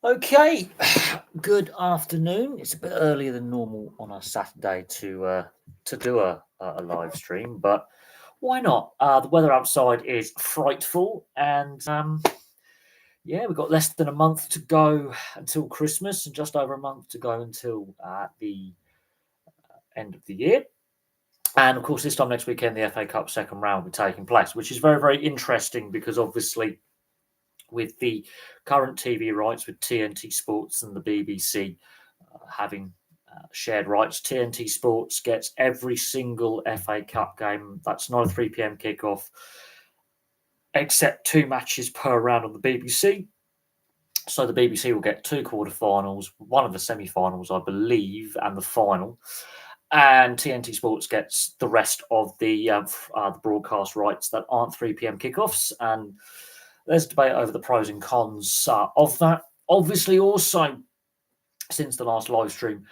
Okay, good afternoon. It's a bit earlier than normal on a Saturday to do a live stream, but why not? The weather outside is frightful, and yeah, we've got less than a month to go until Christmas, and just over a month to go until the end of the year. And of course, this time next weekend, the FA Cup second round will be taking place, which is very, very interesting because obviously with the current TV rights with TNT Sports and the BBC having shared rights, TNT Sports gets every single FA Cup game. That's not a 3 p.m. kickoff, except two matches per round on the BBC. So the BBC will get two quarterfinals, one of the semi-finals, I believe, and the final. And TNT Sports gets the rest of the broadcast rights that aren't 3 p.m. kickoffs. And there's debate over the pros and cons of that. Obviously, also, since the last live stream,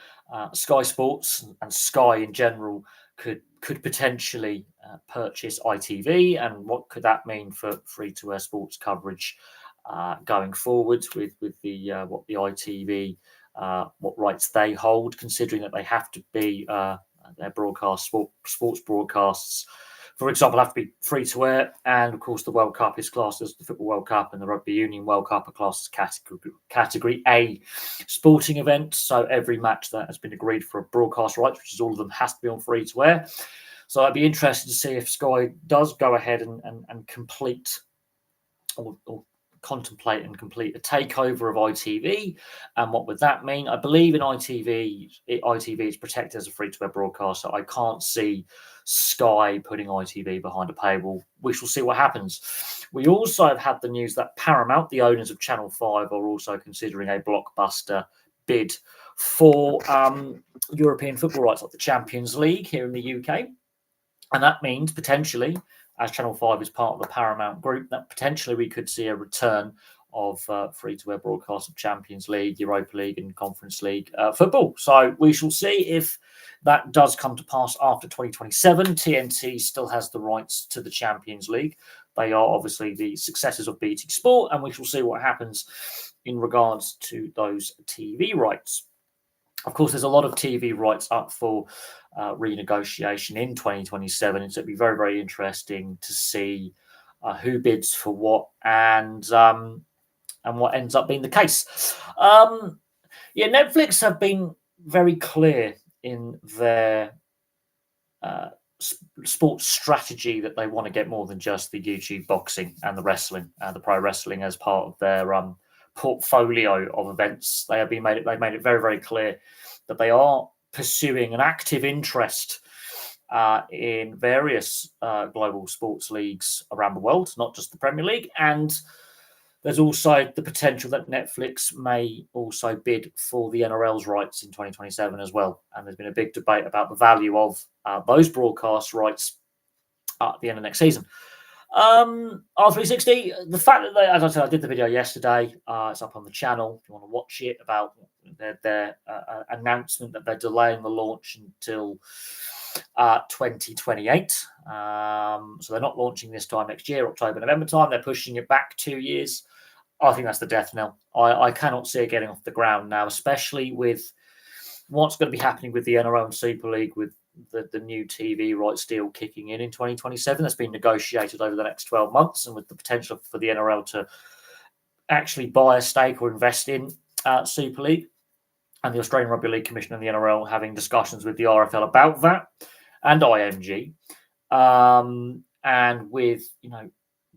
Sky Sports and Sky in general could potentially purchase ITV, and what could that mean for free-to-air sports coverage going forward with the what the ITV what rights they hold, considering that they have to be their sports broadcasts, for example, have to be free to air. And of course, the World Cup is classed as the Football World Cup, and the Rugby Union World Cup are classed as category A sporting events. So every match that has been agreed for broadcast rights, which is all of them, has to be on free to air. So I'd be interested to see if Sky does go ahead and complete or contemplate and complete a takeover of ITV, and what would that mean? I believe in ITV is protected as a free-to-air broadcaster. I can't see Sky putting ITV behind a paywall. We shall see what happens. We also have had the news that Paramount, the owners of Channel 5, are also considering a blockbuster bid for European football rights, like the Champions League here in the UK. And that means potentially, as Channel 5 is part of the Paramount group, that potentially we could see a return of free-to-air broadcast of Champions League, Europa League and Conference League football. So we shall see if that does come to pass after 2027. TNT still has the rights to the Champions League. They are obviously the successors of BT Sport, and we shall see what happens in regards to those TV rights. Of course, there's a lot of TV rights up for renegotiation in 2027. So it'd be very, very interesting to see who bids for what and what ends up being the case. Yeah, Netflix have been very clear in their sports strategy that they want to get more than just the YouTube boxing and the wrestling and the pro wrestling as part of their portfolio of events. They've made it very, very clear that they are pursuing an active interest in various global sports leagues around the world, not just the Premier League. And there's also the potential that Netflix may also bid for the NRL's rights in 2027 as well. And there's been a big debate about the value of those broadcast rights at the end of next season. R360, the fact that as I said, I did the video yesterday. It's up on the channel if you want to watch it, about their announcement that they're delaying the launch until 2028. So they're not launching this time next year, October, November time. They're pushing it back 2 years. I think that's the death knell. I cannot see it getting off the ground now, especially with what's going to be happening with the NRL and Super League, with the new TV rights deal kicking in 2027. That's been negotiated over the next 12 months, and with the potential for the NRL to actually buy a stake or invest in Super League, and the Australian Rugby League Commission and the NRL having discussions with the RFL about that, and IMG, and with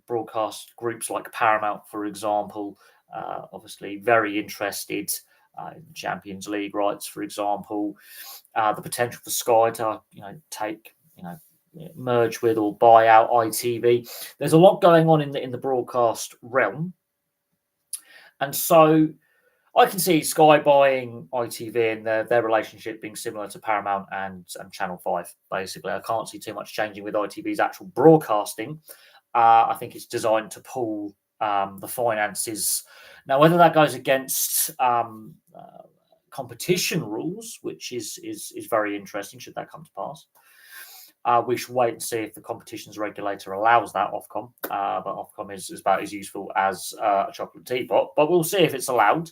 broadcast groups like Paramount, for example, obviously very interested in Champions League rights, for example. The potential for Sky to take merge with or buy out ITV. There's a lot going on in the broadcast realm, and so I can see Sky buying ITV and their relationship being similar to Paramount and Channel 5. Basically, I can't see too much changing with ITV's actual broadcasting. I think it's designed to pool the finances. Now, whether that goes against competition rules, which is very interesting, should that come to pass. We should wait and see if the competitions regulator allows that, Ofcom. But Ofcom is about as useful as a chocolate teapot. But we'll see if it's allowed.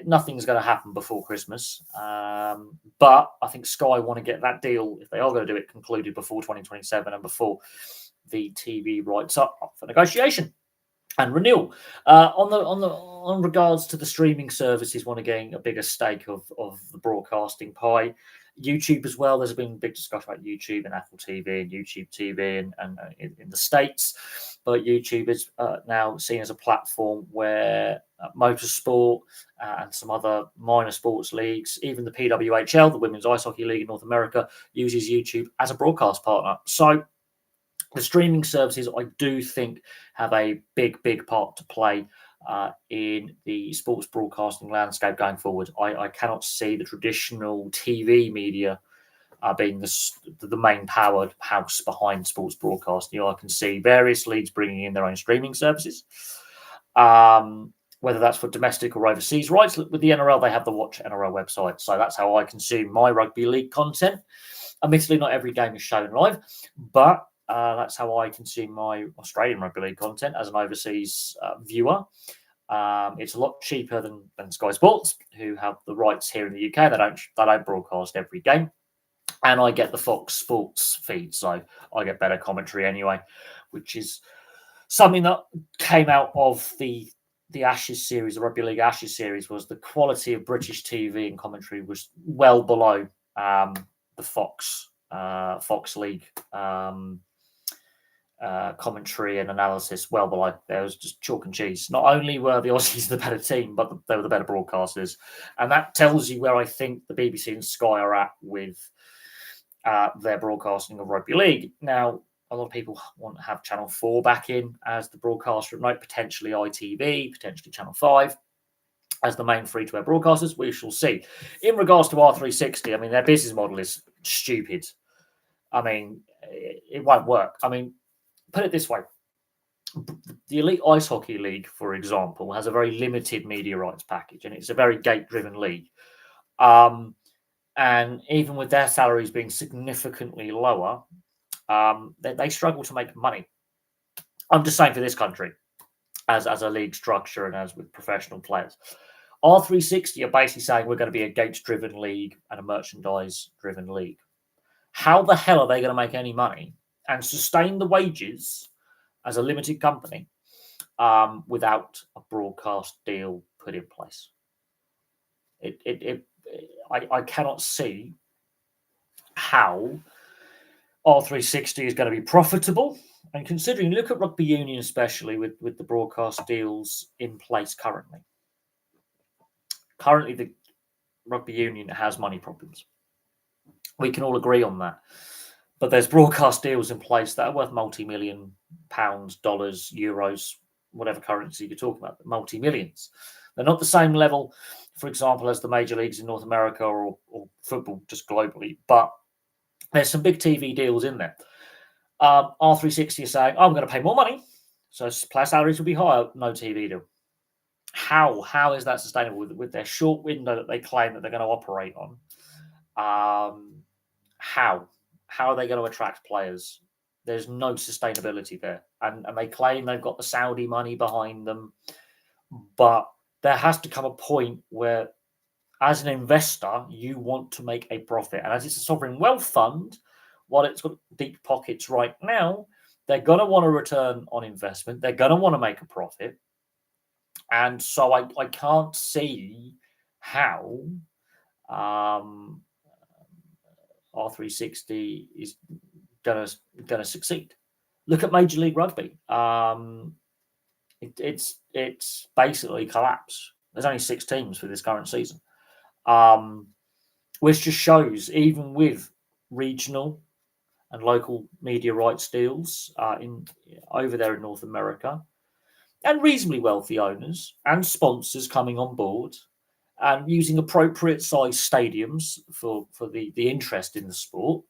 nothing's going to happen before Christmas. But I think Sky want to get that deal, if they are going to do it, concluded before 2027 and before the TV rights are up for negotiation and renewal. On regards to the streaming services want to gain a bigger stake of the broadcasting pie. YouTube as well. There's been big discussion about YouTube and Apple TV and YouTube TV and in the States. But YouTube is now seen as a platform where motorsport and some other minor sports leagues, even the PWHL, the Women's Ice Hockey League in North America, uses YouTube as a broadcast partner. So the streaming services, I do think, have a big part to play in the sports broadcasting landscape going forward. I cannot see the traditional TV media being the main powered house behind sports broadcasting. I can see various leagues bringing in their own streaming services, whether that's for domestic or overseas rights. With the NRL, they have the Watch NRL website. So that's how I consume my rugby league content. Admittedly, not every game is shown live, but that's how I consume my Australian rugby league content as an overseas viewer. It's a lot cheaper than Sky Sports, who have the rights here in the UK. They don't broadcast every game, and I get the Fox Sports feed, so I get better commentary anyway, which is something that came out of the Ashes series, the Rugby League Ashes series, was the quality of British TV and commentary was well below the Fox League commentary and analysis, well below. There was just chalk and cheese. Not only were the Aussies the better team, but they were the better broadcasters. And that tells you where I think the BBC and Sky are at with their broadcasting of rugby league. Now, a lot of people want to have Channel 4 back in as the broadcaster remote, potentially ITV, potentially Channel 5 as the main free-to-air broadcasters. We shall see. In regards to R360, I mean, their business model is stupid. I mean, it won't work. I mean, put it this way. The Elite Ice Hockey League, for example, has a very limited media rights package, and it's a very gate-driven league. And even with their salaries being significantly lower, they struggle to make money. I'm just saying for this country, as a league structure and as with professional players. R360 are basically saying we're going to be a gates-driven league and a merchandise-driven league. How the hell are they going to make any money and sustain the wages as a limited company without a broadcast deal put in place? I cannot see how R360 is going to be profitable. And considering, look at rugby union, especially with the broadcast deals in place currently. Currently, the rugby union has money problems. We can all agree on that. But there's broadcast deals in place that are worth multi-million pounds, dollars, euros, whatever currency you're talking about, multi-millions. They're not the same level, for example, as the major leagues in North America or football just globally, but there's some big TV deals in there. R360 is saying, I'm going to pay more money, so player salaries will be higher, no TV deal. How is that sustainable with their short window that they claim that they're going to operate on? How are they going to attract players? There's no sustainability there. And they claim they've got the Saudi money behind them. But there has to come a point where, as an investor, you want to make a profit. And as it's a sovereign wealth fund, while it's got deep pockets right now, they're going to want a return on investment. They're going to want to make a profit. And so I can't see how R360 is gonna succeed. Look at Major League Rugby. It's basically collapsed. There's only 6 teams for this current season, which just shows, even with regional and local media rights deals over there in North America, and reasonably wealthy owners and sponsors coming on board and using appropriate size stadiums for the interest in the sport,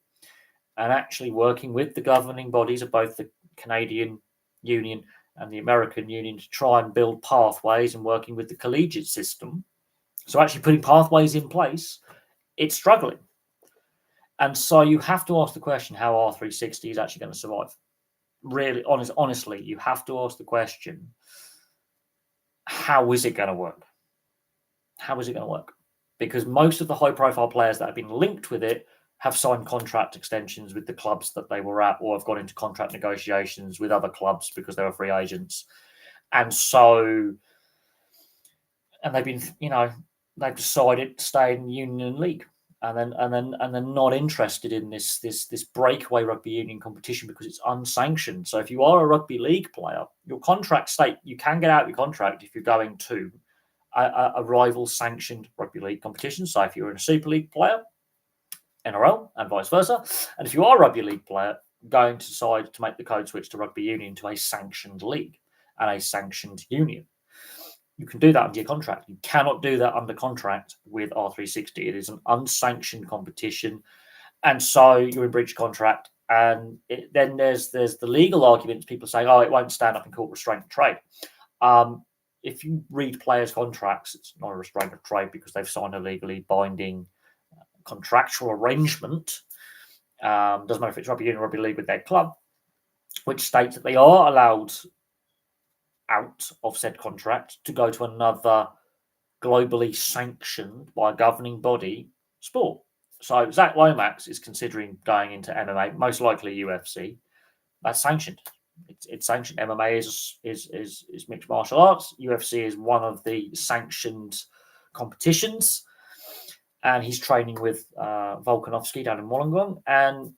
and actually working with the governing bodies of both the Canadian Union and the American Union to try and build pathways, and working with the collegiate system. So actually putting pathways in place, it's struggling. And so you have to ask the question how R360 is actually going to survive. Really, honestly, you have to ask the question, how is it going to work? how is it going to work? Because most of the high-profile players that have been linked with it have signed contract extensions with the clubs that they were at, or have gone into contract negotiations with other clubs because they were free agents. And so, and they've been, they've decided to stay in Union League, and then not interested in this breakaway rugby union competition because it's unsanctioned. So if you are a rugby league player, your contract state, you can get out of your contract if you're going to a rival sanctioned rugby league competition. So if you're in a Super League player, NRL, and vice versa, and if you are a rugby league player, going to decide to make the code switch to rugby union to a sanctioned league and a sanctioned union, you can do that under your contract. You cannot do that under contract with R360. It is an unsanctioned competition, and so you're in breach of contract. And then there's the legal arguments. People say, "Oh, it won't stand up in court, restraint of trade." If you read players' contracts, it's not a restraint of trade because they've signed a legally binding contractual arrangement. Doesn't matter if it's rugby union or rugby league with their club, which states that they are allowed out of said contract to go to another globally sanctioned by a governing body sport. So Zach Lomax is considering going into MMA, most likely UFC. That's sanctioned. It's sanctioned. MMA is mixed martial arts. UFC is one of the sanctioned competitions, and he's training with Volkanovski down in Wollongong, and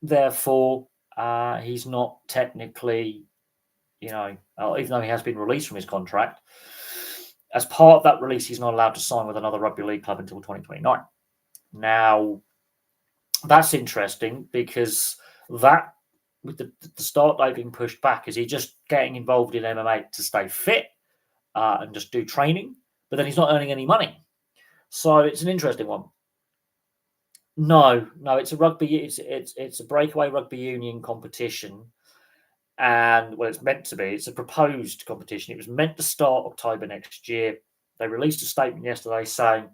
therefore he's not technically, even though he has been released from his contract, as part of that release, he's not allowed to sign with another rugby league club until 2029. Now, that's interesting because that, with the start date being pushed back, is he just getting involved in MMA to stay fit and just do training, but then he's not earning any money. So it's an interesting one. No, it's a rugby. It's a breakaway rugby union competition, and it's meant to be. It's a proposed competition. It was meant to start October next year. They released a statement yesterday saying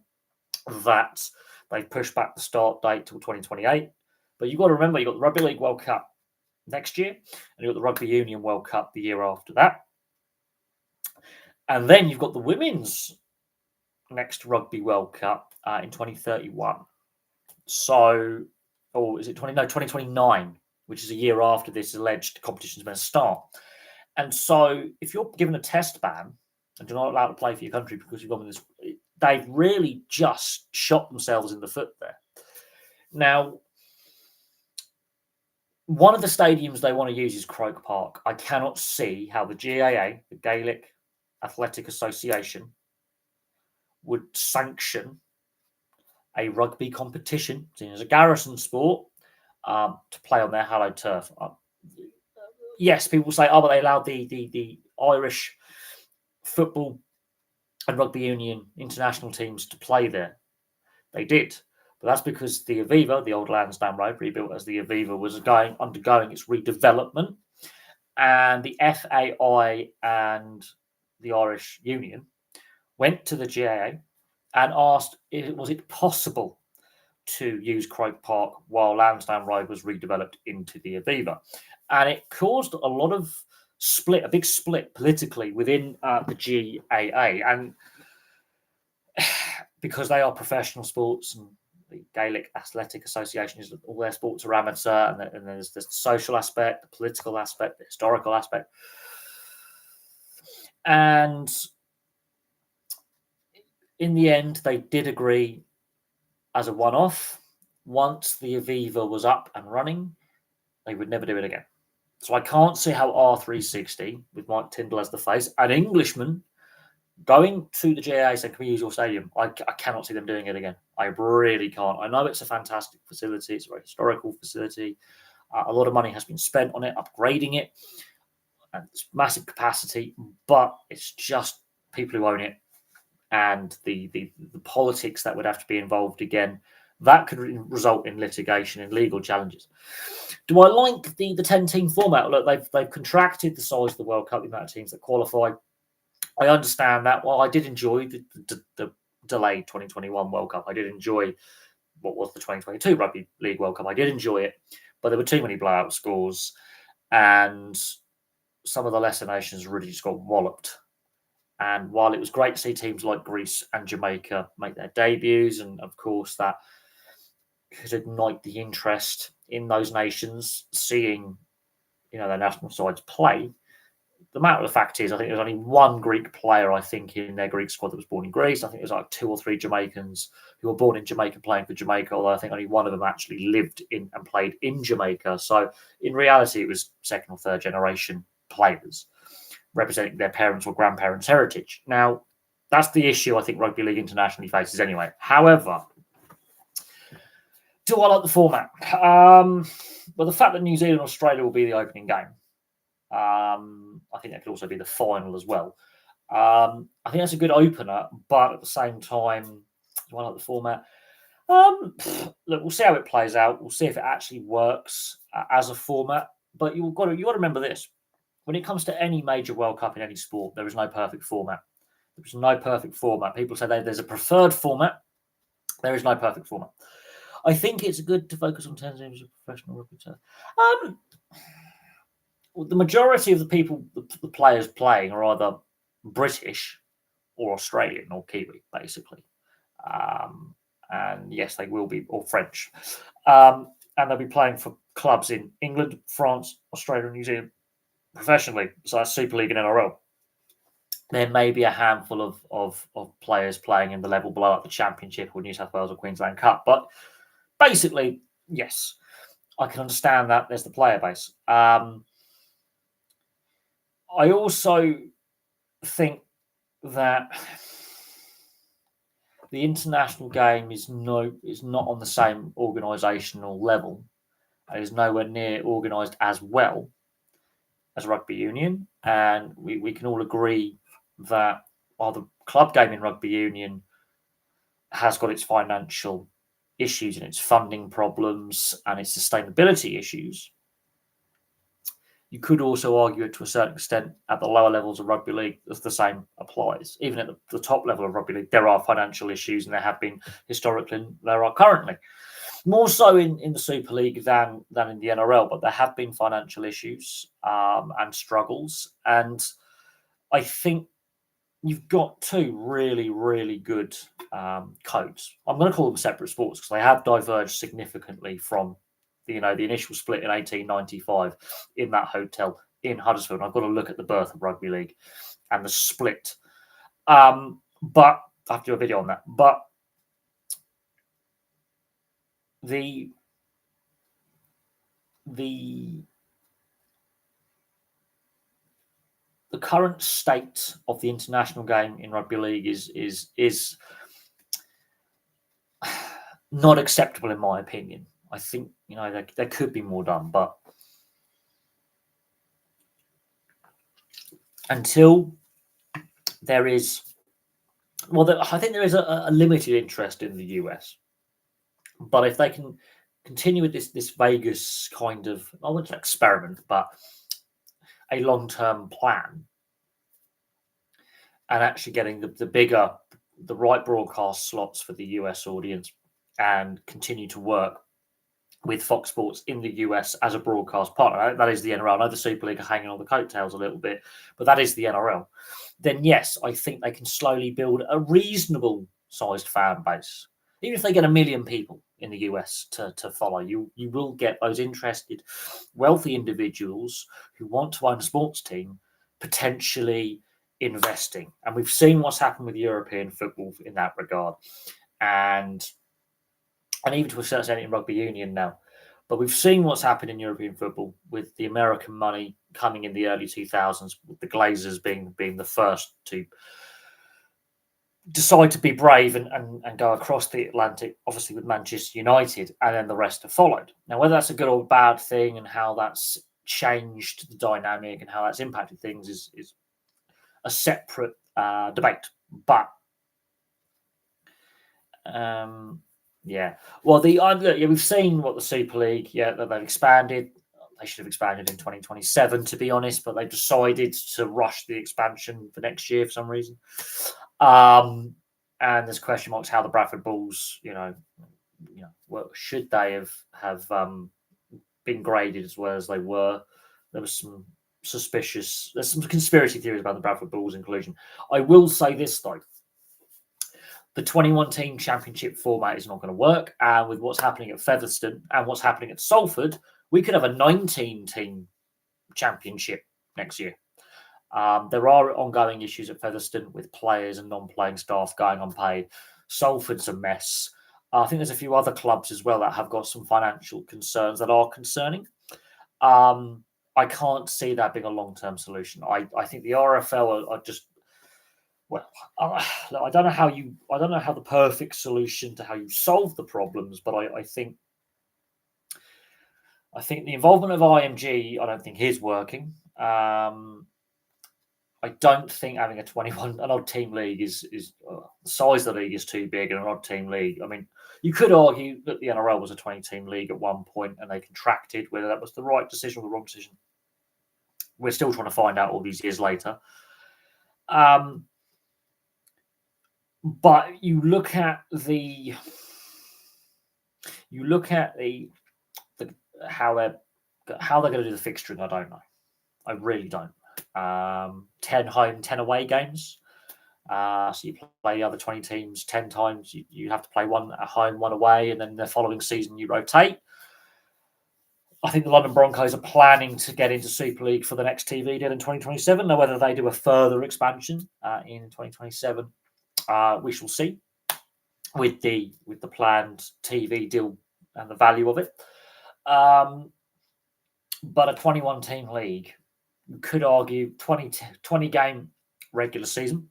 that they've pushed back the start date till 2028. But you've got to remember, you've got the Rugby League World Cup next year, and you've got the Rugby Union World Cup the year after that. And then you've got the Women's next Rugby World Cup in 2031. So, or is it 2029, which is a year after this alleged competition is going to start. And so if you're given a test ban and you're not allowed to play for your country because you've gone with this, they've really just shot themselves in the foot there. Now, one of the stadiums they want to use is Croke Park. I cannot see how the GAA, the Gaelic Athletic Association, would sanction a rugby competition, seen as a garrison sport, to play on their hallowed turf. Yes, people say, "Oh, but they allowed the Irish football and rugby union international teams to play there." They did, but that's because the Aviva, the old Lansdowne Road, rebuilt as the Aviva, was undergoing its redevelopment, and the FAI and the Irish Union went to the GAA and asked, was it possible to use Croke Park while Lansdowne Road was redeveloped into the Aviva? And it caused a big split politically within the GAA. And because they are professional sports, and the Gaelic Athletic Association is all their sports are amateur, and there's the social aspect, the political aspect, the historical aspect. And in the end, they did agree as a one-off. Once the Aviva was up and running, they would never do it again. So I can't see how R360, with Mike Tyndall as the face, an Englishman, going to the GAA saying, "Can we use your stadium?" I cannot see them doing it again. I really can't. I know it's a fantastic facility. It's a very historical facility. A lot of money has been spent on it, upgrading it. And it's massive capacity, but it's just people who own it and the politics that would have to be involved again. That could result in litigation and legal challenges. Do I like the 10-team format? Look, they've contracted the size of the World Cup, the amount of teams that qualify. I understand that. Well, I did enjoy the delayed 2021 World Cup. I did enjoy what was the 2022 Rugby League World Cup. I did enjoy it, but there were too many blowout scores, and some of the lesser nations really just got walloped. And while it was great to see teams like Greece and Jamaica make their debuts, and of course that could ignite the interest in those nations seeing, their national sides play, the matter of the fact is, I think there's only one Greek player, I think, in their Greek squad that was born in Greece. I think there's like 2 or 3 Jamaicans who were born in Jamaica playing for Jamaica, although I think only one of them actually lived in and played in Jamaica. So in reality, it was second or third generation players representing their parents' or grandparents' heritage. Now, that's the issue I think Rugby League internationally faces anyway. However, do I like the format? Well, the fact that New Zealand Australia will be the opening game, I think that could also be the final as well. I think that's a good opener, but at the same time, do I like the format? Look, we'll see how it plays out. We'll see if it actually works as a format. But you've got to remember this: when it comes to any major World Cup in any sport, there is no perfect format. There is no perfect format. People say there's a preferred format. There is no perfect format. I think it's good to focus on 10 teams of professional rugby. The majority of the people, the players playing, are either British or Australian or Kiwi, basically. And yes, they will be, or French. And they'll be playing for clubs in England, France, Australia, and New Zealand professionally. So that's Super League and NRL. There may be a handful of players playing in the level below, like the Championship or New South Wales or Queensland Cup. But basically, yes, I can understand that there's the player base. I also think that the international game is not on the same organisational level. It is nowhere near organised as well as rugby union, and we can all agree that while the club game in rugby union has got its financial issues and its funding problems and its sustainability issues, you could also argue it to a certain extent at the lower levels of rugby league as the same applies. Even at the top level of rugby league, there are financial issues, and there have been historically, and there are currently. More so in the Super League than in the NRL, but there have been financial issues and struggles. And I think you've got 2 really, really good codes. I'm going to call them separate sports because they have diverged significantly from the initial split in 1895 in that hotel in Huddersfield. And I've got to look at the birth of rugby league and the split. But I have to do a video on that. But the current state of the international game in rugby league is not acceptable in my opinion. I think there could be more done, but until there is, I think there is a limited interest in the US. But if they can continue with this Vegas kind of, I wouldn't say experiment, but a long-term plan, and actually getting the right broadcast slots for the US audience, and continue to work with Fox Sports in the US as a broadcast partner, that is the NRL. I know the Super League are hanging on the coattails a little bit, but that is the NRL. Then yes, I think they can slowly build a reasonable sized fan base. Even if they get 1 million people in the US to follow, you will get those interested, wealthy individuals who want to own a sports team potentially investing. And we've seen what's happened with European football in that regard. And even to a certain extent in rugby union now. But we've seen what's happened in European football with the American money coming in the early 2000s, with the Glazers being the first to decide to be brave and go across the Atlantic, obviously with Manchester United, and then the rest have followed. Now, whether that's a good or bad thing and how that's changed the dynamic and how that's impacted things is a separate debate. But yeah, well, we've seen what the Super League, that they've expanded. They should have expanded in 2027, to be honest, but they've decided to rush the expansion for next year for some reason. And there's question marks how the Bradford Bulls, should they have been graded as well as they were. There was some suspicious. There's some conspiracy theories about the Bradford Bulls inclusion. I will say this though. The 21 team championship format is not going to work. And with what's happening at Featherstone and what's happening at Salford, we could have a 19 team championship next year. There are ongoing issues at Featherstone with players and non-playing staff going unpaid. Salford's a mess. I think there's a few other clubs as well that have got some financial concerns that are concerning. I can't see that being a long-term solution. I think the RFL are just, well, I don't know how the perfect solution to how you solve the problems, but I think the involvement of IMG, I don't think is working. I don't think having an odd team league is the size of the league is too big, and an odd team league. I mean, you could argue that the NRL was a 20-team league at one point, and they contracted. Whether that was the right decision or the wrong decision, we're still trying to find out all these years later. But you look at the how they're going to do the fixturing. I don't know. I really don't. 10 home, 10 away games. So you play the other 20 teams 10 times. You have to play one at home, one away, and then the following season you rotate. I think the London Broncos are planning to get into Super League for the next TV deal in 2027. Now, whether they do a further expansion in 2027, we shall see with the planned TV deal and the value of it. But a 21-team league, you could argue 20 game regular season.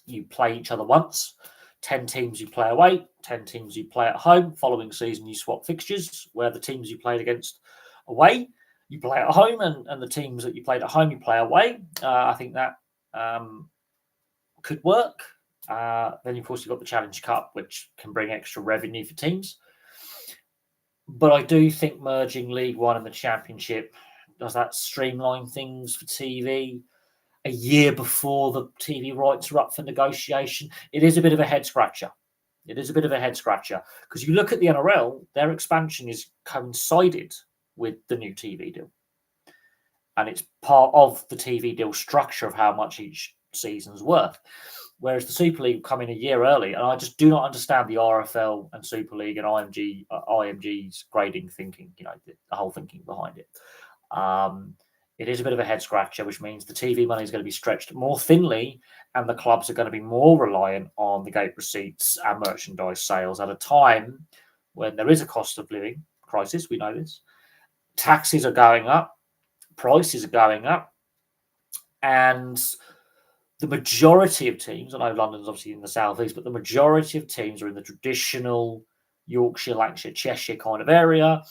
You play each other once. 10 teams you play away, 10 teams you play at home. Following season, you swap fixtures where the teams you played against away, you play at home, and the teams that you played at home, you play away. I think that could work. Then, of course, you've got the Challenge Cup, which can bring extra revenue for teams. But I do think merging League One and the Championship, does that streamline things for TV? A year before the TV rights are up for negotiation, it is a bit of a head scratcher. Because you look at the NRL, their expansion is coincided with the new TV deal. And it's part of the TV deal structure of how much each season's worth. Whereas the Super League come in a year early, and I just do not understand the RFL and Super League and IMG's grading thinking, the whole thinking behind it. It is a bit of a head scratcher, which means the TV money is going to be stretched more thinly, and the clubs are going to be more reliant on the gate receipts and merchandise sales at a time when there is a cost of living crisis. We know this. Taxes are going up, prices are going up, and the majority of teams, I know London's obviously in the southeast, but the majority of teams are in the traditional Yorkshire, Lancashire, Cheshire kind of area.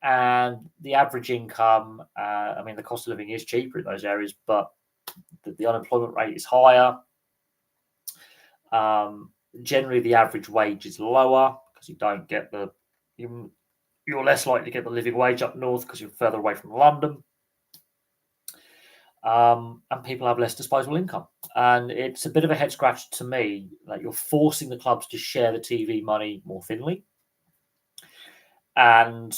And the average income, the cost of living is cheaper in those areas, but the unemployment rate is higher. Generally, the average wage is lower because you don't get you're less likely to get the living wage up north because you're further away from London. And people have less disposable income. And it's a bit of a head scratcher to me that you're forcing the clubs to share the TV money more thinly. And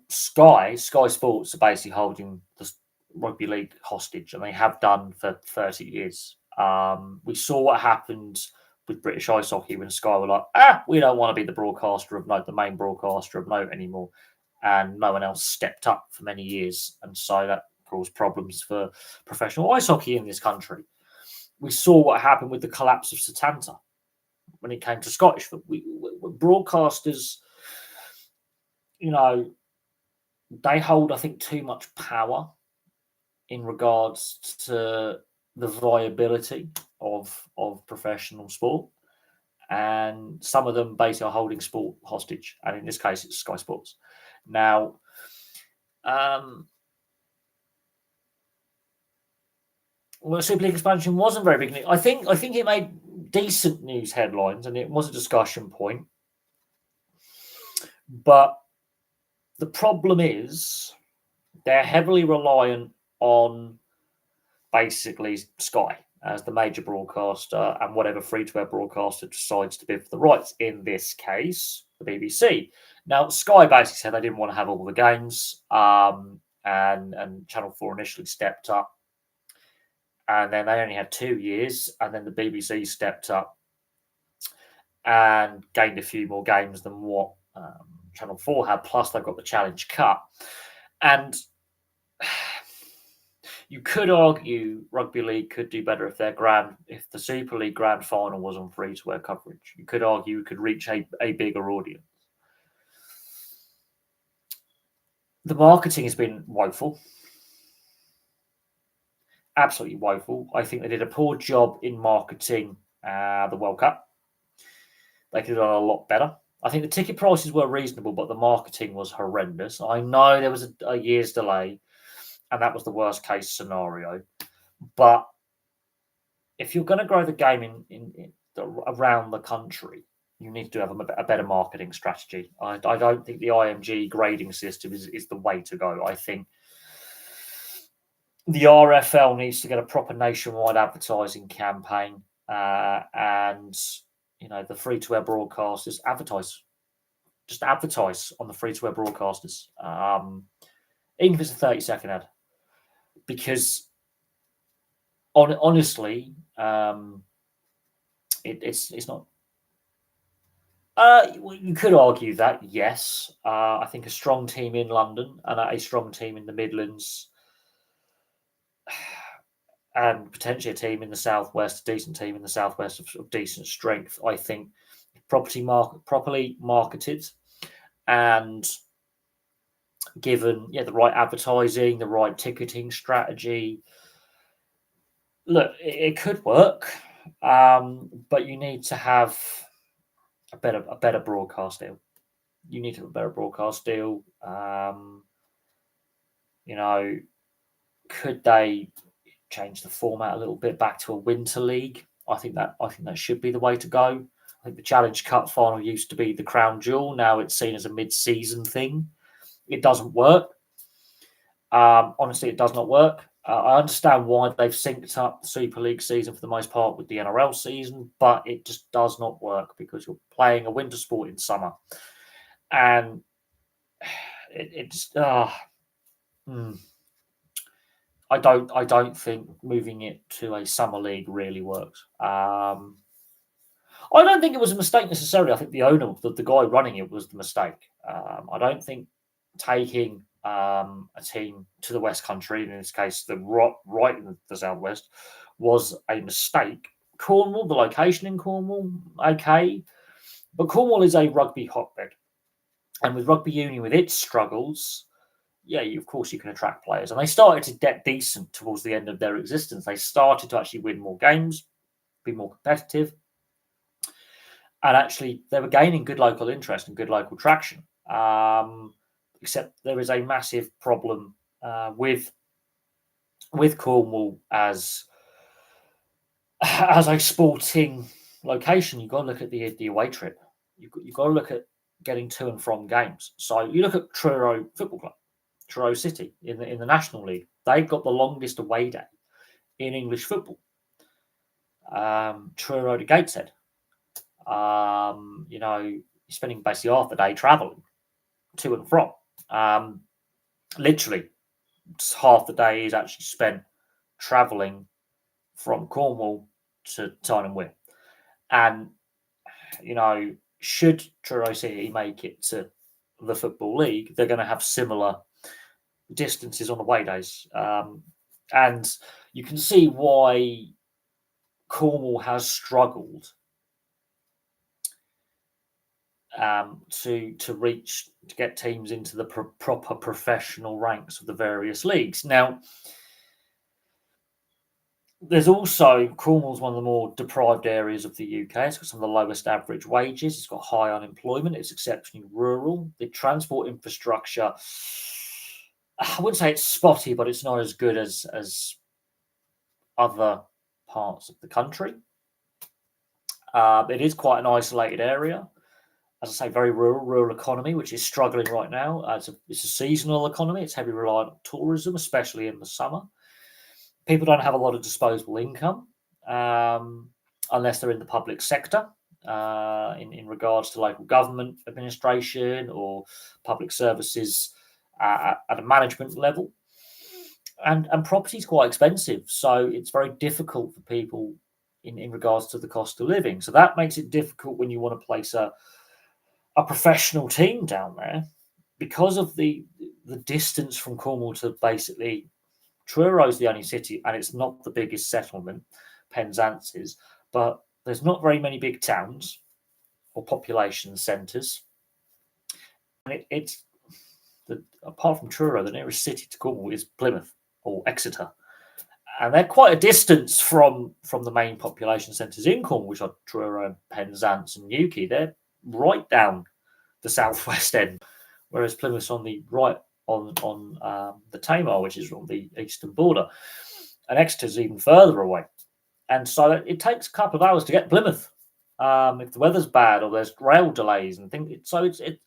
Sky Sports are basically holding the rugby league hostage, and they have done for 30 years. We saw what happened with British ice hockey when Sky were like, we don't want to be the broadcaster of note, the main broadcaster of note anymore. And no one else stepped up for many years. And so that caused problems for professional ice hockey in this country. We saw what happened with the collapse of Setanta when it came to Scottish football. Broadcasters, they hold, I think, too much power in regards to the viability of professional sport. And some of them basically are holding sport hostage. And in this case, it's Sky Sports. Now, Super League expansion wasn't very big news. I think it made decent news headlines, and it was a discussion point. But the problem is they're heavily reliant on basically Sky. as the major broadcaster and whatever free-to-air broadcaster decides to bid for the rights. In this case, the BBC. Now, Sky basically said they didn't want to have all the games, and Channel 4 initially stepped up, and then they only had 2 years, and then the BBC stepped up and gained a few more games than what Channel 4 had, plus they've got the Challenge Cup. And you could argue rugby league could do better if the Super League grand final was on free-to-air coverage. You could argue it could reach a bigger audience. The marketing has been woeful. Absolutely woeful. I think they did a poor job in marketing the World Cup. They could have done a lot better. I think the ticket prices were reasonable, but the marketing was horrendous. I know there was a year's delay, and that was the worst case scenario. But if you're going to grow the game around the country, you need to have a better marketing strategy. I don't think the IMG grading system is the way to go. I think the RFL needs to get a proper nationwide advertising campaign, and the free-to-air broadcasters advertise on the free-to-air broadcasters, even if it's a 30-second ad, because honestly, it's not. You could argue that, yes. I think a strong team in London and a strong team in the Midlands, and potentially a team in the Southwest, a decent team in the Southwest of decent strength, I think, properly marketed and given the right advertising, the right ticketing strategy. Look, it could work, but you need to have a better broadcast deal. You need to have a better broadcast deal. Could they change the format a little bit back to a winter league? I think that should be the way to go. I think the Challenge Cup final used to be the crown jewel. Now it's seen as a mid-season thing. It doesn't work. Honestly, it does not work. I understand why they've synced up the Super League season for the most part with the NRL season, but it just does not work because you're playing a winter sport in summer, and it's. I don't think moving it to a summer league really works. I don't think it was a mistake necessarily. I think the owner, the guy running it, was the mistake. I don't think taking a team to the West Country, in this case, right in the Southwest, was a mistake. Cornwall, the location in Cornwall, okay, but Cornwall is a rugby hotbed, and with rugby union with its struggles, of course you can attract players. And they started to get decent towards the end of their existence. They started to actually win more games, be more competitive. And actually, they were gaining good local interest and good local traction. Except there is a massive problem with Cornwall as a sporting location. You've got to look at the away trip. You've got to look at getting to and from games. So you look at Truro Football Club, Truro City in the National League. They've got the longest away day in English football. Truro to Gateshead. You're spending basically half the day travelling to and from. Literally, half the day is actually spent travelling from Cornwall to Tyne and Wear. And, should Truro City make it to the Football League, they're going to have similar distances on away days. And you can see why Cornwall has struggled to get teams into the proper professional ranks of the various leagues. Now, there's also Cornwall's one of the more deprived areas of the UK. It's got some of the lowest average wages. It's got high unemployment. It's exceptionally rural. The transport infrastructure, I wouldn't say it's spotty, but it's not as good as other parts of the country. It is quite an isolated area. As I say, very rural economy, which is struggling right now. It's a seasonal economy. It's heavily reliant on tourism, especially in the summer. People don't have a lot of disposable income. unless they're in the public sector, in regards to local government administration or public services at a management level. And property is quite expensive, so it's very difficult for people in regards to the cost of living. So that makes it difficult when you want to place a professional team down there, because of the distance from Cornwall to basically Truro is the only city, and it's not the biggest settlement, Penzance is, but there's not very many big towns or population centres. And it's apart from Truro, the nearest city to Cornwall is Plymouth or Exeter. And they're quite a distance from the main population centres in Cornwall, which are Truro, Penzance, and Newquay. They're right down the southwest end, whereas Plymouth's on the right on the Tamar, which is on the eastern border, and Exeter's even further away. And so it takes a couple of hours to get to Plymouth if the weather's bad or there's rail delays and things. So it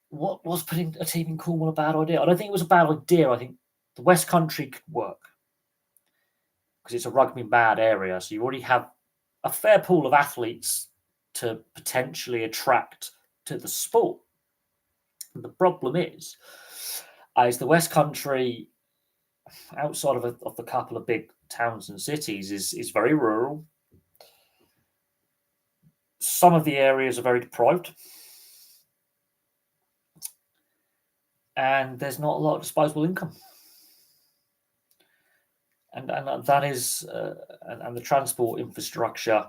what was putting a team in Cornwall a bad idea? I don't think it was a bad idea. I think the West Country could work because it's a rugby bad area, so you already have a fair pool of athletes to potentially attract to the sport. The problem is the West Country, outside of the couple of big towns and cities, is very rural. Some of the areas are very deprived, and there's not a lot of disposable income. And that is, and the transport infrastructure.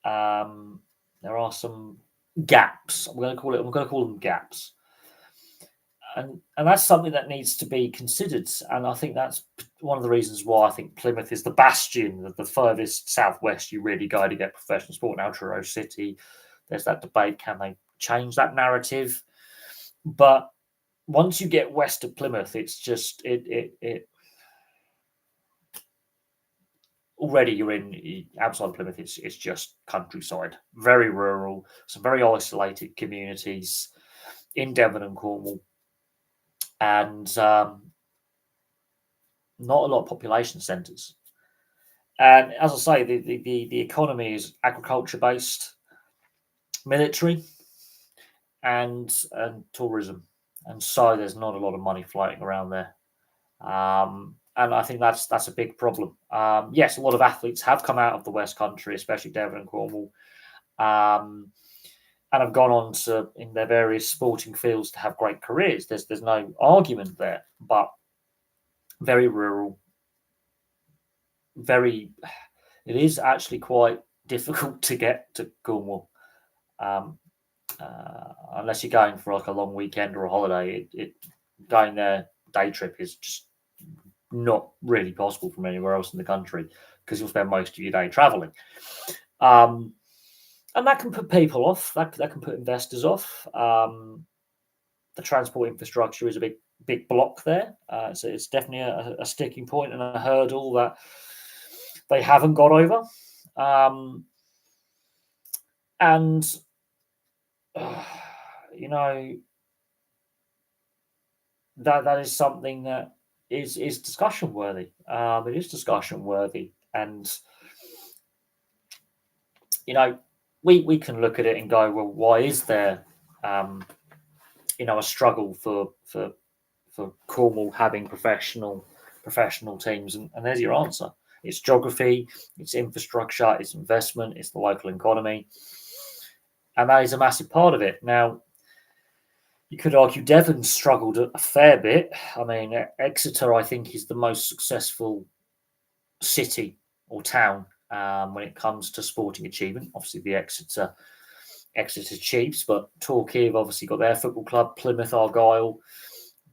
There are some gaps. I'm going to call them gaps, and that's something that needs to be considered. And I think that's one of the reasons why I think Plymouth is the bastion, the furthest southwest you really go to get professional sport. Now Truro City, there's that debate: can they change that narrative? But once you get west of Plymouth, it's just it already you're in outside Plymouth. It's just countryside, very rural, some very isolated communities in Devon and Cornwall, and not a lot of population centres. And as I say, the economy is agriculture based, military, and tourism, and so there's not a lot of money floating around there. And I think that's a big problem. Yes, a lot of athletes have come out of the West Country, especially Devon and Cornwall, and have gone on to in their various sporting fields to have great careers. There's no argument there, but very rural, it is actually quite difficult to get to Cornwall. Unless you're going for like a long weekend or a holiday, going there day trip is just not really possible from anywhere else in the country because you'll spend most of your day traveling. And that can put people off. That can put investors off. The transport infrastructure is a big block there. So it's definitely a sticking point and a hurdle that they haven't got over. And you know, that is something that is discussion worthy. It is discussion worthy, and we can look at it and go, well, why is there a struggle for Cornwall having professional teams? And there's your answer. It's geography, it's infrastructure, it's investment, it's the local economy, and that is a massive part of it. Now, you could argue Devon struggled a fair bit. I mean, Exeter, I think, is the most successful city or town when it comes to sporting achievement. Obviously, the Exeter Chiefs, but Torquay have obviously got their football club, Plymouth Argyle.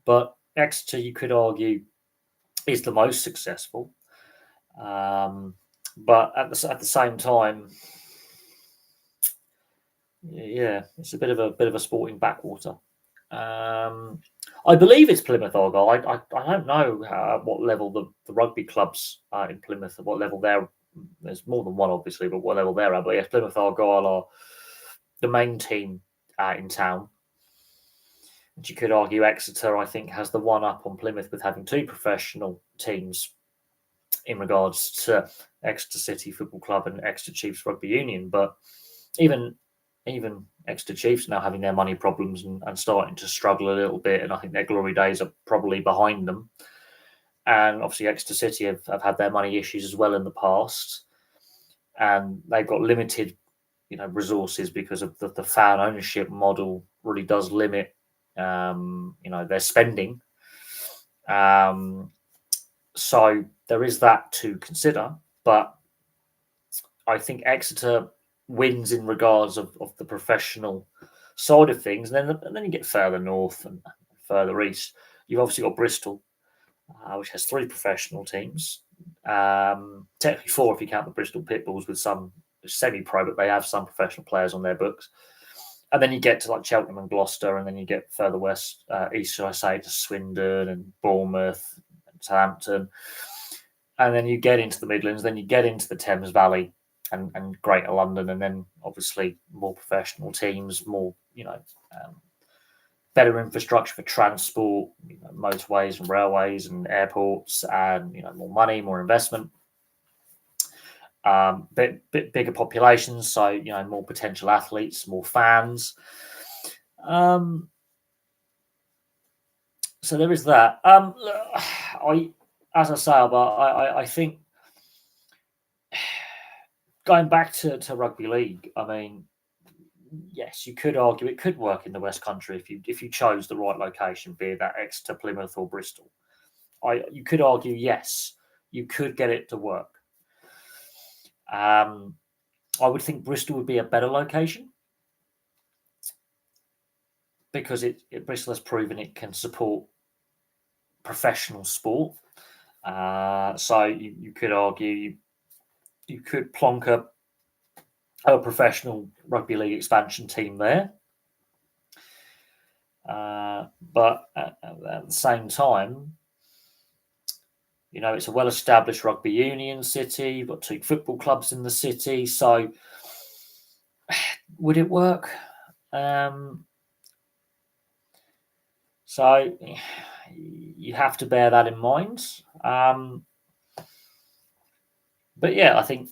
But Exeter, you could argue, is the most successful. But at the same time, yeah, it's a bit of a sporting backwater. I believe it's Plymouth Argyle. I don't know what level the rugby clubs are in Plymouth, at what level there's more than one, obviously, but what level they're at. But yes, Plymouth Argyle are the main team in town. And you could argue Exeter, I think, has the one up on Plymouth with having two professional teams in regards to Exeter City Football Club and Exeter Chiefs Rugby Union. But even Exeter Chiefs now having their money problems and starting to struggle a little bit, and I think their glory days are probably behind them. And obviously Exeter City have had their money issues as well in the past, and they've got limited, resources because of the fan ownership model really does limit, their spending. So there is that to consider, but I think Exeter wins in regards of the professional side of things. And then you get further north and further east. You've obviously got Bristol, which has 3 professional teams. Technically 4 if you count the Bristol Pitbulls with some semi-pro, but they have some professional players on their books. And then you get to like Cheltenham and Gloucester, and then you get further west, east, should I say, to Swindon and Bournemouth and Southampton. And then you get into the Midlands, then you get into the Thames Valley and Greater London, and then obviously more professional teams, more, better infrastructure for transport, motorways and railways and airports, and, more money, more investment. Bit bigger populations, so more potential athletes, more fans. So there is that. As I say, but I think going back to rugby league, I mean, yes, you could argue it could work in the West Country if you chose the right location, be it that Exeter, Plymouth, or Bristol. You could argue yes, you could get it to work. I would think Bristol would be a better location because Bristol has proven it can support professional sport. So you could argue you could plonk a professional rugby league expansion team there. But at the same time, it's a well-established rugby union city. You've got 2 football clubs in the city. So would it work? So you have to bear that in mind. But yeah, I think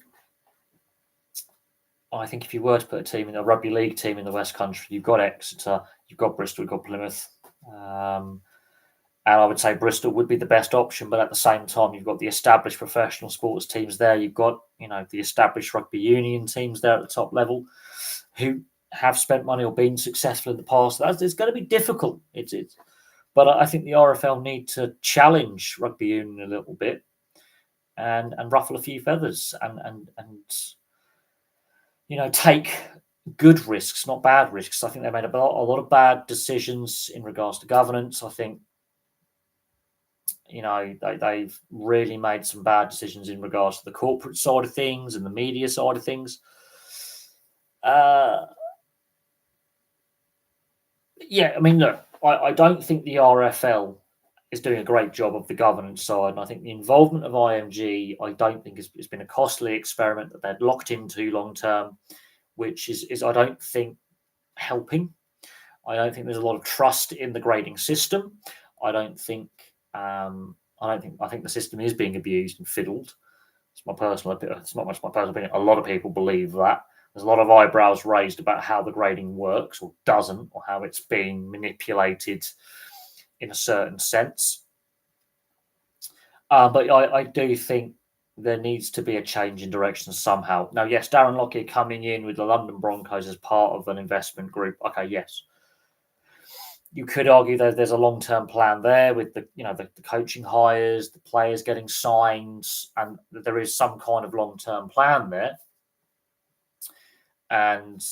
if you were to put a rugby league team in the West Country, you've got Exeter, you've got Bristol, you've got Plymouth. And I would say Bristol would be the best option, but at the same time, you've got the established professional sports teams there. You've got, the established rugby union teams there at the top level who have spent money or been successful in the past. It's going to be difficult. But I think the RFL need to challenge rugby union a little bit and ruffle a few feathers and take good risks, not bad risks. I think they made a lot of bad decisions in regards to governance. I think, they've really made some bad decisions in regards to the corporate side of things and the media side of things. Yeah, I mean, look, I don't think the RFL is doing a great job of the governance side. And I think the involvement of IMG, I don't think has been a costly experiment that they're locked into long term, which is I don't think helping. I don't think there's a lot of trust in the grading system. I think the system is being abused and fiddled. It's my personal opinion. It's not much my personal opinion. A lot of people believe that. There's a lot of eyebrows raised about how the grading works or doesn't, or how it's being manipulated in a certain sense. But I do think there needs to be a change in direction somehow. Now, yes, Darren Lockyer coming in with the London Broncos as part of an investment group. Okay, yes. You could argue that there's a long-term plan there with the coaching hires, the players getting signed, and there is some kind of long-term plan there. And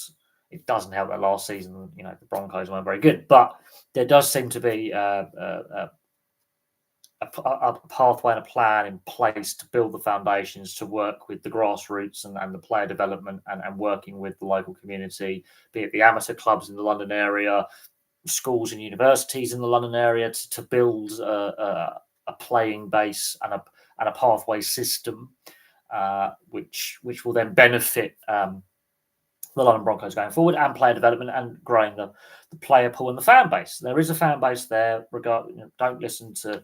it doesn't help that last season, the Broncos weren't very good, but there does seem to be a pathway and a plan in place to build the foundations to work with the grassroots and the player development and working with the local community, be it the amateur clubs in the London area, schools and universities in the London area, to build a playing base and a pathway system, which will then benefit the London Broncos going forward, and player development and growing the player pool and the fan base. There is a fan base there. Don't listen to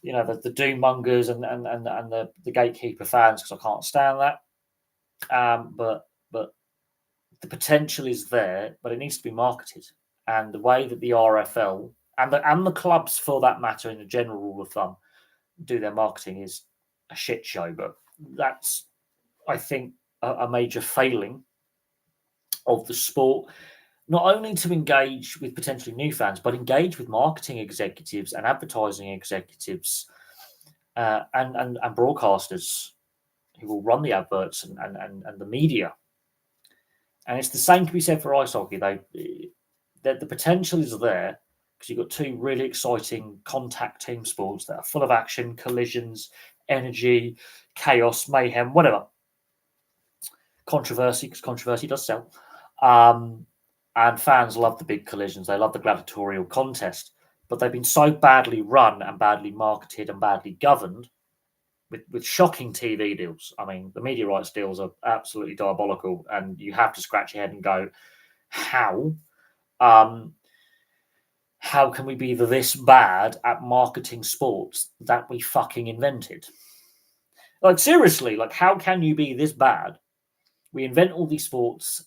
the doom mongers and the gatekeeper fans, because I can't stand that. But the potential is there, but it needs to be marketed. And the way that the RFL and the clubs, for that matter, in the general rule of thumb, do their marketing is a shit show. But that's, I think, a major failing of the sport. Not only to engage with potentially new fans, but engage with marketing executives and advertising executives and broadcasters who will run the adverts and the media. And it's the same to be said for ice hockey. The potential is there because you've got two really exciting contact team sports that are full of action, collisions, energy, chaos, mayhem, whatever. Controversy, because controversy does sell. And fans love the big collisions. They love the gladiatorial contest. But they've been so badly run and badly marketed and badly governed with shocking TV deals. I mean, the media rights deals are absolutely diabolical, and you have to scratch your head and go, how? How can we be this bad at marketing sports that we fucking invented? Like, seriously, like, how can you be this bad? We invent all these sports,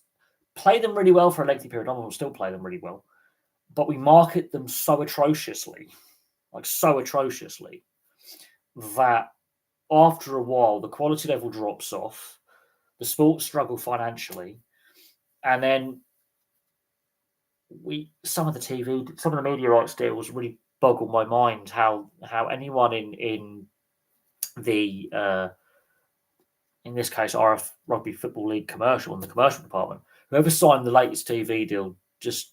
play them really well for a lengthy period of time, we'll still play them really well, but we market them so atrociously, that after a while, the quality level drops off, the sports struggle financially, and then some of the media rights deals really boggle my mind. How anyone in the in this case RF Rugby Football League commercial in the commercial department, whoever signed the latest TV deal, just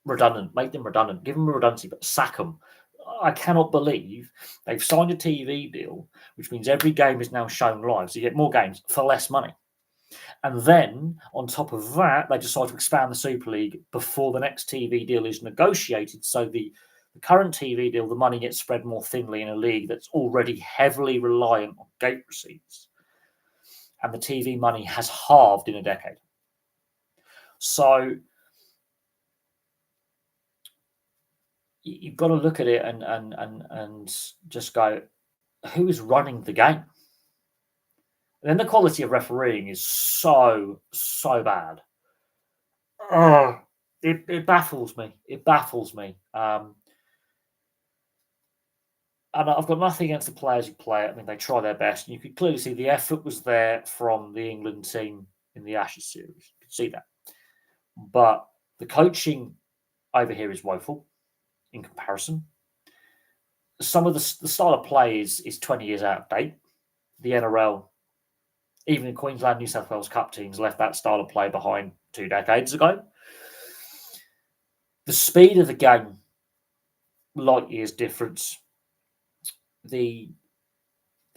redundant, make them redundant, give them a redundancy, but sack them. I cannot believe they've signed a TV deal, which means every game is now shown live, so you get more games for less money. And then, on top of that, they decide to expand the Super League before the next TV deal is negotiated. So the current TV deal, the money gets spread more thinly in a league that's already heavily reliant on gate receipts. And the TV money has halved in a decade. So you've got to look at it and just go, who is running the game? And then the quality of refereeing is so bad. It baffles me. It baffles me. And I've got nothing against the players who play it. I mean, they try their best. And you could clearly see the effort was there from the England team in the Ashes series. You could see that. But the coaching over here is woeful in comparison. Some of the style of play is 20 years out of date. The NRL, even the Queensland, New South Wales Cup teams left that style of play behind 2 decades ago. The speed of the game, light years difference. The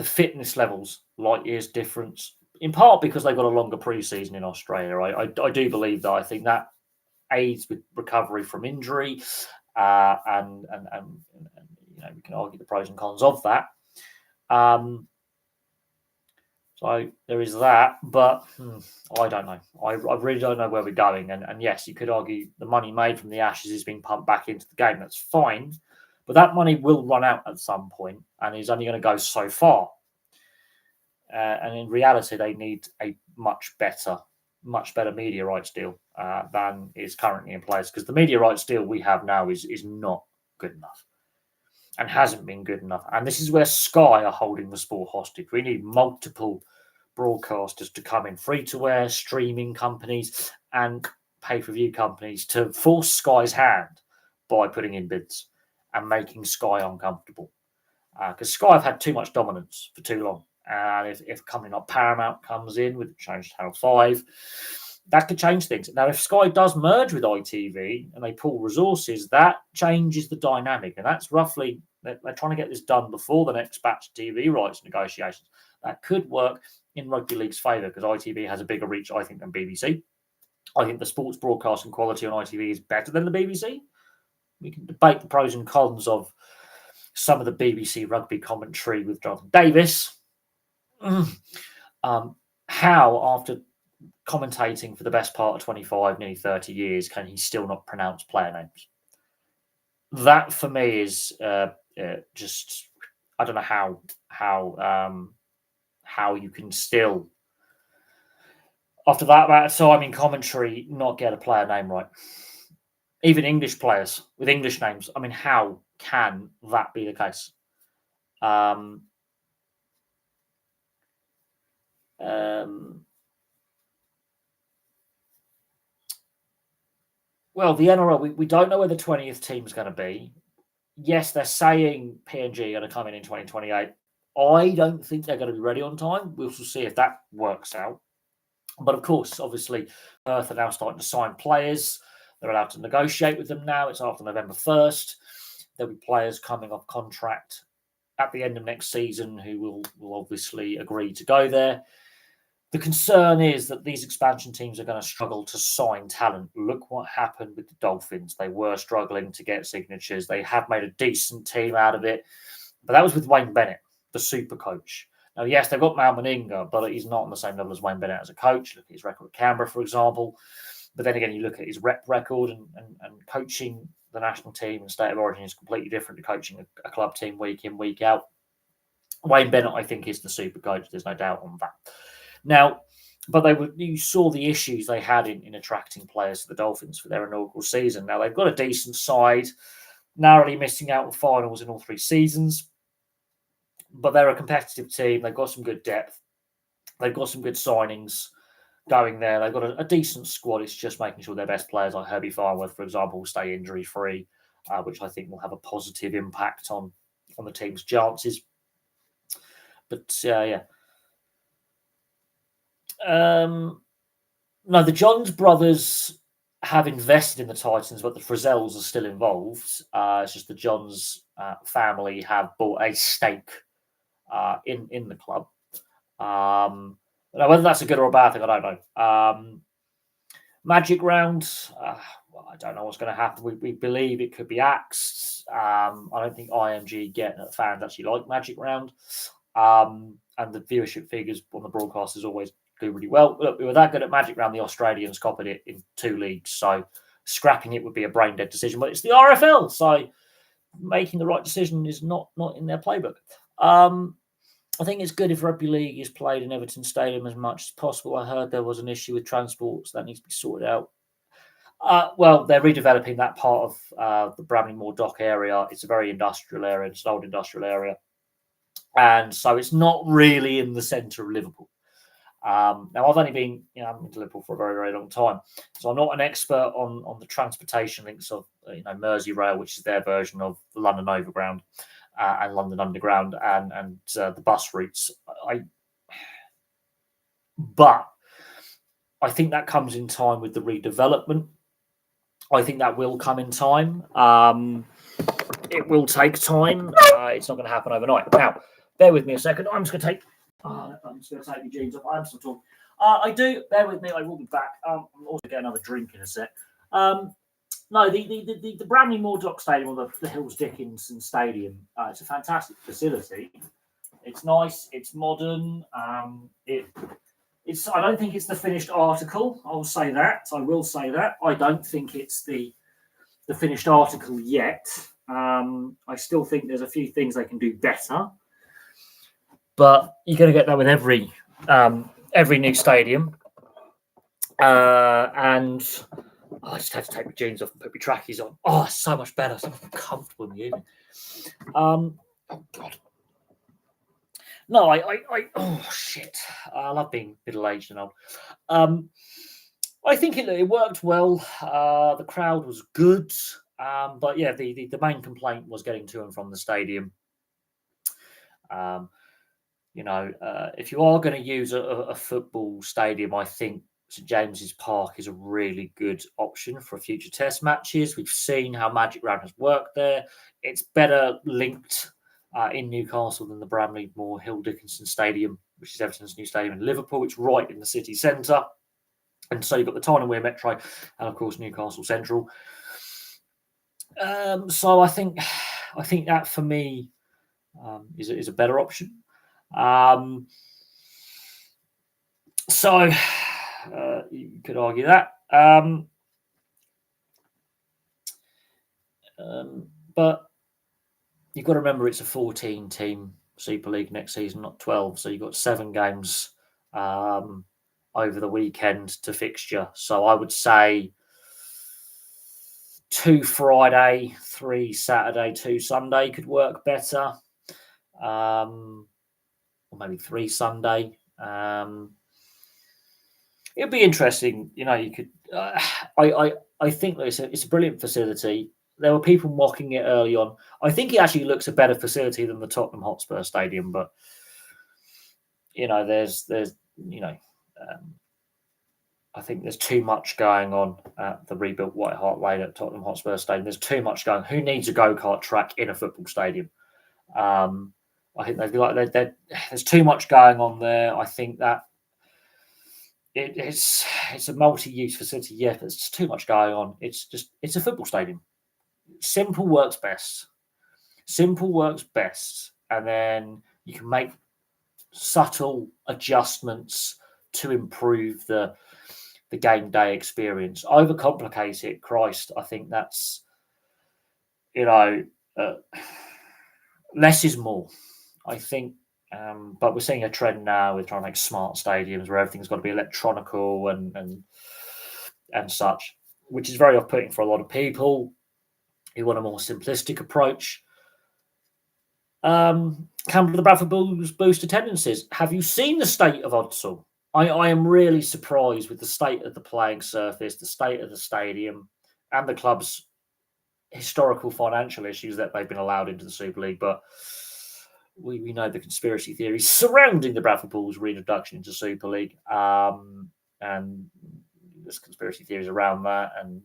fitness levels, light years difference. In part because they've got a longer pre-season in Australia. I do believe that. I think that aids with recovery from injury, and we can argue the pros and cons of that. So there is that, but I don't know. I really don't know where we're going. And yes, you could argue the money made from the Ashes is being pumped back into the game. That's fine. But that money will run out at some point and is only going to go so far. And in reality, they need a much better media rights deal than is currently in place. Because the media rights deal we have now is not good enough and hasn't been good enough. And this is where Sky are holding the sport hostage. We need multiple broadcasters to come in, free-to-air, streaming companies and pay-per-view companies, to force Sky's hand by putting in bids and making Sky uncomfortable. Because Sky have had too much dominance for too long. And if a company like Paramount comes in with change to Channel 5, that could change things. Now, if Sky does merge with ITV and they pool resources, that changes the dynamic. And that's roughly, they're trying to get this done before the next batch of TV rights negotiations. That could work in Rugby League's favour because ITV has a bigger reach, I think, than BBC. I think the sports broadcasting quality on ITV is better than the BBC. We can debate the pros and cons of some of the BBC rugby commentary with Jonathan Davis. How, after commentating for the best part of 25, nearly 30 years, can he still not pronounce player names? That, for me, is just I don't know how you can still, after that amount of time in commentary, not get a player name right. Even English players with English names. I mean, how can that be the case? Um, well, the NRL, we don't know where the 20th team is going to be. Yes, they're saying PNG are going to come in 2028. I don't think they're going to be ready on time. We'll see if that works out. But of course, obviously, Perth are now starting to sign players. They're allowed to negotiate with them now. It's after November 1st. There'll be players coming off contract at the end of next season who will obviously agree to go there. The concern is that these expansion teams are going to struggle to sign talent. Look what happened with the Dolphins. They were struggling to get signatures. They have made a decent team out of it. But that was with Wayne Bennett, the super coach. Now, yes, they've got Mal Meninga, but he's not on the same level as Wayne Bennett as a coach. Look at his record at Canberra, for example. But then again, you look at his rep record and coaching the national team and state of origin is completely different to coaching a club team week in, week out. Wayne Bennett, I think, is the super coach. There's no doubt on that. Now, but you saw the issues they had in attracting players to the Dolphins for their inaugural season. Now, they've got a decent side, narrowly missing out on finals in all 3 seasons. But they're a competitive team. They've got some good depth. They've got some good signings going there. They've got a decent squad. It's just making sure their best players, like Herbie Farnworth, for example, will stay injury-free, which I think will have a positive impact on the team's chances. But, yeah. No, the Johns brothers have invested in the Titans, but the Frizzels are still involved. It's just the Johns family have bought a stake in the club. Now, whether that's a good or a bad thing, I don't know. Magic Round, well, I don't know what's going to happen. We believe it could be axed. I don't think IMG fans actually like Magic Round. And the viewership figures on the broadcasters always do really well. Look, we were that good at Magic Round, the Australians copied it in 2 leagues, so scrapping it would be a brain dead decision. But it's the RFL, so making the right decision is not in their playbook. I think it's good if rugby league is played in Everton Stadium as much as possible. I heard there was an issue with transport, so that needs to be sorted out. Well, they're redeveloping that part of the Bramley Moor Dock area. It's a very industrial area. It's an old industrial area. And so it's not really in the centre of Liverpool. Now, I've only been, I've been to Liverpool for a very, very long time. So I'm not an expert on the transportation links of, Merseyrail, which is their version of the London Overground. And London Underground and the bus routes. But I think that comes in time with the redevelopment. I think that will come in time. It will take time. It's not going to happen overnight. Now, bear with me a second. I'm just going to take my jeans off. I'm still talking. I do. Bear with me. I will be back. I'll also get another drink in a sec. No, the Bramley Moor Dock Stadium, or the Hills Dickinson Stadium, it's a fantastic facility. It's nice. It's modern. It's. I don't think it's the finished article. I'll say that. I will say that. I don't think it's the finished article yet. I still think there's a few things they can do better. But you're going to get that with every new stadium. And I just had to take my jeans off and put my trackies on. Oh, it's so much better. So comfortable in the evening. Oh, God. No, oh, shit. I love being middle-aged and old. I think it worked well. The crowd was good. But, yeah, the main complaint was getting to and from the stadium. If you are going to use a football stadium, I think St James's Park is a really good option for future test matches. We've seen how Magic Round has worked there. It's better linked in Newcastle than the Bramley Moor Hill Dickinson Stadium, which is Everton's new stadium in Liverpool. It's right in the city centre. And so you've got the Tyne and Wear Metro and, of course, Newcastle Central. So I think that, for me, is a better option. So you could argue that. But you've got to remember it's a 14-team Super League next season, not 12. So you've got 7 games um, over the weekend to fixture. So I would say 2 Friday, 3 Saturday, 2 Sunday could work better. Or maybe 3 Sunday. It'd be interesting, you could. I think that it's a brilliant facility. There were people mocking it early on. I think it actually looks a better facility than the Tottenham Hotspur Stadium, but there's um, I think there's too much going on at the rebuilt White Hart Lane at Tottenham Hotspur Stadium. There's too much going. Who needs a go-kart track in a football stadium? I think there's too much going on there. I think that it's a multi-use facility, yeah, but there's just too much going on. It's a football stadium. Simple works best. Simple works best, and then you can make subtle adjustments to improve the game day experience. Overcomplicate it, Christ! I think that's less is more. I think, but we're seeing a trend now with trying to make smart stadiums where everything's got to be electronical and such, which is very off-putting for a lot of people who want a more simplistic approach. Can the Bradford Bulls boost attendances? Have you seen the state of Odsal? I am really surprised with the state of the playing surface, the state of the stadium, and the club's historical financial issues that they've been allowed into the Super League. But we know the conspiracy theories surrounding the Bradford Bulls reintroduction into Super League, and there's conspiracy theories around that, and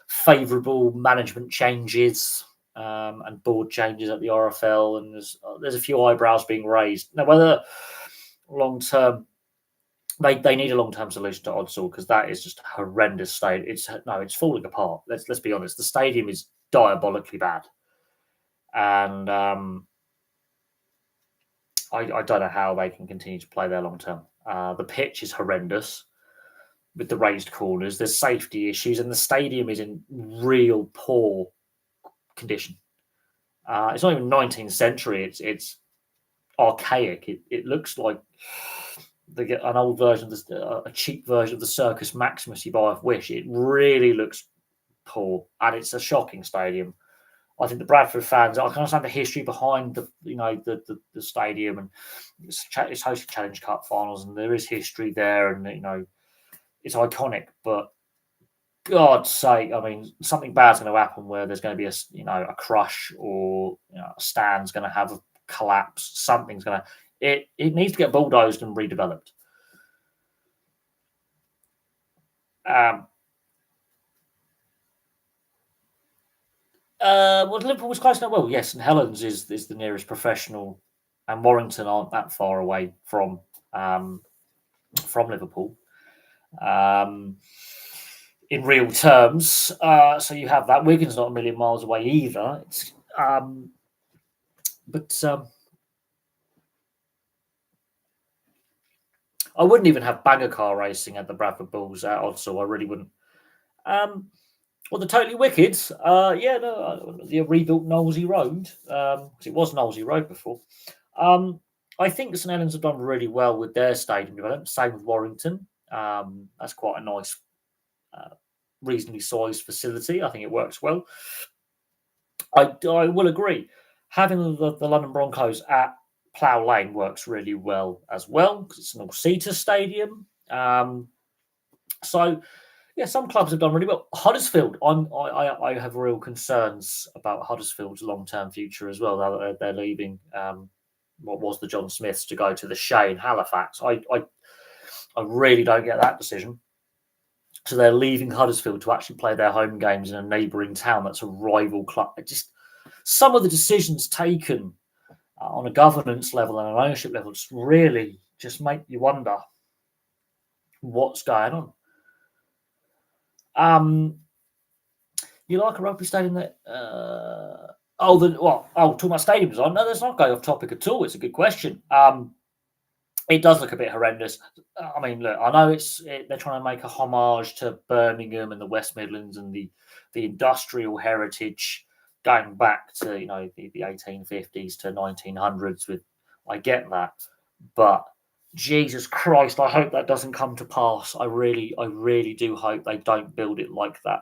favourable management changes and board changes at the RFL, and there's a few eyebrows being raised. Now, whether long term they need a long term solution to Odsal, because that is just a horrendous state. It's falling apart. Let's be honest. The stadium is diabolically bad, and I don't know how they can continue to play there long term. The pitch is horrendous with the raised corners. There's safety issues, and the stadium is in real poor condition. It's not even 19th century. It's archaic. It looks like they get an old version, a cheap version of the Circus Maximus you buy off Wish. It really looks poor, and it's a shocking stadium. I think the Bradford fans, I can understand the history behind the stadium, and it's hosted Challenge Cup finals, and there is history there, and it's iconic. But God's sake, I mean, something bad's going to happen where there's going to be a crush, or a stand's going to have a collapse. Something's going to it needs to get bulldozed and redeveloped. Liverpool was close enough. Well, yes, St Helens is the nearest professional, and Warrington aren't that far away from Liverpool. In real terms, so you have that. Wigan's not a million miles away either. But I wouldn't even have banger car racing at the Bradford Bulls at Odsal. I really wouldn't. Well, the Totally Wicked, the rebuilt Knowlesy Road, because it was Knowlesy Road before. I think St Helens have done really well with their stadium development. Same with Warrington. That's quite a nice, reasonably sized facility. I think it works well. I will agree. Having the London Broncos at Plough Lane works really well as well, because it's an all-seater stadium. So, yeah, some clubs have done really well. Huddersfield, I have real concerns about Huddersfield's long-term future as well. Now that they're leaving what was the John Smiths to go to the Shea in Halifax. I really don't get that decision. So they're leaving Huddersfield to actually play their home games in a neighbouring town that's a rival club. Just some of the decisions taken on a governance level and an ownership level just really just make you wonder what's going on. You like a rugby stadium that? Talking about stadiums. No, that's not going off topic at all. It's a good question. It does look a bit horrendous. I mean, look, I know they're trying to make a homage to Birmingham and the West Midlands and the industrial heritage going back to the 1850s to 1900s. I get that, but Jesus Christ, I hope that doesn't come to pass. I really do hope they don't build it like that.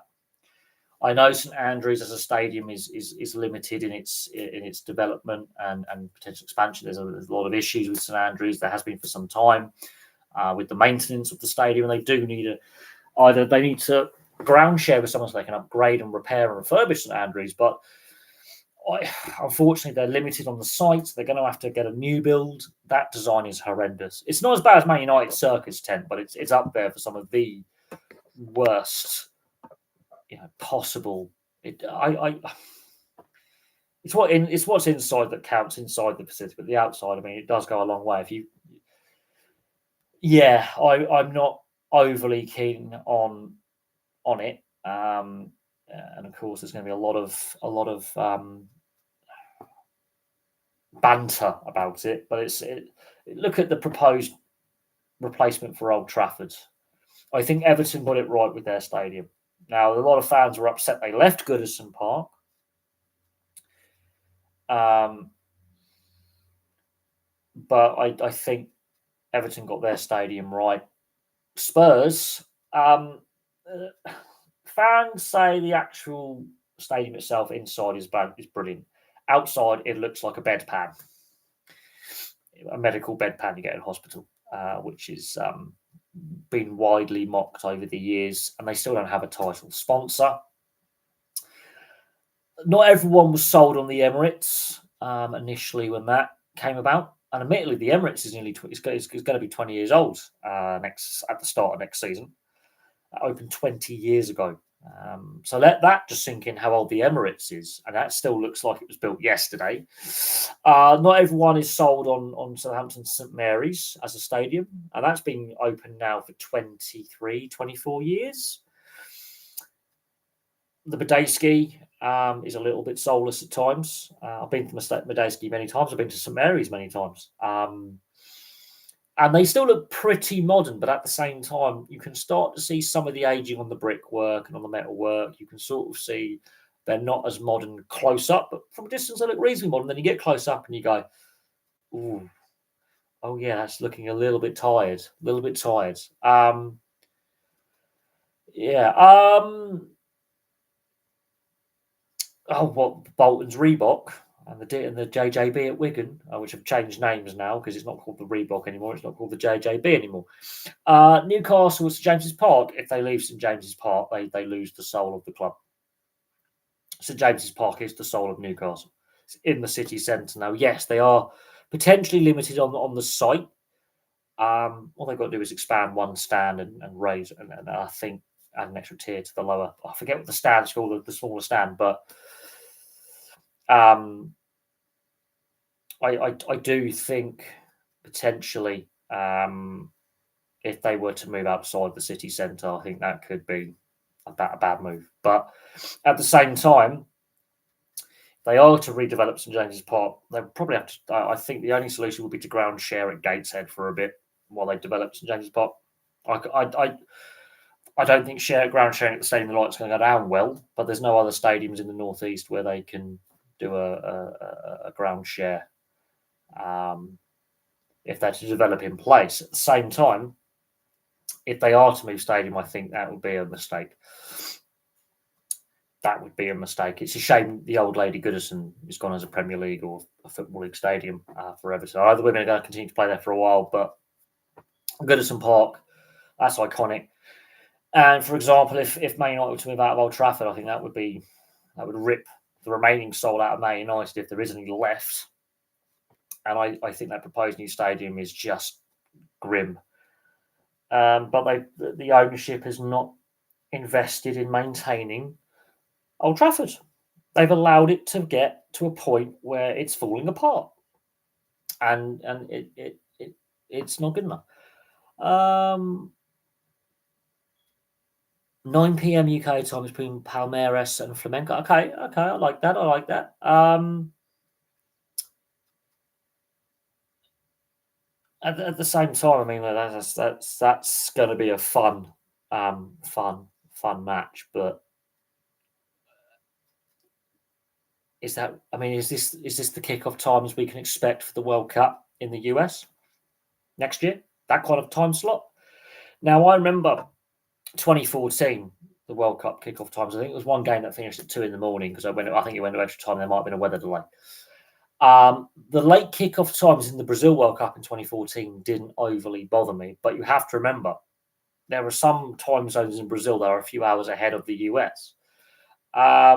I know St Andrews as a stadium is limited in its development and potential expansion. There's a lot of issues with St Andrews. There has been for some time with the maintenance of the stadium. And they do need either they need to ground share with someone so they can upgrade and repair and refurbish St Andrews. But unfortunately, they're limited on the site. They're going to have to get a new build. That design is horrendous. It's not as bad as Man United Circus tent, but it's up there for some of the worst possible. It's what's inside that counts inside the facility, but the outside, I mean, it does go a long way. I'm not overly keen on it, and of course, there's going to be a lot of banter about it. But look at the proposed replacement for Old Trafford. I think Everton got it right with their stadium. Now, a lot of fans were upset they left Goodison Park. But I think Everton got their stadium right. Spurs, fans say the actual stadium itself inside is brilliant. Outside, it looks like a bedpan, a medical bedpan you get in hospital, which is been widely mocked over the years, and they still don't have a title sponsor. Not everyone was sold on the Emirates initially when that came about, and admittedly, the Emirates is nearly it's going to be 20 years old at the start of next season. That opened 20 years ago, so let that just sink in how old the Emirates is, and that still looks like it was built yesterday. Not everyone is sold on Southampton St Mary's as a stadium, and that's been open now for 23, 24 years. The Medeski is a little bit soulless at times. I've been to Medeski many times. I've been to St Mary's many times. And they still look pretty modern, but at the same time, you can start to see some of the aging on the brickwork and on the metalwork. You can sort of see they're not as modern close up, but from a distance, they look reasonably modern. Then you get close up and you go, ooh, oh yeah, that's looking a little bit tired. Bolton's Reebok and the JJB at Wigan, which have changed names now because it's not called the Reebok anymore. It's not called the JJB anymore. Newcastle, St James's Park. If they leave St James's Park, they lose the soul of the club. St James's Park is the soul of Newcastle. It's in the city centre now. Yes, they are potentially limited on the site. All they've got to do is expand one stand and raise, and I think add an extra tier to the lower. I forget what the stand's called, the smaller stand, but I do think potentially if they were to move outside the city centre, I think that could be a bad move. But at the same time, if they are to redevelop St James's Park, they probably have to. I think the only solution would be to ground share at Gateshead for a bit while they develop St James's Park. I don't think ground sharing at the Stadium of Light is going to go down well, but there's no other stadiums in the northeast where they can do a ground share if they're to develop in place. At the same time, if they are to move stadium, I think that would be a mistake. That would be a mistake. It's a shame the old lady Goodison is gone as a Premier League or a Football League stadium forever. So either women are going to continue to play there for a while, but Goodison Park, that's iconic. And for example, if Man United were to move out of Old Trafford, I think that would rip the remaining soul out of Man United if there is any left. And I think that proposed new stadium is just grim. But the ownership has not invested in maintaining Old Trafford. They've allowed it to get to a point where it's falling apart, and it's not good enough. 9 p.m. UK time between Palmeiras and Flamengo. Okay, I like that. At the same time, I mean that's going to be a fun match, but is that? I mean, is this the kickoff times we can expect for the World Cup in the US next year? That kind of time slot. Now, I remember 2014, the World Cup kickoff times. I think it was one game that finished at 2 in the morning because I think it went to extra time. There might have been a weather delay. The late kickoff times in the Brazil World Cup in 2014 didn't overly bother me, but you have to remember there are some time zones in Brazil that are a few hours ahead of the US. I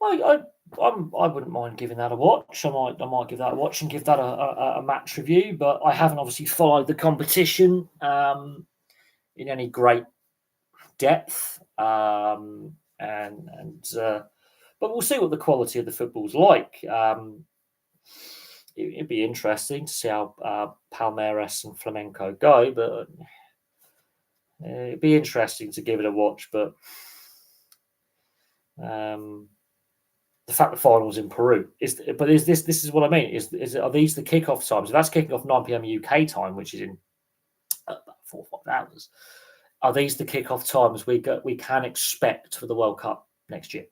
wouldn't mind giving that a watch. I might give that a watch and give that a match review, but I haven't obviously followed the competition in any great depth. But we'll see what the quality of the football's like. It'd be interesting to see how Palmeiras and Flamengo go, but it'd be interesting to give it a watch. But the fact the final's in Peru is this is what I mean? Are these the kickoff times? If that's kicking off 9 p.m. UK time, which is in about 4 or 5 hours, are these the kickoff times we can expect for the World Cup next year?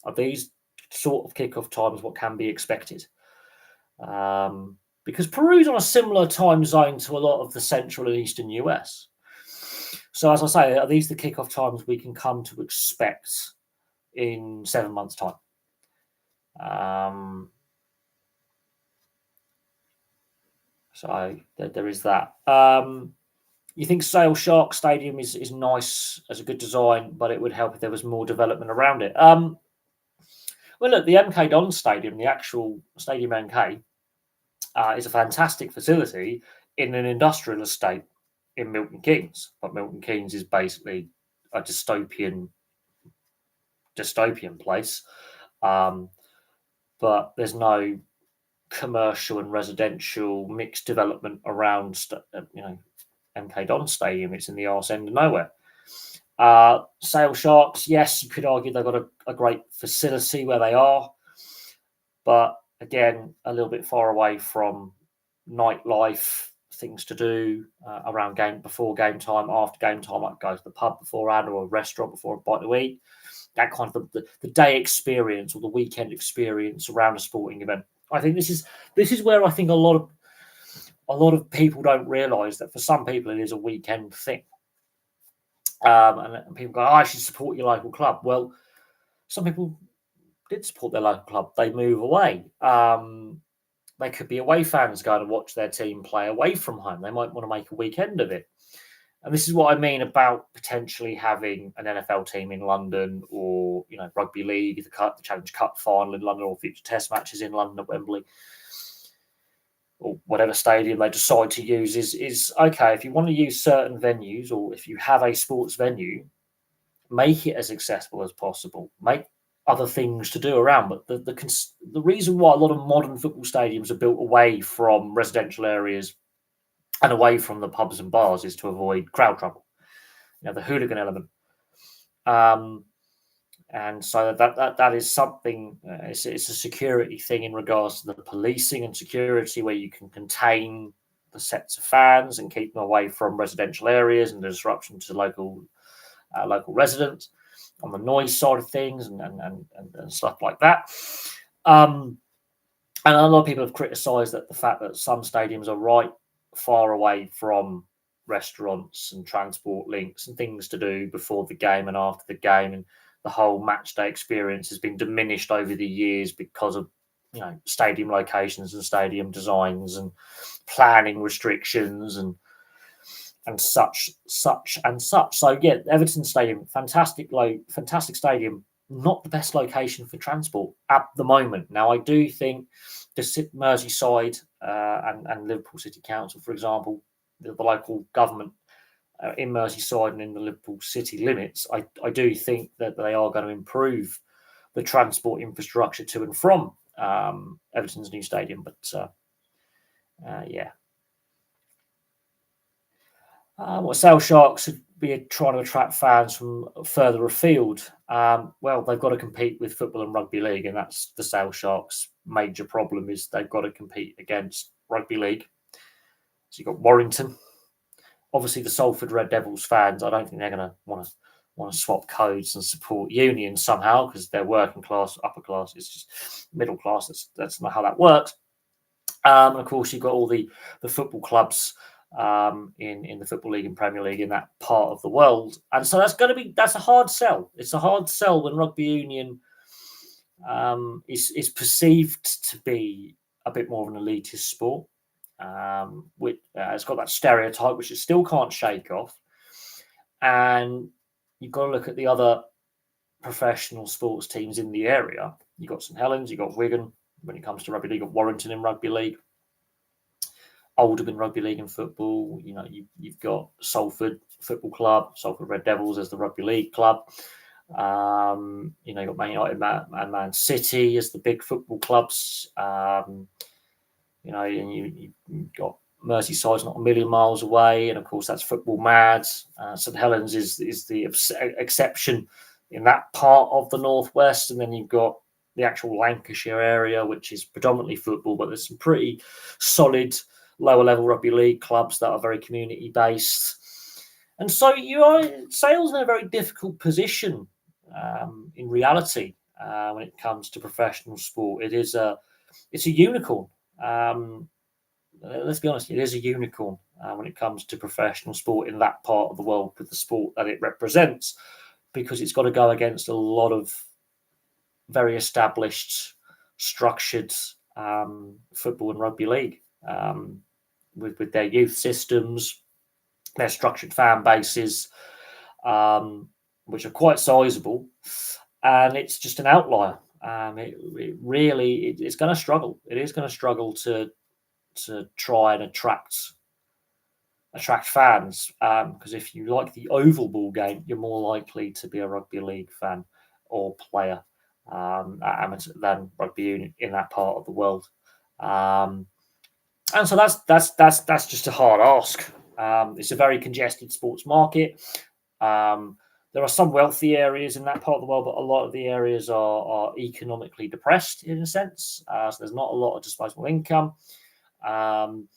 Are these sort of kickoff times what can be expected? Because Peru's on a similar time zone to a lot of the central and eastern US. So, as I say, are these the kickoff times we can come to expect in 7 months' time? So there is that. You think Sale Shark Stadium is nice as a good design, but it would help if there was more development around it. Well, look, the MK Dons Stadium, the actual Stadium MK, is a fantastic facility in an industrial estate in Milton Keynes. But Milton Keynes is basically a dystopian place. But there's no commercial and residential mixed development around, MK Dons Stadium. It's in the arse end of nowhere. Sale Sharks, yes, you could argue they've got a great facility where they are, but again, a little bit far away from nightlife, things to do before game time, after game time, like go to the pub beforehand or a restaurant before a bite to eat. That kind of the day experience or the weekend experience around a sporting event. I think this is where I think a lot of people don't realise that for some people it is a weekend thing. And people go, I should support your local club. Well, some people did support their local club. They move away. They could be away fans going to watch their team play away from home. They might want to make a weekend of it. And this is what I mean about potentially having an NFL team in London or, rugby league, the Challenge Cup final in London or future test matches in London at Wembley or whatever stadium they decide to use is okay. If you want to use certain venues or if you have a sports venue, make it as accessible as possible. Make other things to do around. But the reason why a lot of modern football stadiums are built away from residential areas and away from the pubs and bars is to avoid crowd trouble, the hooligan element. And so that is something. It's a security thing in regards to the policing and security, where you can contain the sets of fans and keep them away from residential areas and the disruption to local residents on the noise side of things and stuff like that. And a lot of people have criticised that the fact that some stadiums are right far away from restaurants and transport links and things to do before the game and after the game, and the whole match day experience has been diminished over the years because of stadium locations and stadium designs and planning restrictions and such. So yeah, Everton Stadium, fantastic stadium, not the best location for transport at the moment. Now, I do think the Merseyside and Liverpool City Council, for example, the local government in Merseyside and in the Liverpool City limits, I do think that they are going to improve the transport infrastructure to and from Everton's new stadium. But yeah. What Sale Sharks would be trying to attract fans from further afield. Well, they've got to compete with football and rugby league, and that's the Sale Sharks' major problem is they've got to compete against rugby league. So you've got Warrington. Obviously, the Salford Red Devils fans, I don't think they're going to want to want to swap codes and support unions somehow because they're working class, upper class. It's just middle class. That's not how that works. And of course, you've got all the football clubs in the Football League and Premier League in that part of the world. And so that's a hard sell. It's a hard sell when rugby union is perceived to be a bit more of an elitist sport. It's got that stereotype which it still can't shake off. And you've got to look at the other professional sports teams in the area. You've got St Helens, you've got Wigan. When it comes to rugby league, you've got Warrington in rugby league, Oldham in rugby league and football. You've got Salford Football Club, Salford Red Devils as the rugby league club. You've got Man United and Man City as the big football clubs. And you've got Merseyside's not a million miles away, and of course that's football mad. St Helens is the exception in that part of the northwest, and then you've got the actual Lancashire area, which is predominantly football, but there's some pretty solid lower level rugby league clubs that are very community based. And so Sale's in a very difficult position in reality when it comes to professional sport. It's a unicorn. Let's be honest, it is a unicorn when it comes to professional sport in that part of the world with the sport that it represents, because it's got to go against a lot of very established, structured football and rugby league with their youth systems, their structured fan bases, which are quite sizable, and it's just an outlier. It's going to struggle. It is going to struggle to try and attract fans, because if you like the oval ball game, you're more likely to be a rugby league fan or player than rugby union in that part of the world. And so that's just a hard ask. It's a very congested sports market. There are some wealthy areas in that part of the world, but a lot of the areas are economically depressed in a sense. So there's not a lot of disposable income. And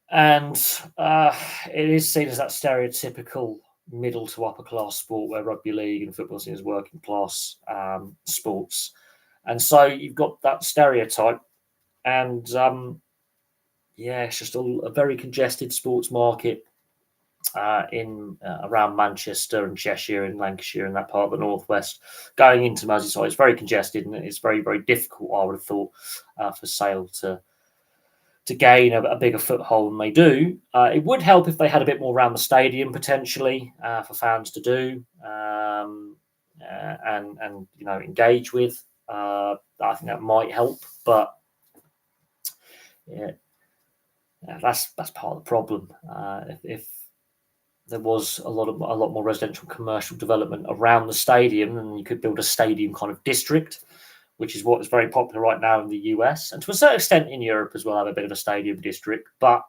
it is seen as that stereotypical middle to upper class sport where rugby league and football is working class sports. And so you've got that stereotype. And it's just a very congested sports market in around Manchester and Cheshire and Lancashire and that part of the northwest. Going into Merseyside, it's very congested and it's very, very difficult, I would have thought, for Sale to gain a bigger foothold than they do. It would help if they had a bit more around the stadium potentially for fans to do and engage with. I think that might help, but that's part of the problem. If there was a lot more residential commercial development around the stadium, then you could build a stadium kind of district, which is what is very popular right now in the US, and to a certain extent in Europe as well, have a bit of a stadium district. But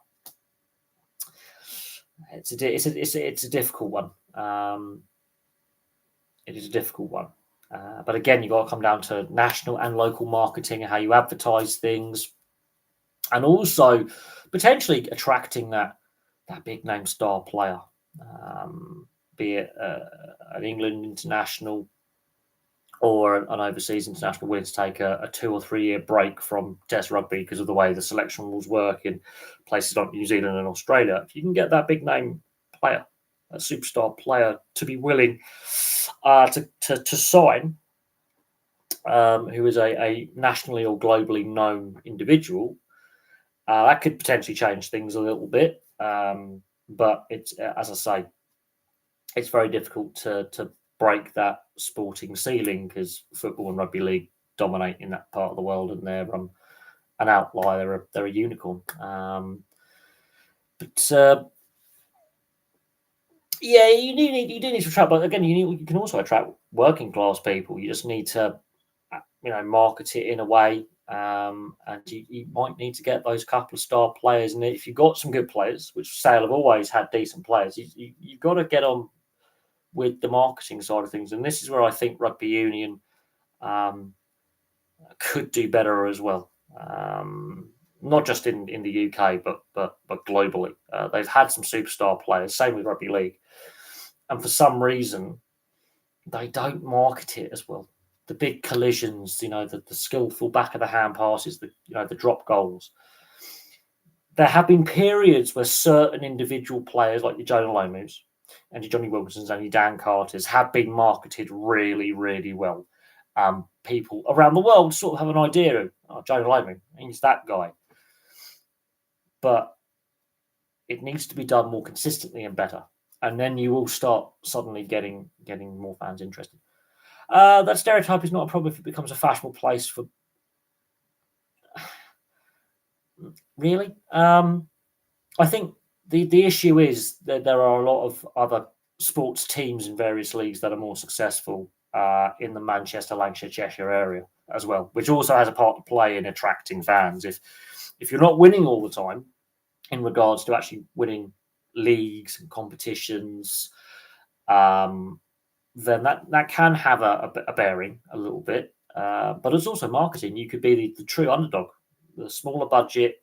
it's a difficult one. It is a difficult one. But again, you've got to come down to national and local marketing and how you advertise things, and also potentially attracting that big name star player, be it an England international or an overseas international willing to take a 2 or 3 year break from Test rugby because of the way the selection rules work in places like New Zealand and Australia. If you can get that big name player, a superstar player, to be willing to sign, who is a nationally or globally known individual, that could potentially change things a little bit. But it's, as I say, it's very difficult to break that sporting ceiling because football and rugby league dominate in that part of the world, and they're an outlier. They're a unicorn. You do need to attract, but again, you can also attract working class people. You just need to, market it in a way, and you might need to get those couple of star players. And if you've got some good players, which Sale have always had decent players, you've got to get on with the marketing side of things. And this is where I think rugby union could do better as well. Not just in the UK, but globally. They've had some superstar players. Same with rugby league. and for some reason they don't market it as well. The big collisions, the skillful back of the hand passes, the drop goals. There have been periods where certain individual players, like your Jonah Lomus and your Johnny Wilkinsons and your Dan Carters, have been marketed really, really well. People around the world sort of have an idea of Jonah Lomu, he's that guy. But it needs to be done more consistently and better, and then you will start suddenly getting more fans interested. That stereotype is not a problem if it becomes a fashionable place for. Really, I think the issue is that there are a lot of other sports teams in various leagues that are more successful in the Manchester, Lancashire, Cheshire area as well, which also has a part to play in attracting fans. If you're not winning all the time, in regards to actually winning leagues and competitions, then that can have a bearing a little bit. But it's also marketing. You could be the true underdog, the smaller budget,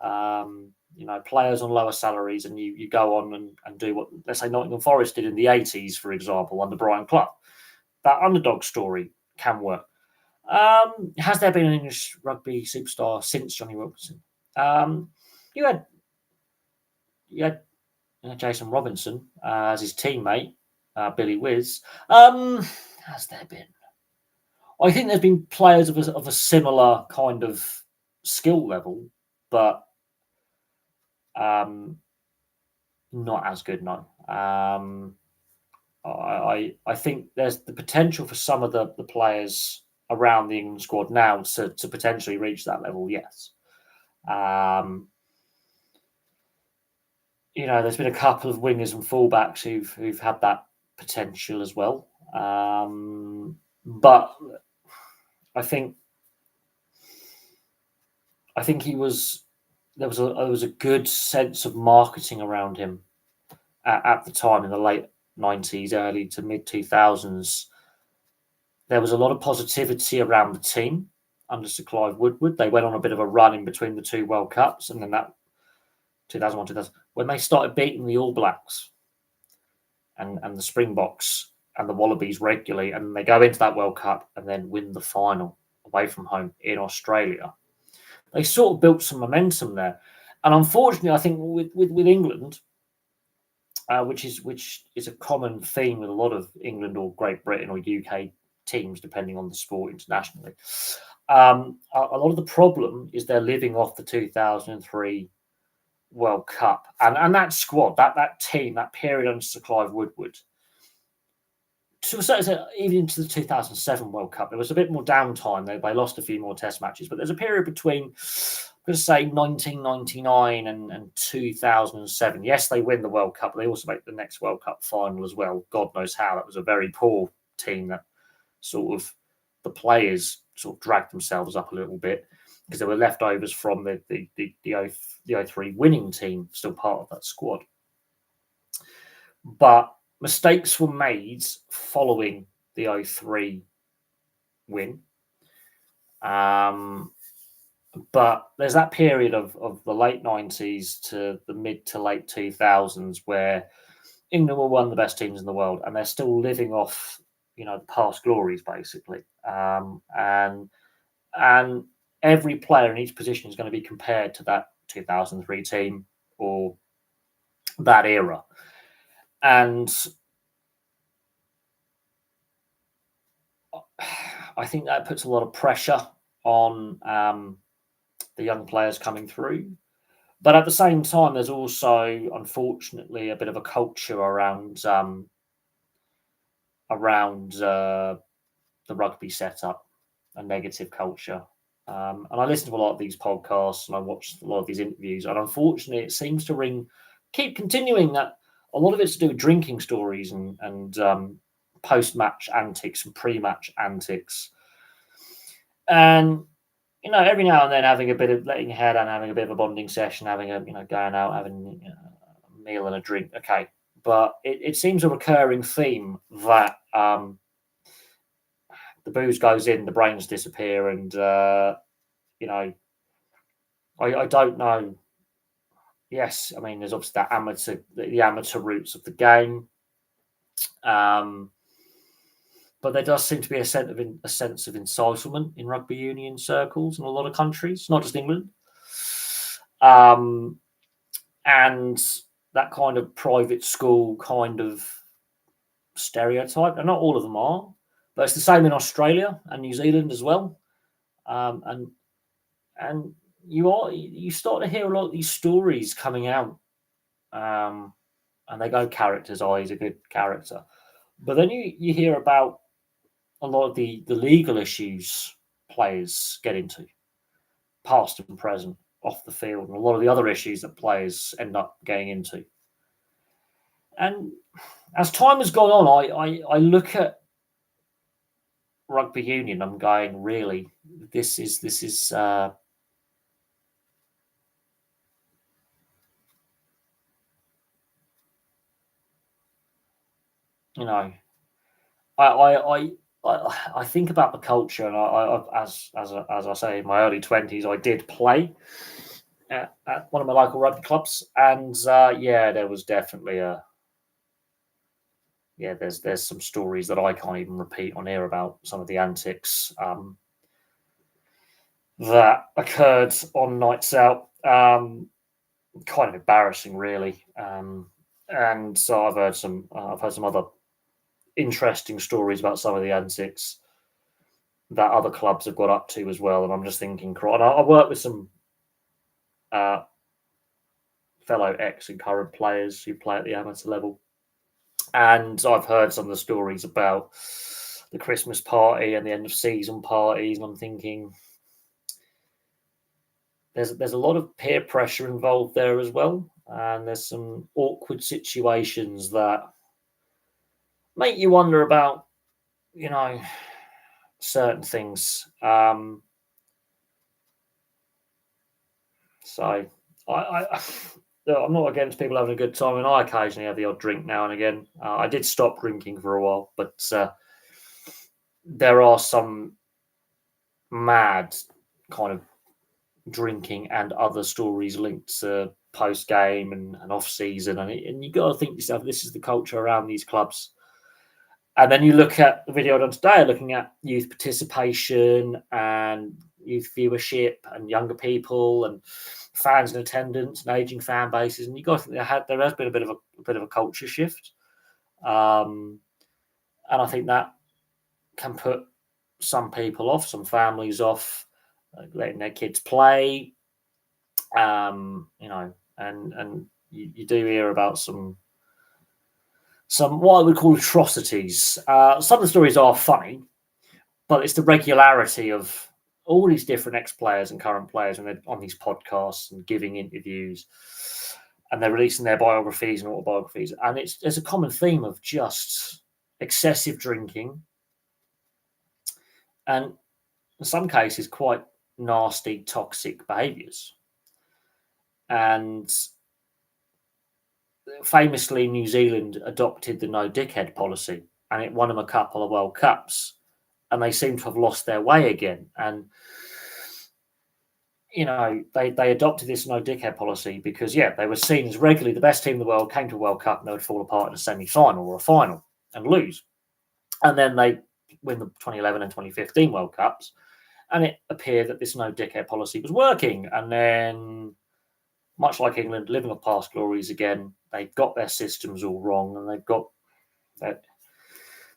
players on lower salaries, and you go on and do what, let's say, Nottingham Forest did in the 80s, for example, under Brian Clough. That underdog story can work. Has there been an English rugby superstar since Johnny Wilkinson? You had Jason Robinson as his teammate, Billy Wiz. Has there been? I think there's been players of a similar kind of skill level, but not as good. No. I think there's the potential for some of the players around the England squad now to potentially reach that level. Yes. There's been a couple of wingers and fullbacks who've had that potential as well. But I think there was a good sense of marketing around him at the time in the late 90s, early to mid 2000s. There was a lot of positivity around the team under Sir Clive Woodward. They went on a bit of a run in between the two World Cups, and then that 2001, 2000, when they started beating the All Blacks and the Springboks and the Wallabies regularly, and they go into that World Cup and then win the final away from home in Australia. They sort of built some momentum there. And unfortunately, I think with England, which is a common theme with a lot of England or Great Britain or UK teams, depending on the sport internationally, a lot of the problem is they're living off the 2003 World Cup and that squad, that team, that period under Sir Clive Woodward. To a certain extent, even into the 2007 World Cup, there was a bit more downtime. They lost a few more test matches, but there's a period between, I'm going to say, 1999 and 2007. Yes, they win the World Cup, but they also make the next World Cup final as well. God knows how. That was a very poor team that sort of the players sort of dragged themselves up a little bit because there were leftovers from the 03 winning team still part of that squad. But mistakes were made following the 03 win. But there's that period of the late 90s to the mid to late 2000s where England were one of the best teams in the world, and they're still living off, the past glories, basically. And every player in each position is going to be compared to that 2003 team or that era. And I think that puts a lot of pressure on the young players coming through. But at the same time, there's also, unfortunately, a bit of a culture around the rugby setup, a negative culture. And I listen to a lot of these podcasts and I watch a lot of these interviews. And unfortunately, it seems to keep continuing that a lot of it's to do with drinking stories and post-match antics and pre-match antics. And, every now and then having a bit of letting your hair down, having a bit of a bonding session, having going out, having a meal and a drink. Okay. But it seems a recurring theme that the booze goes in, the brains disappear, and I don't know. Yes, I mean, there's obviously the amateur roots of the game, Um, but there does seem to be a sense of entitlement in rugby union circles in a lot of countries, not just England. Um, and that kind of private school kind of stereotype, and not all of them are, but it's the same in Australia and New Zealand as well. And you start to hear a lot of these stories coming out, and they go characters. Oh, he's a good character, but then you hear about a lot of the legal issues players get into, past and present, off the field, and a lot of the other issues that players end up getting into. And as time has gone on, I look at rugby union. I'm going, really, this is you know, I think about the culture, and as I say, in my early 20s, I did play at one of my local rugby clubs, and yeah, there was definitely there's some stories that I can't even repeat on here about some of the antics that occurred on nights out. Kind of embarrassing, really. And so I've heard some other interesting stories about some of the antics that other clubs have got up to as well. And I'm just thinking, and I work with some fellow ex and current players who play at the amateur level, and I've heard some of the stories about the Christmas party and the end of season parties, and I'm thinking there's a lot of peer pressure involved there as well, and there's some awkward situations that make you wonder about, certain things. So I'm not against people having a good time, and I occasionally have the odd drink now and again. I did stop drinking for a while, but there are some mad kind of drinking and other stories linked to post game and off season, and you got to think to yourself, this is the culture around these clubs. And then you look at the video done today, looking at youth participation and youth viewership and younger people and fans in attendance and aging fan bases, and you got to think there has been a bit of a culture shift, and I think that can put some people off, some families off, letting their kids play, and you do hear about some what I would call atrocities. Some of the stories are funny, but it's the regularity of all these different ex-players and current players when they're on these podcasts and giving interviews, and they're releasing their biographies and autobiographies, and there's a common theme of just excessive drinking, and in some cases quite nasty, toxic behaviours. And famously, New Zealand adopted the no dickhead policy, and it won them a couple of World Cups, and they seem to have lost their way again. And they adopted this no dickhead policy because they were seen as regularly the best team in the world, came to a World Cup, and they would fall apart in a semi-final or a final and lose. And then they win the 2011 and 2015 World Cups, and it appeared that this no dickhead policy was working. And then, much like England, living off past glories again, they've got their systems all wrong, and they've got that.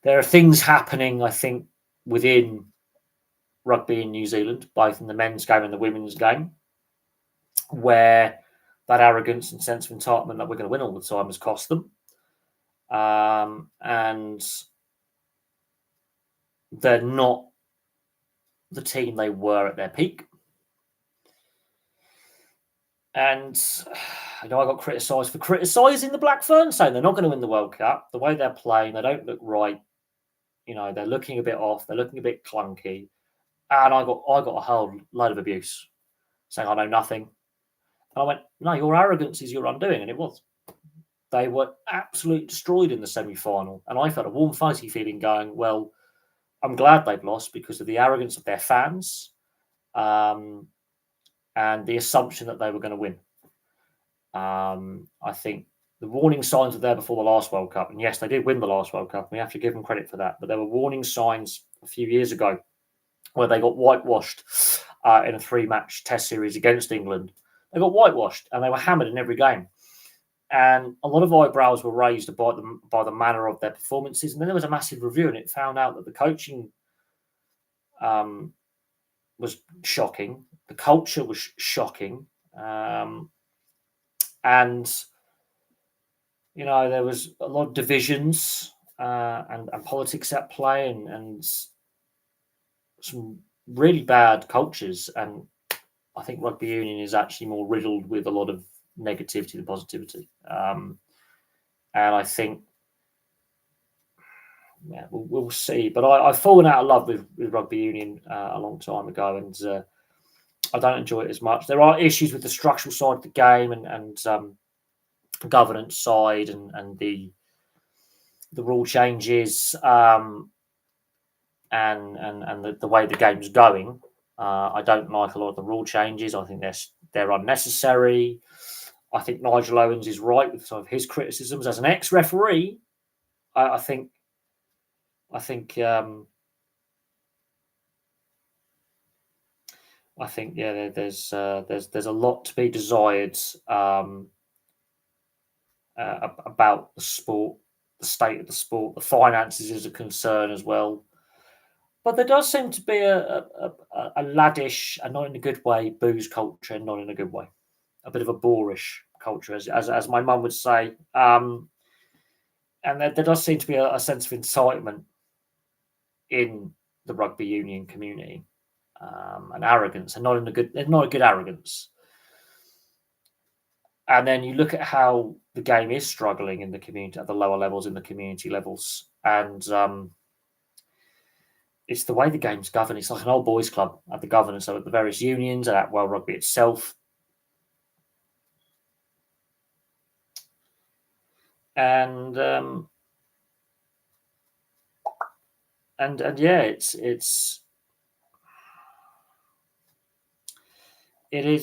There are things happening, I think, within rugby in New Zealand, both in the men's game and the women's game, where that arrogance and sense of entitlement that we're going to win all the time has cost them. And they're not the team they were at their peak. And I got criticised for criticising the Black Ferns, saying they're not going to win the World Cup. The way they're playing, they don't look right. They're looking a bit off. They're looking a bit clunky. And I got a whole load of abuse, saying I know nothing. And I went, no, your arrogance is your undoing, and it was. They were absolutely destroyed in the semi-final, and I felt a warm, fuzzy feeling going, well, I'm glad they've lost because of the arrogance of their fans, and the assumption that they were going to win. I think The warning signs were there before the last World Cup, and yes, they did win the last World Cup. And we have to give them credit for that. But there were warning signs a few years ago where they got whitewashed in a 3-match Test series against England. They got whitewashed, and they were hammered in every game. And a lot of eyebrows were raised by the manner of their performances. And then there was a massive review, and it found out that the coaching was shocking. The culture was shocking. And there was a lot of divisions and politics at play, and some really bad cultures. And I think rugby union is actually more riddled with a lot of negativity than positivity. And I think, we'll see. But I've fallen out of love with rugby union a long time ago, and I don't enjoy it as much. There are issues with the structural side of the game and governance side and the rule changes and the way the game's going. I don't like a lot of the rule changes. I think they're unnecessary. I think Nigel Owens is right with some of his criticisms as an ex-referee. I think there's a lot to be desired about the sport, the state of the sport. The finances is a concern as well. But there does seem to be a laddish, and not in a good way, booze culture, and not in a good way. A bit of a boorish culture, as my mum would say. And there does seem to be a sense of incitement in the rugby union community, and arrogance, and not a good arrogance. And then you look at how the game is struggling in the community, at the lower levels, in the community levels, and it's the way the game's governed. It's like an old boys' club at the governance, so at the various unions and at World Rugby itself. And yeah, it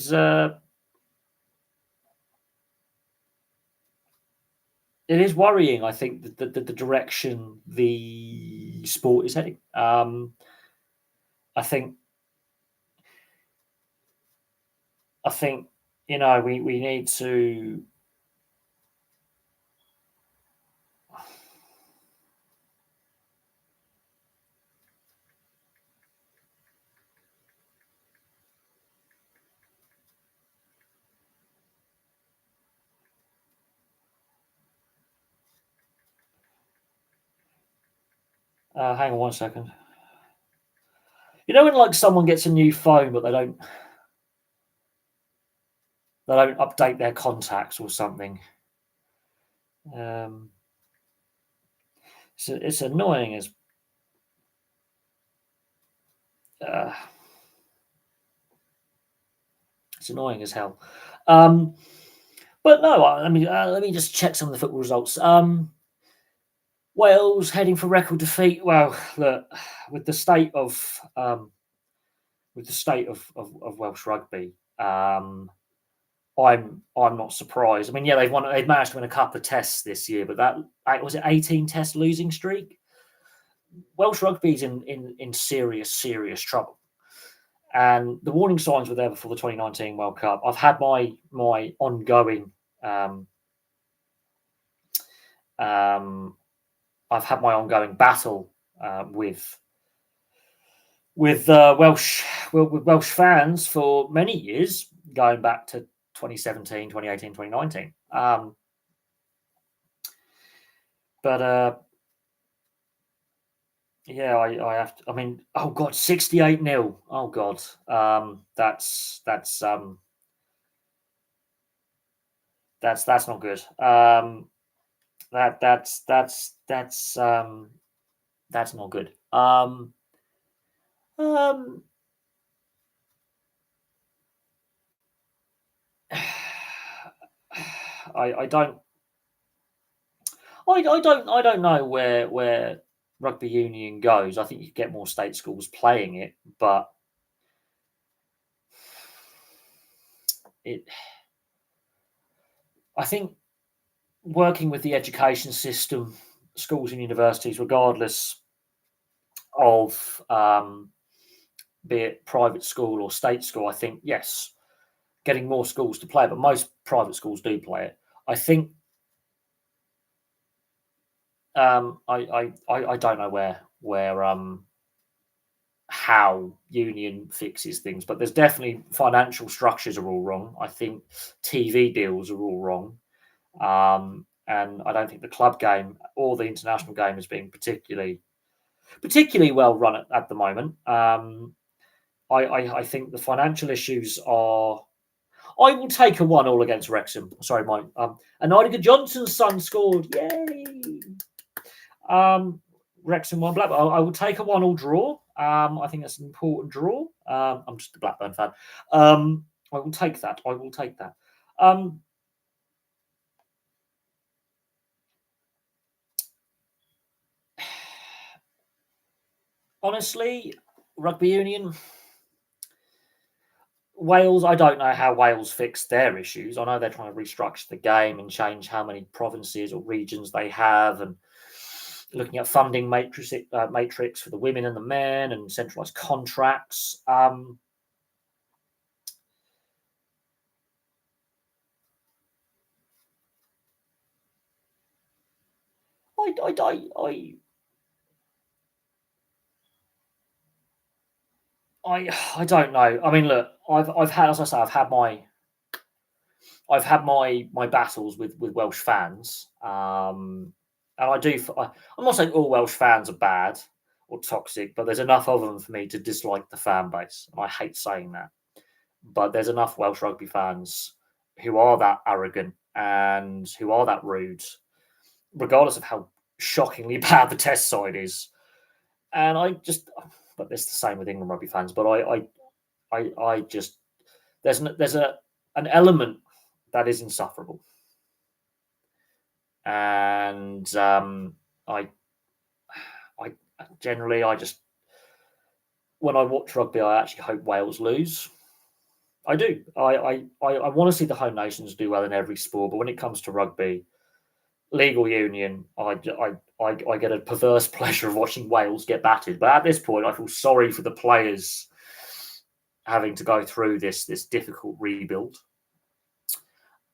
is worrying, I think, the direction the sport is heading. I think we need to. Hang on one second. When someone gets a new phone, but they don't update their contacts or something. It's annoying as it's annoying as hell. But no, let me just check some of the football results. Wales heading for record defeat. Well, look, with the state of Welsh rugby, I'm not surprised. I mean, yeah, they've managed to win a couple of tests this year, but that was it 18 test losing streak. Welsh rugby's in serious trouble, and the warning signs were there before the 2019 World Cup. I've had my ongoing battle with Welsh fans for many years, going back to 2017, 2018, 2019. Yeah, I have to. I mean, oh god, 68-0. Oh god, that's not good. That's not good. I don't know where rugby union goes. I think you get more state schools playing it, but I think working with the education system, schools and universities, regardless of be it private school or state school, I think yes, getting more schools to play it, but most private schools do play it. I think I don't know where how union fixes things, but there's definitely financial structures are all wrong. I think TV deals are all wrong, and I don't think the club game or the international game is being particularly well run at the moment. I think the financial issues are. I will take a 1-1 against Wrexham. Sorry, mine. And Nigel Johnson's son scored. Yay! Wrexham 1, Blackburn. I will take a 1-1 draw. I think that's an important draw. I'm just a Blackburn fan. I will take that. I will take that. Honestly, rugby union, Wales, I don't know how Wales fixed their issues. I know they're trying to restructure the game and change how many provinces or regions they have, and looking at funding matrix for the women and the men, and centralised contracts. I don't know. I mean, look, I've had, as I say, I've had my battles with Welsh fans, and I do. I'm not saying all Welsh fans are bad or toxic, but there's enough of them for me to dislike the fan base, and I hate saying that. But there's enough Welsh rugby fans who are that arrogant and who are that rude, regardless of how shockingly bad the Test side is. And I just, but it's the same with England rugby fans. But I just there's an element that is insufferable, and I generally I just when I watch rugby, I actually hope Wales lose. I do. I want to see the home nations do well in every sport, but when it comes to rugby, legal union, I get a perverse pleasure of watching Wales get battered. But at this point, I feel sorry for the players having to go through this difficult rebuild.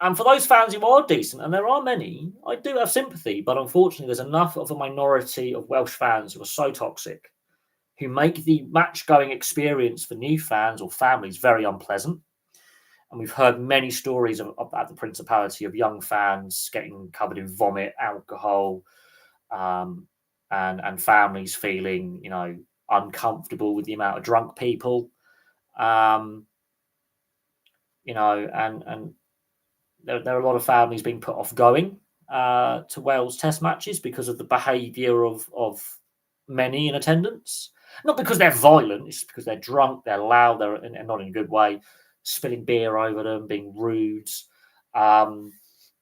And for those fans who are decent, and there are many, I do have sympathy. But unfortunately, there's enough of a minority of Welsh fans who are so toxic, who make the match-going experience for new fans or families very unpleasant. And we've heard many stories at the Principality of young fans getting covered in vomit, alcohol, and families feeling, uncomfortable with the amount of drunk people. And there are a lot of families being put off going to Wales Test matches because of the behaviour of many in attendance. Not because they're violent, it's because they're drunk, they're loud, and not in a good way, spilling beer over them, being rude.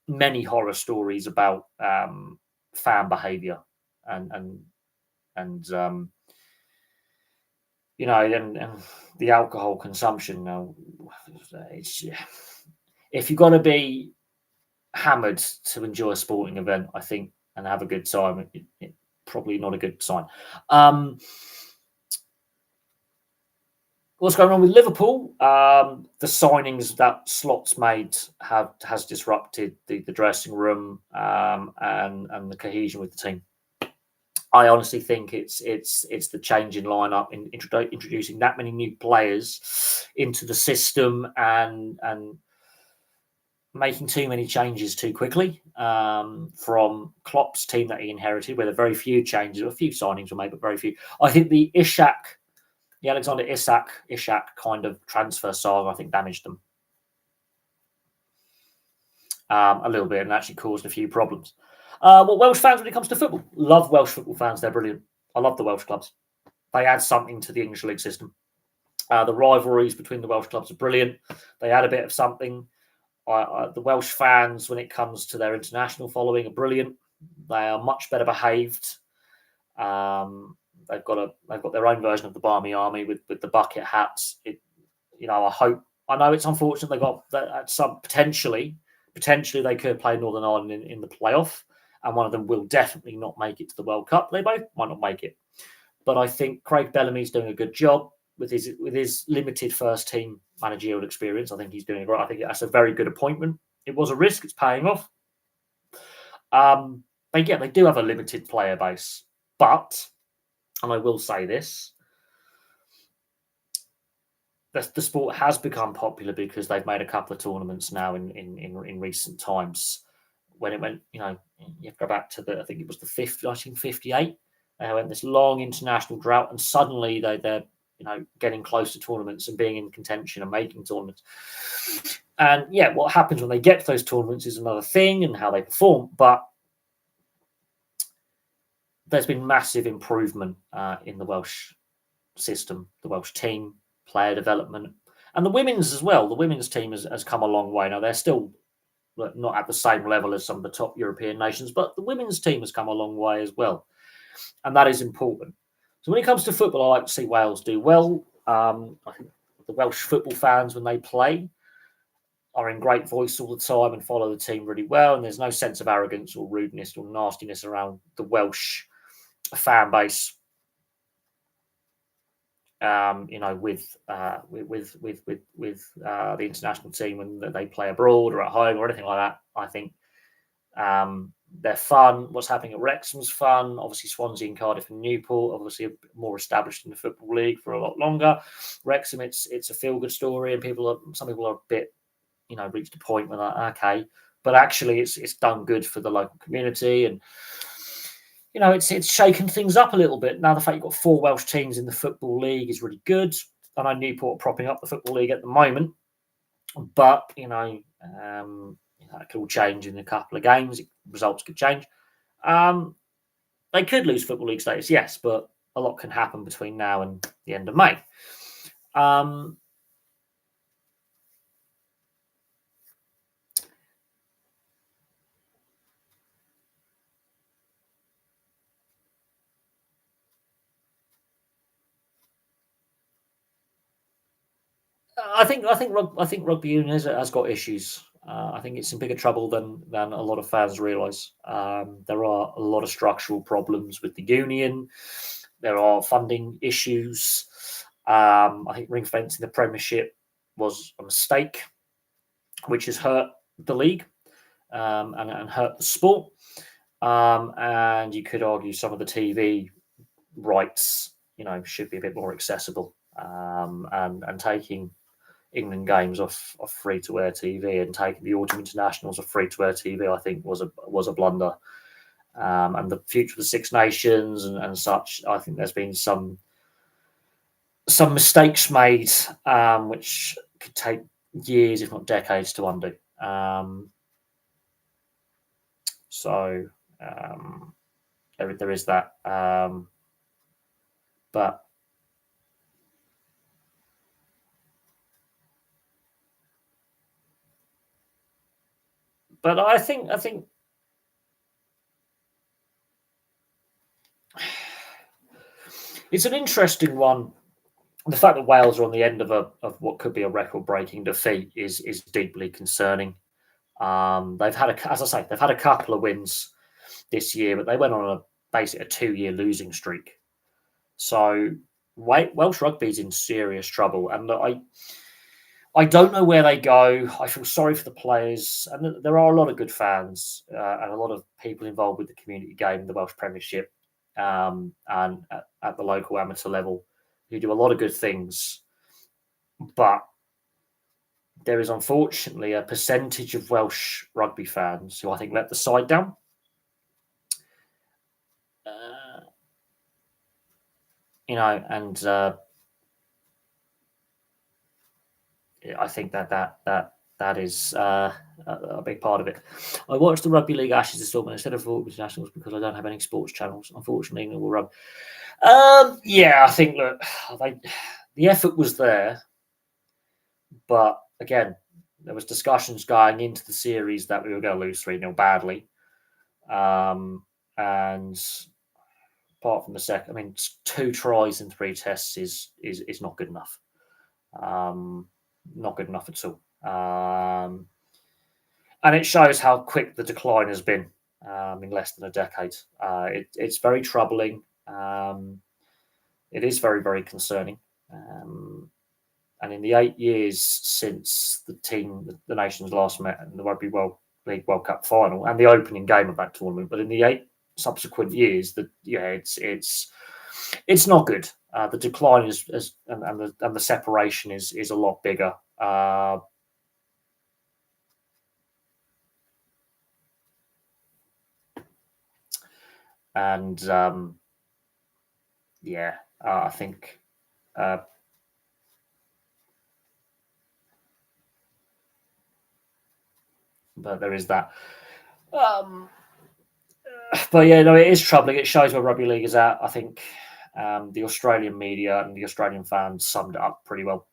Many horror stories about fan behaviour and the alcohol consumption. Now, it's if you've got to be hammered to enjoy a sporting event, I think, and have a good time, it probably not a good sign. What's going on with Liverpool? The signings that Slot's made has disrupted the dressing room and the cohesion with the team. I honestly think it's the change in lineup, in introducing that many new players into the system and making too many changes too quickly from Klopp's team that he inherited, where there are very few changes, a few signings were made, but very few. I think the Alexander Isak kind of transfer saga, I think, damaged them a little bit and actually caused a few problems. Welsh fans, when it comes to football, love Welsh football fans. They're brilliant. I love the Welsh clubs. They add something to the English league system. The rivalries between the Welsh clubs are brilliant. They add a bit of something. The Welsh fans, when it comes to their international following, are brilliant. They are much better behaved. They've got their own version of the Barmy Army with the bucket hats. I know it's unfortunate they got that some potentially Potentially, they could play Northern Ireland in the playoff, and one of them will definitely not make it to the World Cup. They both might not make it, but I think Craig Bellamy's doing a good job with his limited first team managerial experience. I think he's doing it right. I think that's a very good appointment. It was a risk; it's paying off. They do have a limited player base, but, and I will say this, the sport has become popular because they've made a couple of tournaments now in recent times. When it went, you have to go back to I think it was the 1958. They went this long international drought, and suddenly they're getting close to tournaments and being in contention and making tournaments. And yeah, what happens when they get to those tournaments is another thing, and how they perform. But there's been massive improvement in the Welsh system, the Welsh team, player development, and the women's as well. The women's team has come a long way. Now, they're still not at the same level as some of the top European nations, but the women's team has come a long way as well. And that is important. So when it comes to football, I like to see Wales do well. I think the Welsh football fans, when they play, are in great voice all the time and follow the team really well. And there's no sense of arrogance or rudeness or nastiness around the Welsh fan base. With the international team when they play abroad or at home or anything like that. I think they're fun. What's happening at Wrexham's fun. Obviously, Swansea and Cardiff and Newport, obviously more established in the Football League for a lot longer. Wrexham, it's a feel-good story, and some people are a bit, reached a point where they're like, okay, but actually it's done good for the local community, and it's shaken things up a little bit. Now, the fact you've got 4 Welsh teams in the Football League is really good. I know Newport are propping up the Football League at the moment, but that could all change in a couple of games. Results could change. They could lose Football League status, yes, but a lot can happen between now and the end of May. I think rugby union has got issues. I think it's in bigger trouble than a lot of fans realise. There are a lot of structural problems with the union. There are funding issues. I think ring fencing the Premiership was a mistake, which has hurt the league and hurt the sport. And you could argue some of the TV rights, should be a bit more accessible. And taking England games off free-to-air TV and taking the autumn internationals off free-to-air TV, I think was a blunder. And the future of the Six Nations and such, I think there's been some mistakes made, which could take years, if not decades, to undo. So there is that. But I think it's an interesting one. The fact that Wales are on the end of what could be a record-breaking defeat is deeply concerning. They've had a couple of wins this year, but they went on basically a 2-year losing streak. So Welsh rugby's in serious trouble, and I don't know where they go. I feel sorry for the players, and there are a lot of good fans and a lot of people involved with the community game, the Welsh Premiership, and at the local amateur level, who do a lot of good things. But there is unfortunately a percentage of Welsh rugby fans who I think let the side down. And I think that is a big part of it. I watched the Rugby League Ashes this summer instead of football internationals because I don't have any sports channels. Unfortunately, England will run. I think the effort was there, but again, there was discussions going into the series that we were going to lose 3-0 badly, and apart from the second, 2 tries in 3 tests is not good enough. Not good enough at all. and it shows how quick the decline has been in less than a decade. It's very troubling. It is very, very concerning. And in the 8 years since the nations last met in the Rugby League World Cup final and the opening game of that tournament, but in the 8 subsequent years, it's not good. The decline and the separation is a lot bigger. And I think. But there is that. But yeah, no, it is troubling. It shows where rugby league is at. I think the Australian media and the Australian fans summed it up pretty well.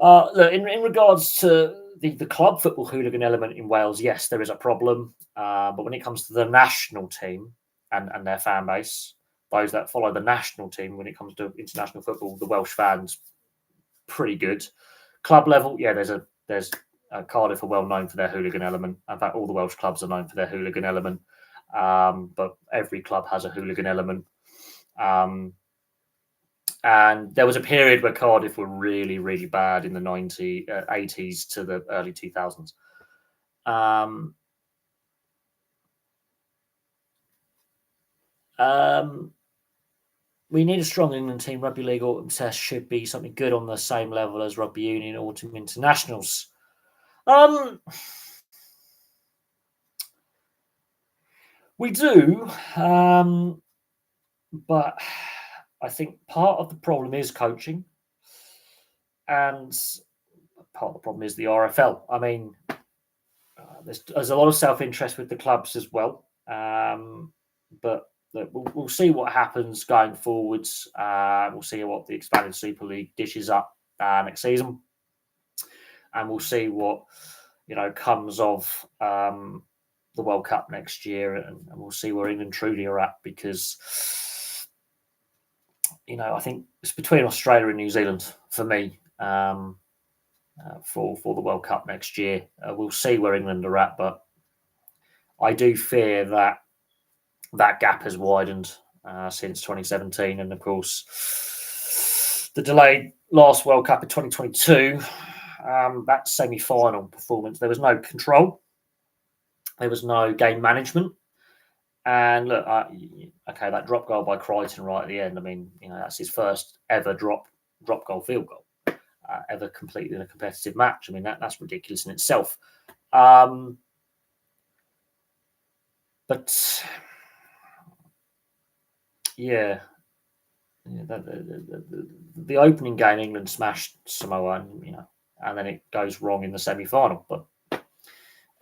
Look, in regards to the club football hooligan element in Wales, yes, there is a problem. But when it comes to the national team and their fan base, those that follow the national team, when it comes to international football, the Welsh fans, pretty good. Club level, yeah, there's Cardiff are well known for their hooligan element. In fact, all the Welsh clubs are known for their hooligan element. But every club has a hooligan element. And there was a period where Cardiff were really, really bad in the 80s to the early 2000s. We need a strong England team. Rugby League Autumn Test should be something good on the same level as Rugby Union Autumn Internationals. We do, but I think part of the problem is coaching, and part of the problem is the RFL. I mean, there's a lot of self-interest with the clubs as well, but we'll see what happens going forwards. We'll see what the expanded Super League dishes up next season, and we'll see what comes of the World Cup next year, and we'll see where England truly are at, because I think it's between Australia and New Zealand for me for the World Cup next year. We'll see where England are at, but I do fear that gap has widened since 2017, and of course the delayed last World Cup in 2022. That semi-final performance, there was no control. There was no game management. And look, that drop goal by Crichton right at the end. I mean, that's his first ever drop goal, field goal, ever completed in a competitive match. I mean, that's ridiculous in itself. But yeah, the opening game, England smashed Samoa, and then it goes wrong in the semi-final. But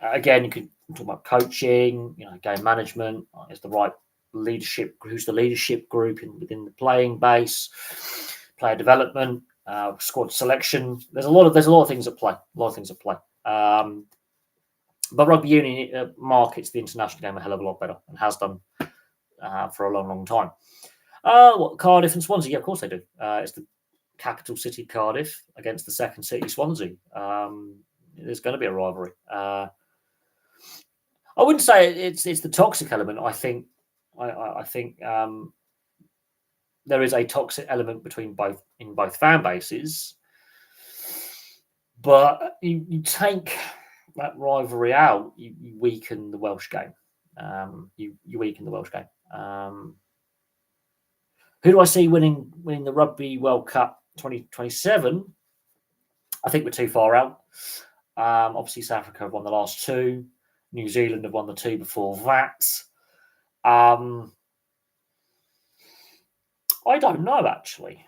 again, you could talk about coaching, game management. Is the right leadership? Who's the leadership group within the playing base? Player development, squad selection. There's a lot of things at play. But rugby union markets the international game a hell of a lot better, and has done for a long, long time. Cardiff and Swansea? Yeah, of course they do. It's the capital city, Cardiff, against the second city, Swansea. There's going to be a rivalry. I wouldn't say it's the toxic element. I think there is a toxic element in both fan bases, but you take that rivalry out, you weaken the Welsh game. You weaken the Welsh game. Who do I see winning the Rugby World Cup 2027? I think we're too far out. Obviously, South Africa have won the last two. New Zealand have won the two before that. I don't know, actually.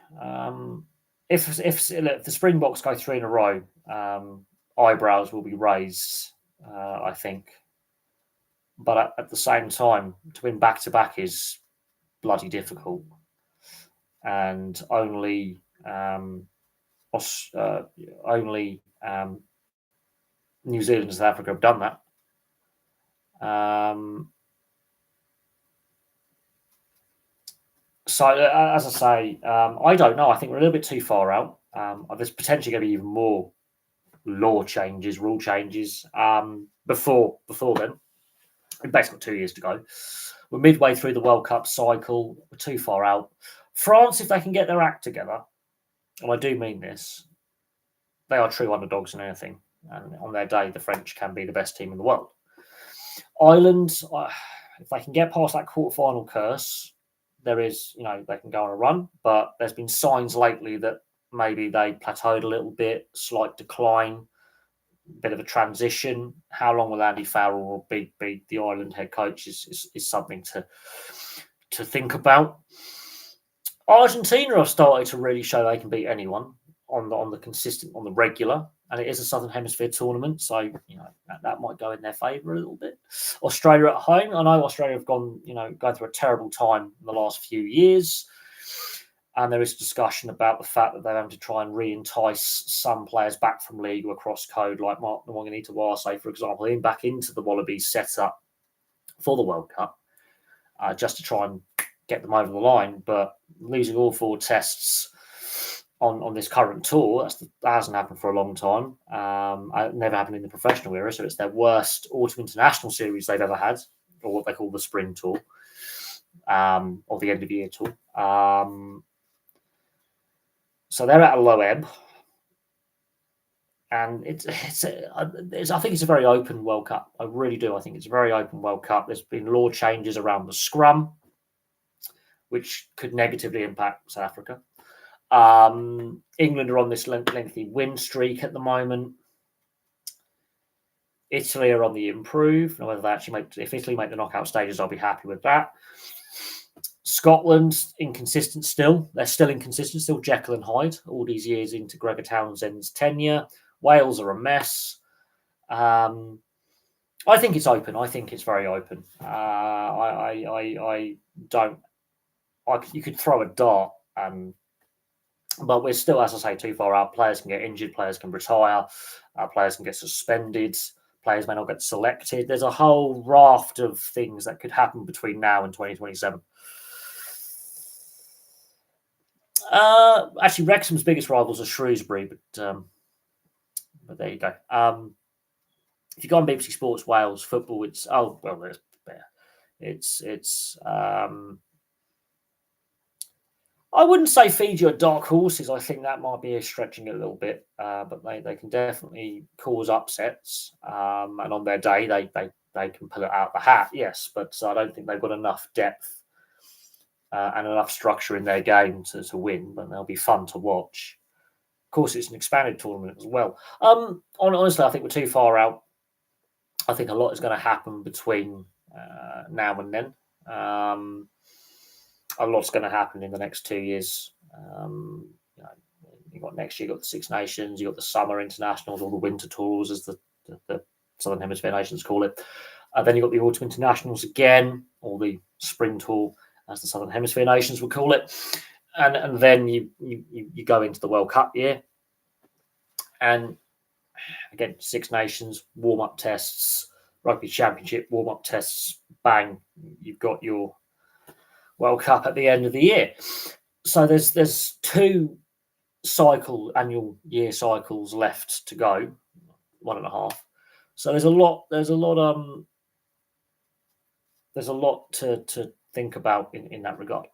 If the Springboks go three in a row, eyebrows will be raised, I think. But at the same time, to win back-to-back is bloody difficult. And only New Zealand and South Africa have done that. So, as I say, I don't know. I think we're a little bit too far out. There's potentially going to be even more law changes, rule changes. Before then, we've basically got 2 years to go. We're midway through the World Cup cycle. We're too far out. France, if they can get their act together, and I do mean this, they are true underdogs in anything. And on their day, the French can be the best team in the world. Ireland, if they can get past that quarterfinal curse, there is, they can go on a run. But there's been signs lately that maybe they plateaued a little bit, slight decline, bit of a transition. How long will Andy Farrell be the Ireland head coach is something to think about. Argentina have started to really show they can beat anyone on the regular, and it is a Southern Hemisphere tournament, so that might go in their favour a little bit. Australia at home, I know Australia have gone through a terrible time in the last few years, and there is discussion about the fact that they're having to try and re-entice some players back from league or across code, like Mark Nwangani-Tawase, for example, in back into the Wallabies setup for the World Cup, just to try and get them over the line. But losing all 4 tests on this current tour, that hasn't happened for a long time. It never happened in the professional era, so it's their worst autumn international series they've ever had, or what they call the spring tour, or the end of year tour. So they're at a low ebb, and I think it's a very open World Cup. I really do. I think it's a very open World Cup. There's been law changes around the scrum, which could negatively impact South Africa. England are on this lengthy win streak at the moment. Italy are on the improve. Now, whether they actually if Italy make the knockout stages, I'll be happy with that. Scotland, inconsistent still. They're still inconsistent, still Jekyll and Hyde all these years into Gregor Townsend's tenure. Wales are a mess. I think it's open. I think it's very open. You could throw a dart, but we're still, as I say, too far out. Players can get injured, players can retire, players can get suspended, players may not get selected. There's a whole raft of things that could happen between now and 2027. Actually, Wrexham's biggest rivals are Shrewsbury, but there you go. If you go on BBC Sports Wales football, it's I wouldn't say Fiji are dark horses. I think that might be stretching it a little bit, but they can definitely cause upsets. And on their day, they can pull it out the hat, yes. But I don't think they've got enough depth and enough structure in their game to win. But they'll be fun to watch. Of course, it's an expanded tournament as well. Honestly, I think we're too far out. I think a lot is going to happen between now and then. A lot's going to happen in the next 2 years. You've got next year, you've got the Six Nations, you've got the summer internationals, or the winter tours, as the Southern Hemisphere nations call it. Then you've got the autumn internationals again, or the spring tour, as the Southern Hemisphere nations would call it. And then you go into the World Cup year. And again, Six Nations, warm-up tests, Rugby Championship, warm-up tests, bang, you've got your World Cup at the end of the year. So there's 2 annual year cycles left to go, 1.5. So there's a lot to think about in that regard.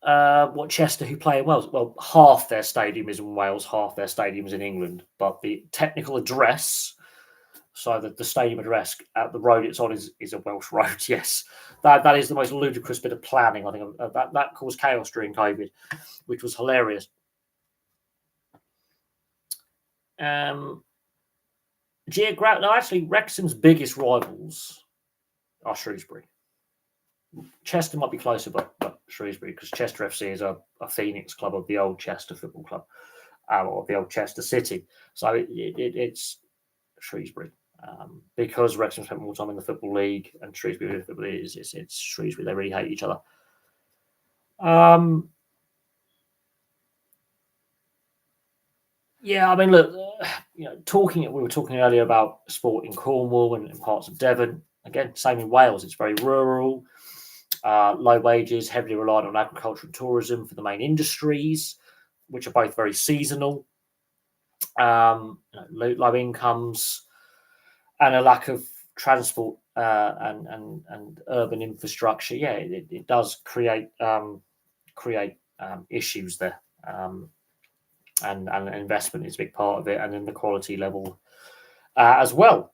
What Chester, who play in Wales? Well, half their stadium is in Wales, half their stadium is in England. But the technical address, so that the stadium address at the road it's on is a Welsh road. Yes, that is the most ludicrous bit of planning. I think that caused chaos during COVID, which was hilarious. Actually, Wrexham's biggest rivals are Shrewsbury. Chester might be closer, but Shrewsbury, because Chester FC is a Phoenix club of the old Chester Football Club, or the old Chester City. So it's Shrewsbury. Because Wrexham spent more time in the Football League and Shrewsbury in the Football League, it's Shrewsbury. They really hate each other. Yeah, I mean, look, we were talking earlier about sport in Cornwall and in parts of Devon. Again, same in Wales. It's very rural, low wages, heavily reliant on agriculture and tourism for the main industries. which are both very seasonal, low incomes, and a lack of transport and urban infrastructure. Yeah, it does create issues there. And investment is a big part of it, and then the quality level as well.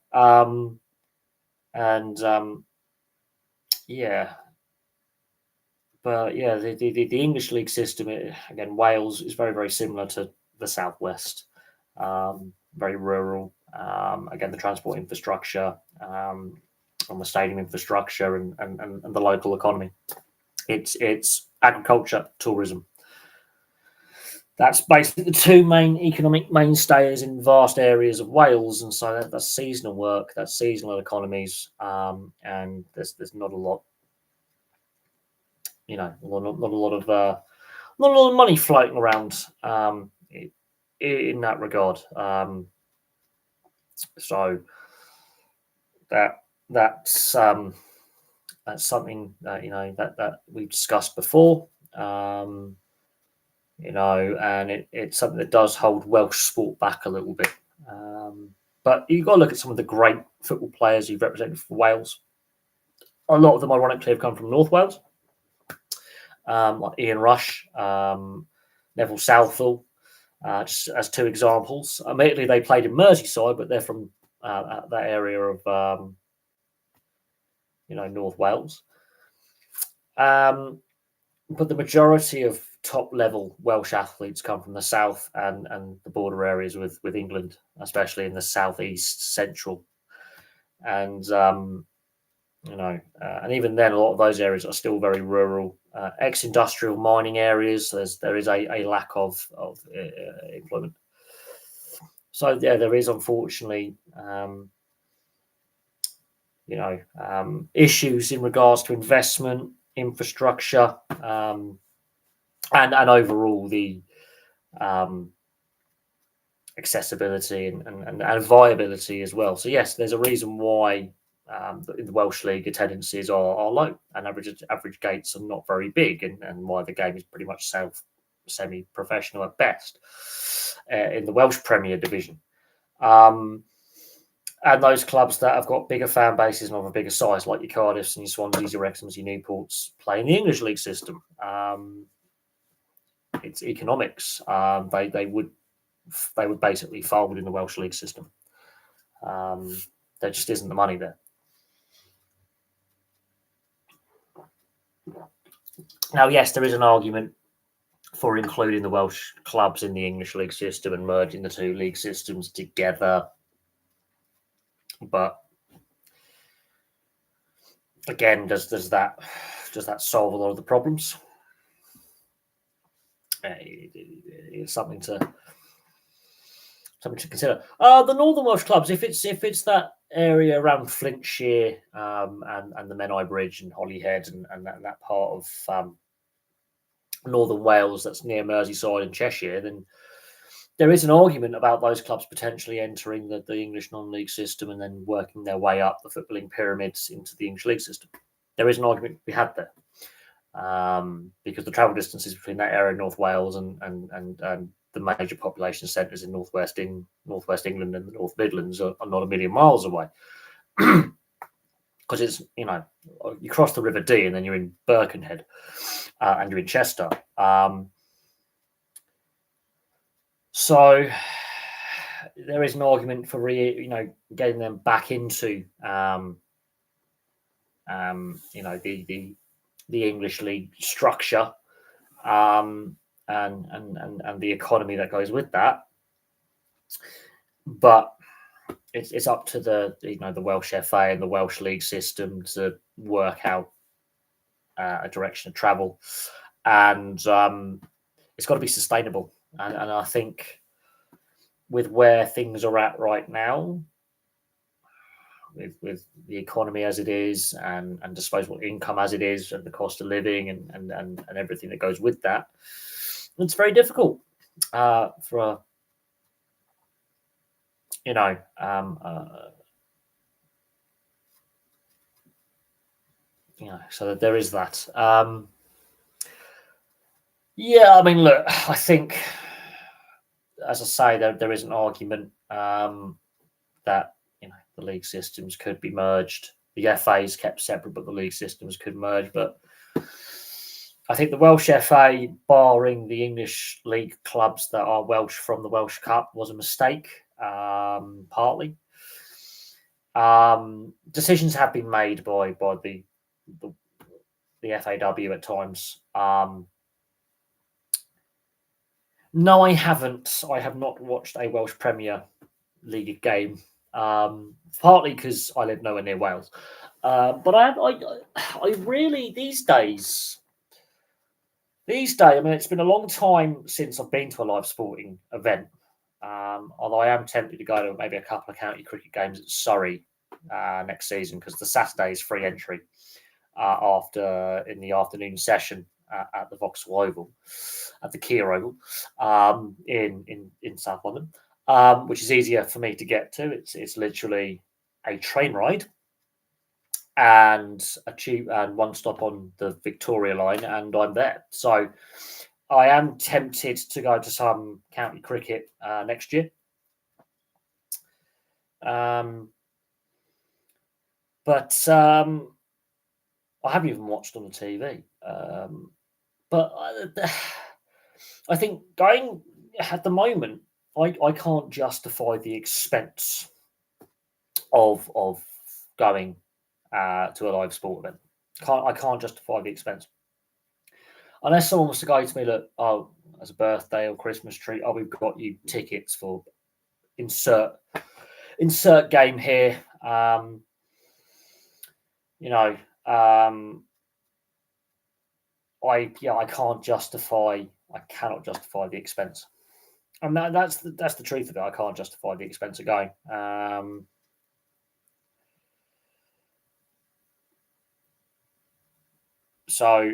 Yeah, but yeah, the English league system, again, Wales is very, very similar to the Southwest, very rural. Again, the transport infrastructure, and the stadium infrastructure, and the local economy. It's agriculture, tourism. That's basically the two main economic mainstays in vast areas of Wales, and so that's seasonal work, that's seasonal economies, and there's not a lot, not a lot of not a lot of money floating around in that regard. So that's something that we've discussed before. And it's something that does hold Welsh sport back a little bit. But you've got to look at some of the great football players you've represented for Wales. A lot of them, ironically, have come from North Wales, like Ian Rush, Neville Southall, just as two examples. Admittedly, they played in Merseyside, but they're from that area of North Wales. But the majority of top-level Welsh athletes come from the south and the border areas with England, especially in the southeast, central, and and even then, a lot of those areas are still very rural, ex-industrial mining areas. There is a lack of employment. So yeah, there is unfortunately, issues in regards to investment, infrastructure, and overall the accessibility and viability as well. So yes, there's a reason why in the Welsh League attendances are low, and average gates are not very big, and why the game is pretty much semi-professional at best in the Welsh Premier Division. And those clubs that have got bigger fan bases and of a bigger size, like your Cardiffs and your Swanseas, your Wrexhams, your Newports, play in the English League system. It's economics. They would basically fold in the Welsh League system. There just isn't the money there. Now, yes, there is an argument for including the Welsh clubs in the English League system and merging the two league systems together. But again, does that solve a lot of the problems? It's something to consider. The Northern Welsh clubs, if it's that area around Flintshire and the Menai Bridge and Holyhead and that part of Northern Wales that's near Merseyside and Cheshire, then there is an argument about those clubs potentially entering the English non-league system and then working their way up the footballing pyramids into the English league system. There is an argument to be had there. Because the travel distances between that area of North Wales and the major population centres in northwest England and the North Midlands are not a million miles away. Because it's you cross the River Dee and then you're in Birkenhead and you're in Chester. So there is an argument for getting them back into the English league structure, and the economy that goes with that. But it's up to the Welsh FA and the Welsh league system to work out a direction of travel, and it's got to be sustainable. And I think with where things are at right now, with the economy as it is and disposable income as it is and the cost of living and everything that goes with that, it's very difficult for so that there is that. Yeah, I mean, look, I think as I say, there is an argument that the league systems could be merged. The FA is kept separate, but the league systems could merge. But I think the Welsh FA, barring the English league clubs that are Welsh from the Welsh Cup, was a mistake, partly. Decisions have been made by the FAW at times. No, I haven't. I have not watched a Welsh Premier League game, partly because I live nowhere near Wales. But I really these days. I mean, it's been a long time since I've been to a live sporting event. Although I am tempted to go to maybe a couple of county cricket games at Surrey next season, because the Saturday is free entry after in the afternoon session at the Vauxhall Oval, at the Kia Oval, in South London, which is easier for me to get to. It's literally a train ride and a tube and one stop on the Victoria line, and I'm there. So I am tempted to go to some county cricket next year. But I haven't even watched on the TV. But I think going at the moment, I can't justify the expense of going to a live sport event. I can't justify the expense. Unless someone wants to go to me, look, as a birthday or Christmas treat, we've got you tickets for insert game here. I can't justify. I cannot justify the expense, and that's the truth of it. I can't justify the expense of going. So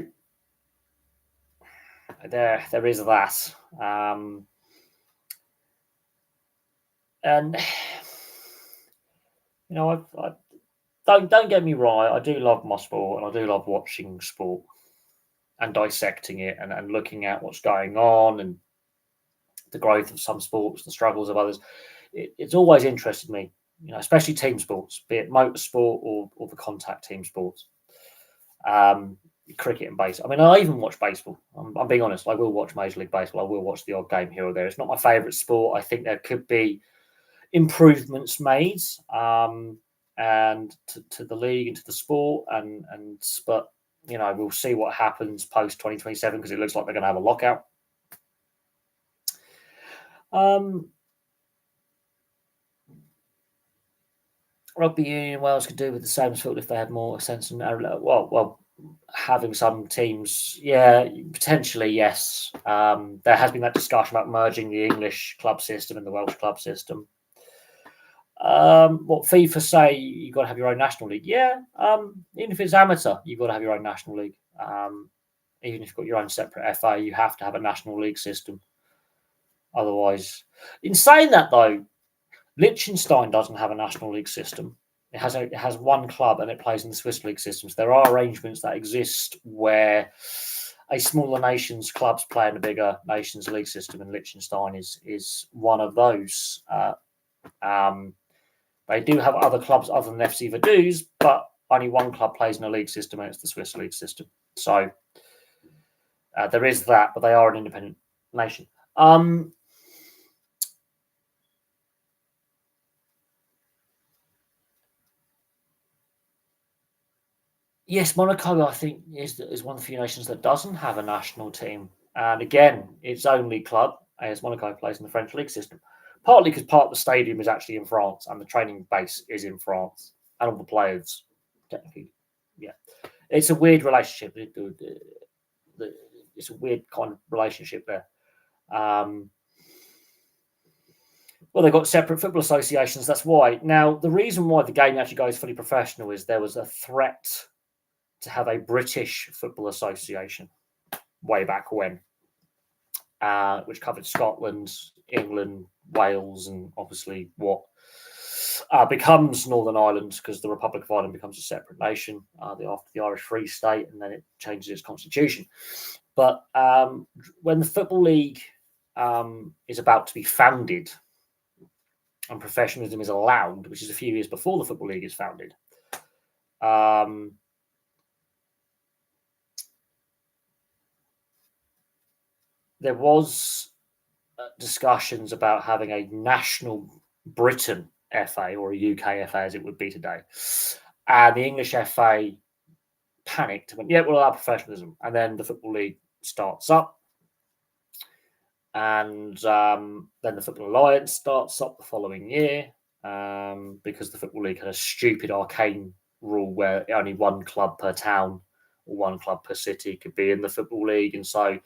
there is that, and I don't get me right. I do love my sport, and I do love watching sport and dissecting it and looking at what's going on and the growth of some sports, the struggles of others. It's always interested me, especially team sports, be it motorsport or the contact team sports. Cricket and baseball. I mean, I even watch baseball. I'm being honest. I will watch Major League Baseball. I will watch the odd game here or there. It's not my favourite sport. I think there could be improvements made, and to the league and to the sport, but we'll see what happens post 2027, because it looks like they're going to have a lockout. Rugby union Wales could do with the same as football if they had more sense and well, having some teams, potentially, yes. There has been that discussion about merging the English club system and the Welsh club system. What FIFA say, you've got to have your own national league. Yeah, even if it's amateur, you've got to have your own national league. Even if you've got your own separate FA, you have to have a national league system. Otherwise, in saying that though, Liechtenstein doesn't have a national league system. It has one club and it plays in the Swiss league systems. There are arrangements that exist where a smaller nation's clubs play in a bigger nation's league system, and Liechtenstein is one of those. They do have other clubs other than FC Vaduz, but only one club plays in a league system, and it's the Swiss league system. So there is that, but they are an independent nation. Yes, Monaco, I think, is one of the few nations that doesn't have a national team. And again, its only club, AS Monaco, plays in the French league system. Partly because part of the stadium is actually in France and the training base is in France, and all the players, technically, it's a weird relationship. It's a weird kind of relationship there. Well, they've got separate football associations. That's why. Now, the reason why the game actually goes fully professional is there was a threat to have a British Football Association way back when, which covered Scotland, England, Wales, and obviously what becomes Northern Ireland, because the Republic of Ireland becomes a separate nation after the Irish Free State, and then it changes its constitution. But when the Football League is about to be founded and professionalism is allowed, which is a few years before the Football League is founded. There was discussions about having a national Britain FA or a UK FA as it would be today. And the English FA panicked and went, yeah, we'll allow professionalism. And then the Football League starts up. And then the Football Alliance starts up the following year because the Football League had a stupid arcane rule where only one club per town or one club per city could be in the Football League. And so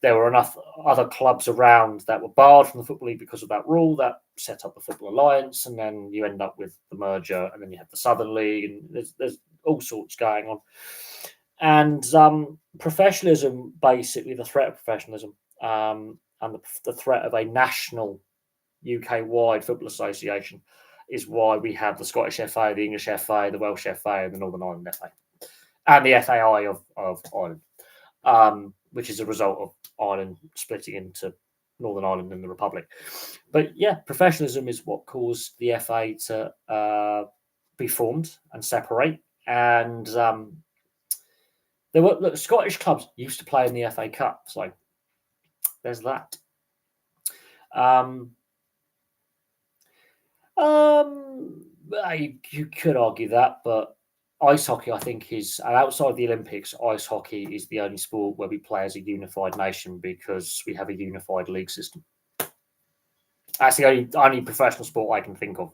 there were enough other clubs around that were barred from the Football League because of that rule that set up the Football Alliance. And then you end up with the merger, and then you have the Southern League, and there's all sorts going on. And professionalism, basically the threat of professionalism and the threat of a national UK-wide football association is why we have the Scottish FA, the English FA, the Welsh FA, and the Northern Ireland FA, and the FAI of Ireland, which is a result of Ireland splitting into Northern Ireland and the Republic. But yeah, professionalism is what caused the FA to be formed and separate. And there were Scottish clubs used to play in the FA Cup, so there's that. You could argue that, but ice hockey, I think, is outside the Olympics. Ice hockey is the only sport where we play as a unified nation because we have a unified league system. That's the only professional sport I can think of.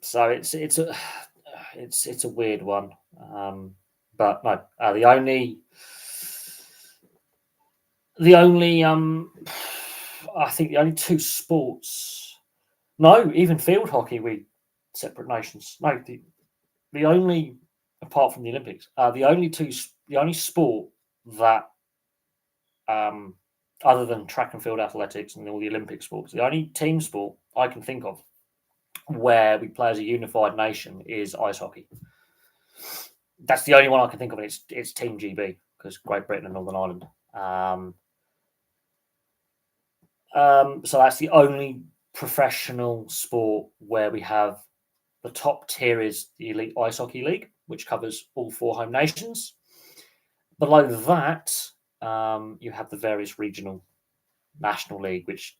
So it's a weird one, but no, the only I think the only two sports. No, even field hockey, we separate nations. No, the only, apart from the Olympics, the only sport that, other than track and field athletics and all the Olympic sports, the only team sport I can think of where we play as a unified nation is ice hockey. That's the only one I can think of, and it's Team GB because Great Britain and Northern Ireland. So that's the only professional sport where we have the top tier is the Elite Ice Hockey League, which covers all 4 home nations. Below that, you have the various regional National League, which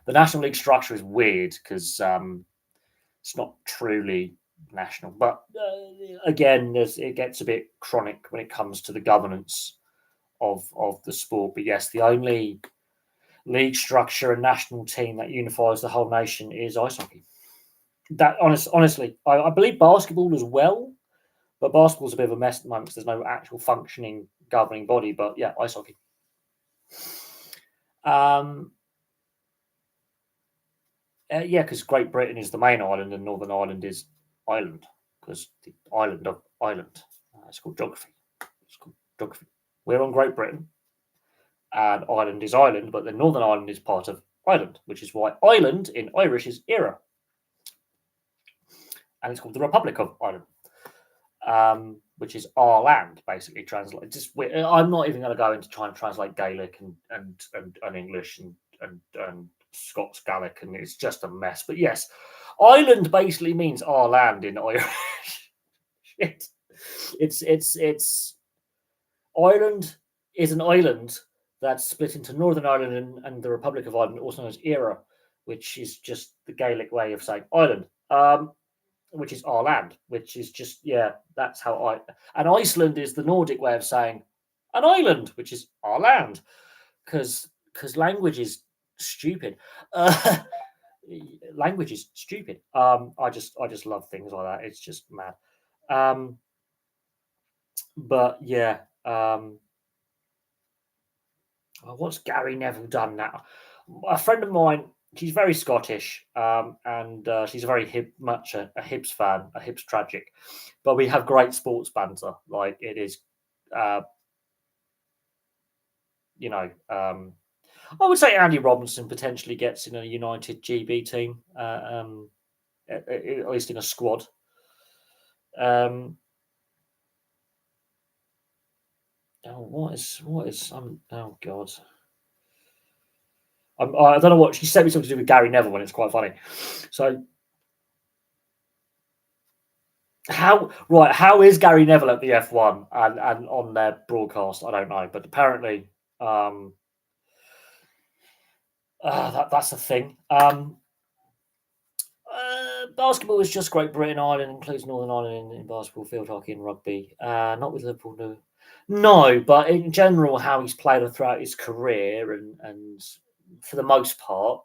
the National League structure is weird because it's not truly national. But again, it gets a bit chronic when it comes to the governance of the sport. But yes, the only league structure and national team that unifies the whole nation is ice hockey. That honestly, I believe basketball as well, but basketball's a bit of a mess at the moment because there's no actual functioning governing body. But yeah, ice hockey. Yeah, because Great Britain is the main island and Northern Ireland is Ireland because the island of Ireland. It's called geography. We're on Great Britain and Ireland is Ireland, but the Northern Ireland is part of Ireland, which is why Ireland in Irish is Era. And it's called the Republic of Ireland, which is our land, basically translated. I'm not even going to go into trying to translate Gaelic and English and Scots Gaelic, and it's just a mess. But yes, Ireland basically means our land in Irish. It's Ireland is an island that's split into Northern Ireland and the Republic of Ireland, also known as Era, which is just the Gaelic way of saying Ireland. Which is our land, which is just, yeah, that's how and Iceland is the Nordic way of saying an island, which is our land, because language is stupid. Language is stupid. I just love things like that. It's just mad. But yeah, what's Gary Neville done now? A friend of mine, she's very Scottish, and she's a very much a Hibs fan, a Hibs tragic. But we have great sports banter. Like it is, I would say Andy Robinson potentially gets in a United GB team, at least in a squad. what is? Oh God. I don't know what she sent me something to do with Gary Neville, and it's quite funny. So how is Gary Neville at the F1 and on their broadcast? I don't know, but apparently that's a thing. Basketball is just Great Britain, Ireland, includes Northern Ireland in basketball, field hockey, and rugby. Not with Liverpool, no. No, but in general, how he's played throughout his career, and for the most part,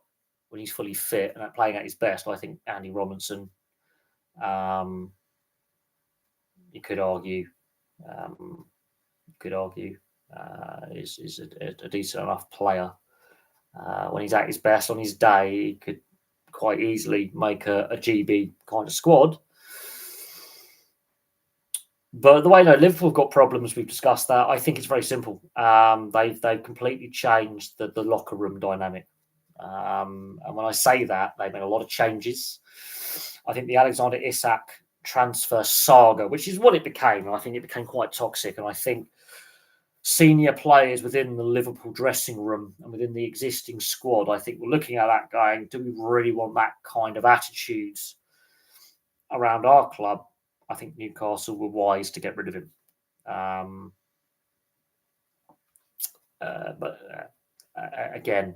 when he's fully fit and playing at his best, I think Andy Robinson, um, you could argue, um, is a decent enough player. When he's at his best on his day, he could quite easily make a GB kind of squad. But the way Liverpool have got problems, we've discussed that. I think it's very simple. They've completely changed the locker room dynamic. And when I say that, they've made a lot of changes. I think the Alexander Isak transfer saga, which is what it became, I think it became quite toxic. And I think senior players within the Liverpool dressing room and within the existing squad, I think we're looking at that going, do we really want that kind of attitudes around our club? I think Newcastle were wise to get rid of him. Again,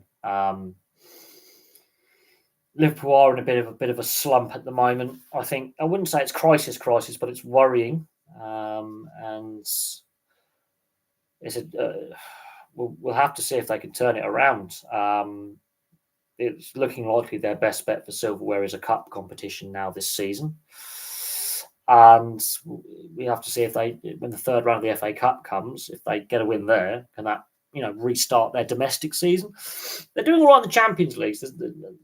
Liverpool are in a bit of a slump at the moment. I think I wouldn't say it's crisis, but it's worrying, and we'll have to see if they can turn it around. It's looking likely their best bet for silverware is a cup competition now this season. And we have to see if when the third round of the FA Cup comes, if they get a win there, can that restart their domestic season? They're doing all right in the Champions League, so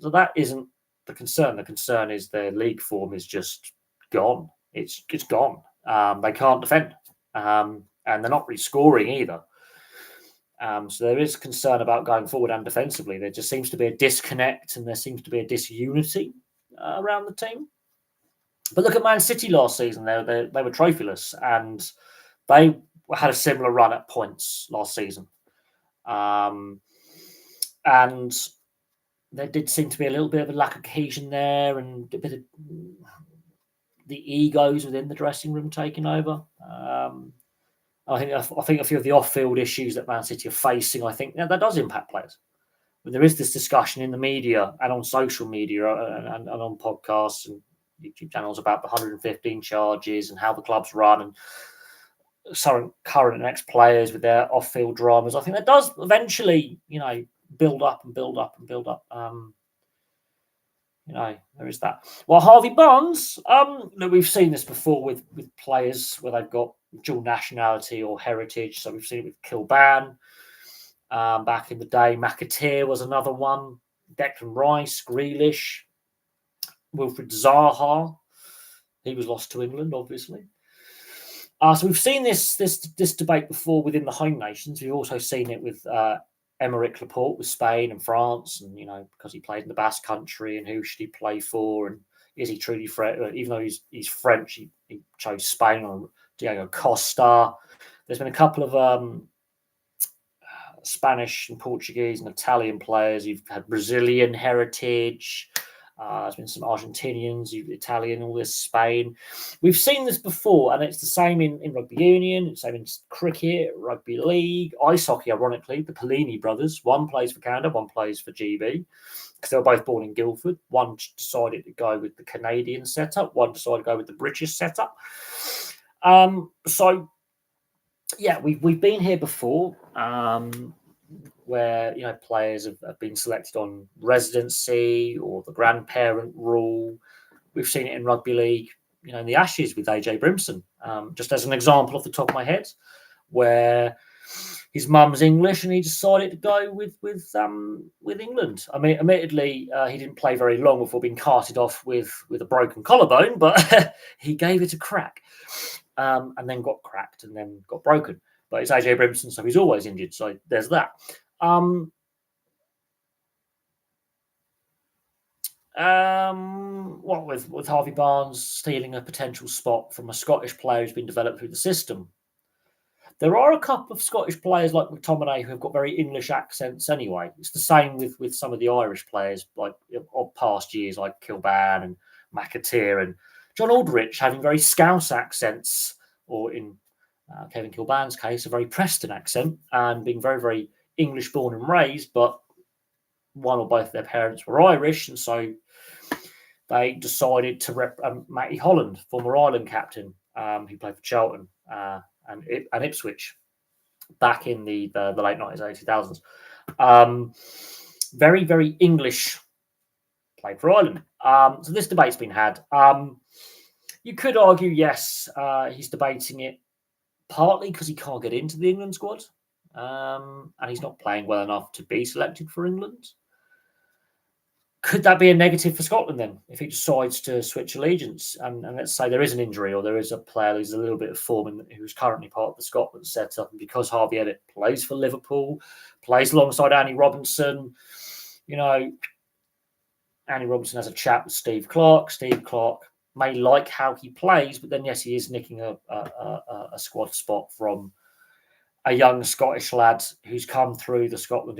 that isn't the concern. The concern is their league form is just gone. It's gone. They can't defend, and they're not really scoring either. So there is concern about going forward and defensively. There just seems to be a disconnect, and there seems to be a disunity around the team. But look at Man City last season. They were trophyless, and they had a similar run at points last season. And there did seem to be a little bit of a lack of cohesion there, and a bit of the egos within the dressing room taking over. I think a few of the off-field issues that Man City are facing, I think that does impact players. When there is this discussion in the media and on social media and on podcasts and YouTube channels about the 115 charges and how the club's run and some current and ex-players with their off-field dramas, I think that does eventually, build up. There is that. Well, Harvey Barnes, we've seen this before with players where they've got dual nationality or heritage. So we've seen it with Kilban back in the day. McAteer was another one. Declan Rice, Grealish, Wilfried Zaha. He was lost to England, obviously. So we've seen this debate before within the home nations. We've also seen it with Aymeric Laporte with Spain and France, and because he played in the Basque Country, and who should he play for, and is he truly French? Even though he's French, he chose Spain or Diego Costa. There's been a couple of Spanish and Portuguese and Italian players. You've had Brazilian heritage. There's been some Argentinians, Italian, all this, Spain. We've seen this before, and it's the same in rugby union, it's the same in cricket, rugby league, ice hockey, ironically. The Pellini brothers, one plays for Canada, one plays for GB, because they were both born in Guildford. One decided to go with the Canadian setup, one decided to go with the British setup. So, yeah, we've been here before. Where players have been selected on residency or the grandparent rule. We've seen it in rugby league, in the Ashes with AJ Brimson, just as an example off the top of my head, where his mum's English and he decided to go with England. I mean, admittedly, he didn't play very long before being carted off with a broken collarbone, but he gave it a crack, and then got cracked and then got broken. But it's AJ Brimson, so he's always injured. So there's that. What with Harvey Barnes stealing a potential spot from a Scottish player who's been developed through the system? There are a couple of Scottish players like McTominay who have got very English accents anyway. It's the same with some of the Irish players like of past years, like Kilban and McAteer and John Aldrich having very Scouse accents, or in Kevin Kilban's case, a very Preston accent, and being very, very English born and raised, but one or both of their parents were Irish, and so they decided to rep Matty Holland, former Ireland captain, who played for Charlton and Ipswich back in the late 90s, early 2000s. Very, very English, played for Ireland. So this debate's been had. You could argue, yes, he's debating it partly because he can't get into the England squad, and he's not playing well enough to be selected for England. Could that be a negative for Scotland then, if he decides to switch allegiance? And let's say there is an injury or there is a player who's a little bit of form and who's currently part of the Scotland setup, and because Harvey Elliott plays for Liverpool, plays alongside Annie Robinson, Annie Robinson has a chat with Steve Clarke. Steve Clarke may like how he plays, but then yes, he is nicking a squad spot from a young Scottish lad who's come through the Scotland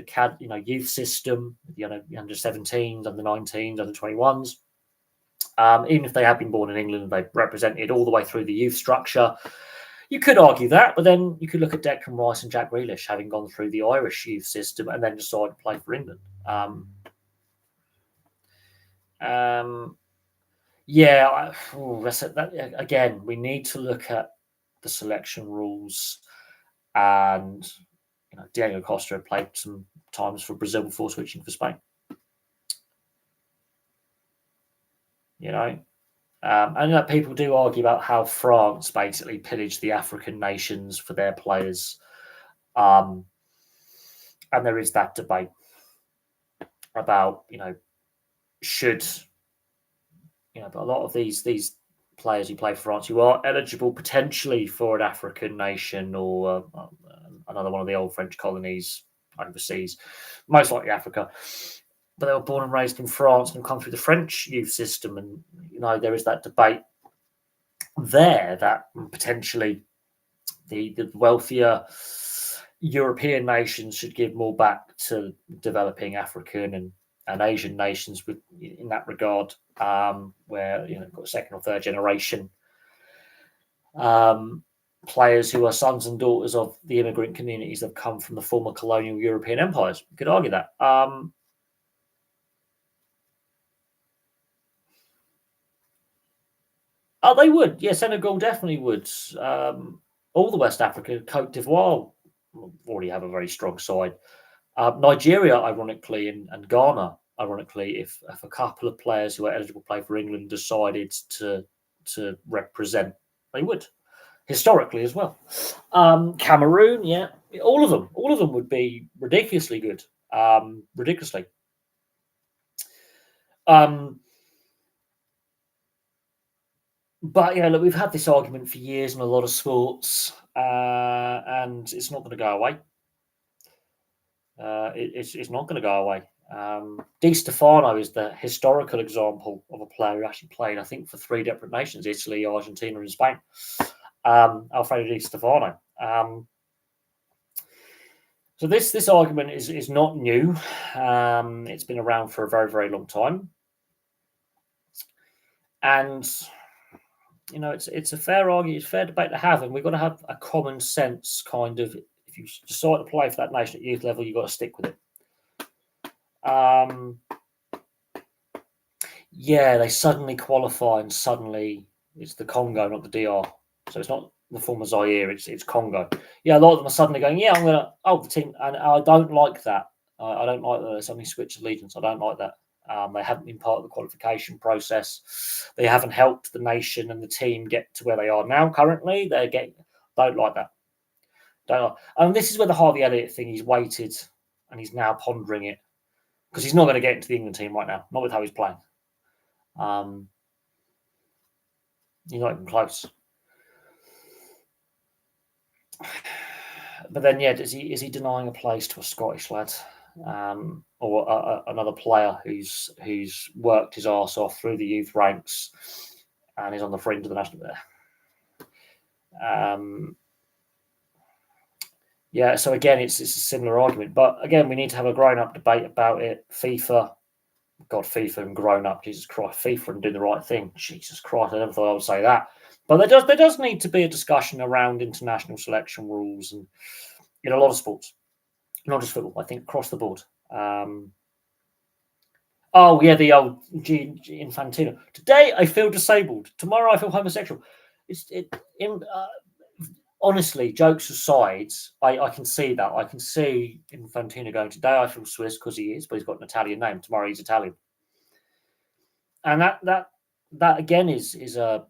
youth system, under 17s, under 19s, under 21s. Even if they have been born in England, they've represented all the way through the youth structure. You could argue that, but then you could look at Declan Rice and Jack Grealish having gone through the Irish youth system and then decide to play for England. Again, we need to look at the selection rules. And Diego Costa had played some times for Brazil before switching for Spain. And people do argue about how France basically pillaged the African nations for their players, and there is that debate about should but a lot of these players who play for France who are eligible potentially for an African nation or another one of the old French colonies overseas, most likely Africa, but they were born and raised in France and come through the French youth system. And, there is that debate there that potentially the wealthier European nations should give more back to developing African and Asian nations in that regard, where got second or third generation players who are sons and daughters of the immigrant communities that have come from the former colonial European empires. You could argue that. They would. Yeah, Senegal definitely would. All the West Africa, Cote d'Ivoire already have a very strong side. Nigeria, ironically, and Ghana, ironically, if a couple of players who are eligible to play for England decided to represent, they would, historically as well. Cameroon, yeah, all of them would be ridiculously good, ridiculously. But look, we've had this argument for years in a lot of sports, and it's not going to go away. It's not going to go away. Di Stefano is the historical example of a player who actually played, I think, for three different nations: Italy, Argentina, and Spain. Alfredo Di Stefano. So this argument is not new. It's been around for a very, very long time, and it's a fair argument, it's a fair debate to have, and we've got to have a common sense kind of. If you decide to play for that nation at youth level, you've got to stick with it. They suddenly qualify, and suddenly it's the Congo, not the DR. So it's not the former Zaire, it's Congo. Yeah, a lot of them are suddenly going, I'm going to, the team, and I don't like that. I don't like that they suddenly switch allegiance. I don't like that. They haven't been part of the qualification process. They haven't helped the nation and the team get to where they are now currently. Don't like that. And this is where the Harvey Elliott thing, he's waited and he's now pondering it, because he's not going to get into the England team right now, not with how he's playing. He's not even close. But then, is he denying a place to a Scottish lad, or another player who's worked his arse off through the youth ranks and is on the fringe of the national? Yeah, so again, it's a similar argument, but again, we need to have a grown-up debate about it. FIFA, God, FIFA and grown-up, Jesus Christ, FIFA and doing the right thing. Jesus Christ, I never thought I would say that. But there does need to be a discussion around international selection rules and in a lot of sports, not just football. I think across the board. Oh yeah, the old Infantino. Today I feel disabled. Tomorrow I feel homosexual. It's it. In, honestly, jokes aside, I can see that. I can see Infantino going, today I feel Swiss because he is, but he's got an Italian name. Tomorrow he's Italian, and that again is a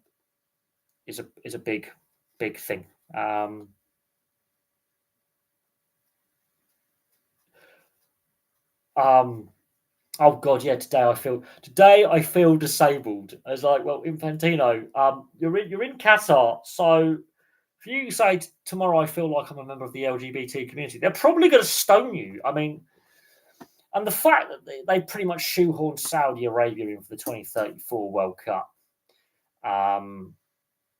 big thing. Um, oh God, yeah. Today I feel disabled. I was like, well, Infantino, you're in Qatar, so if you say tomorrow I feel like I'm a member of the LGBT community, they're probably going to stone you. I mean, and the fact that they pretty much shoehorned Saudi Arabia in for the 2034 World Cup,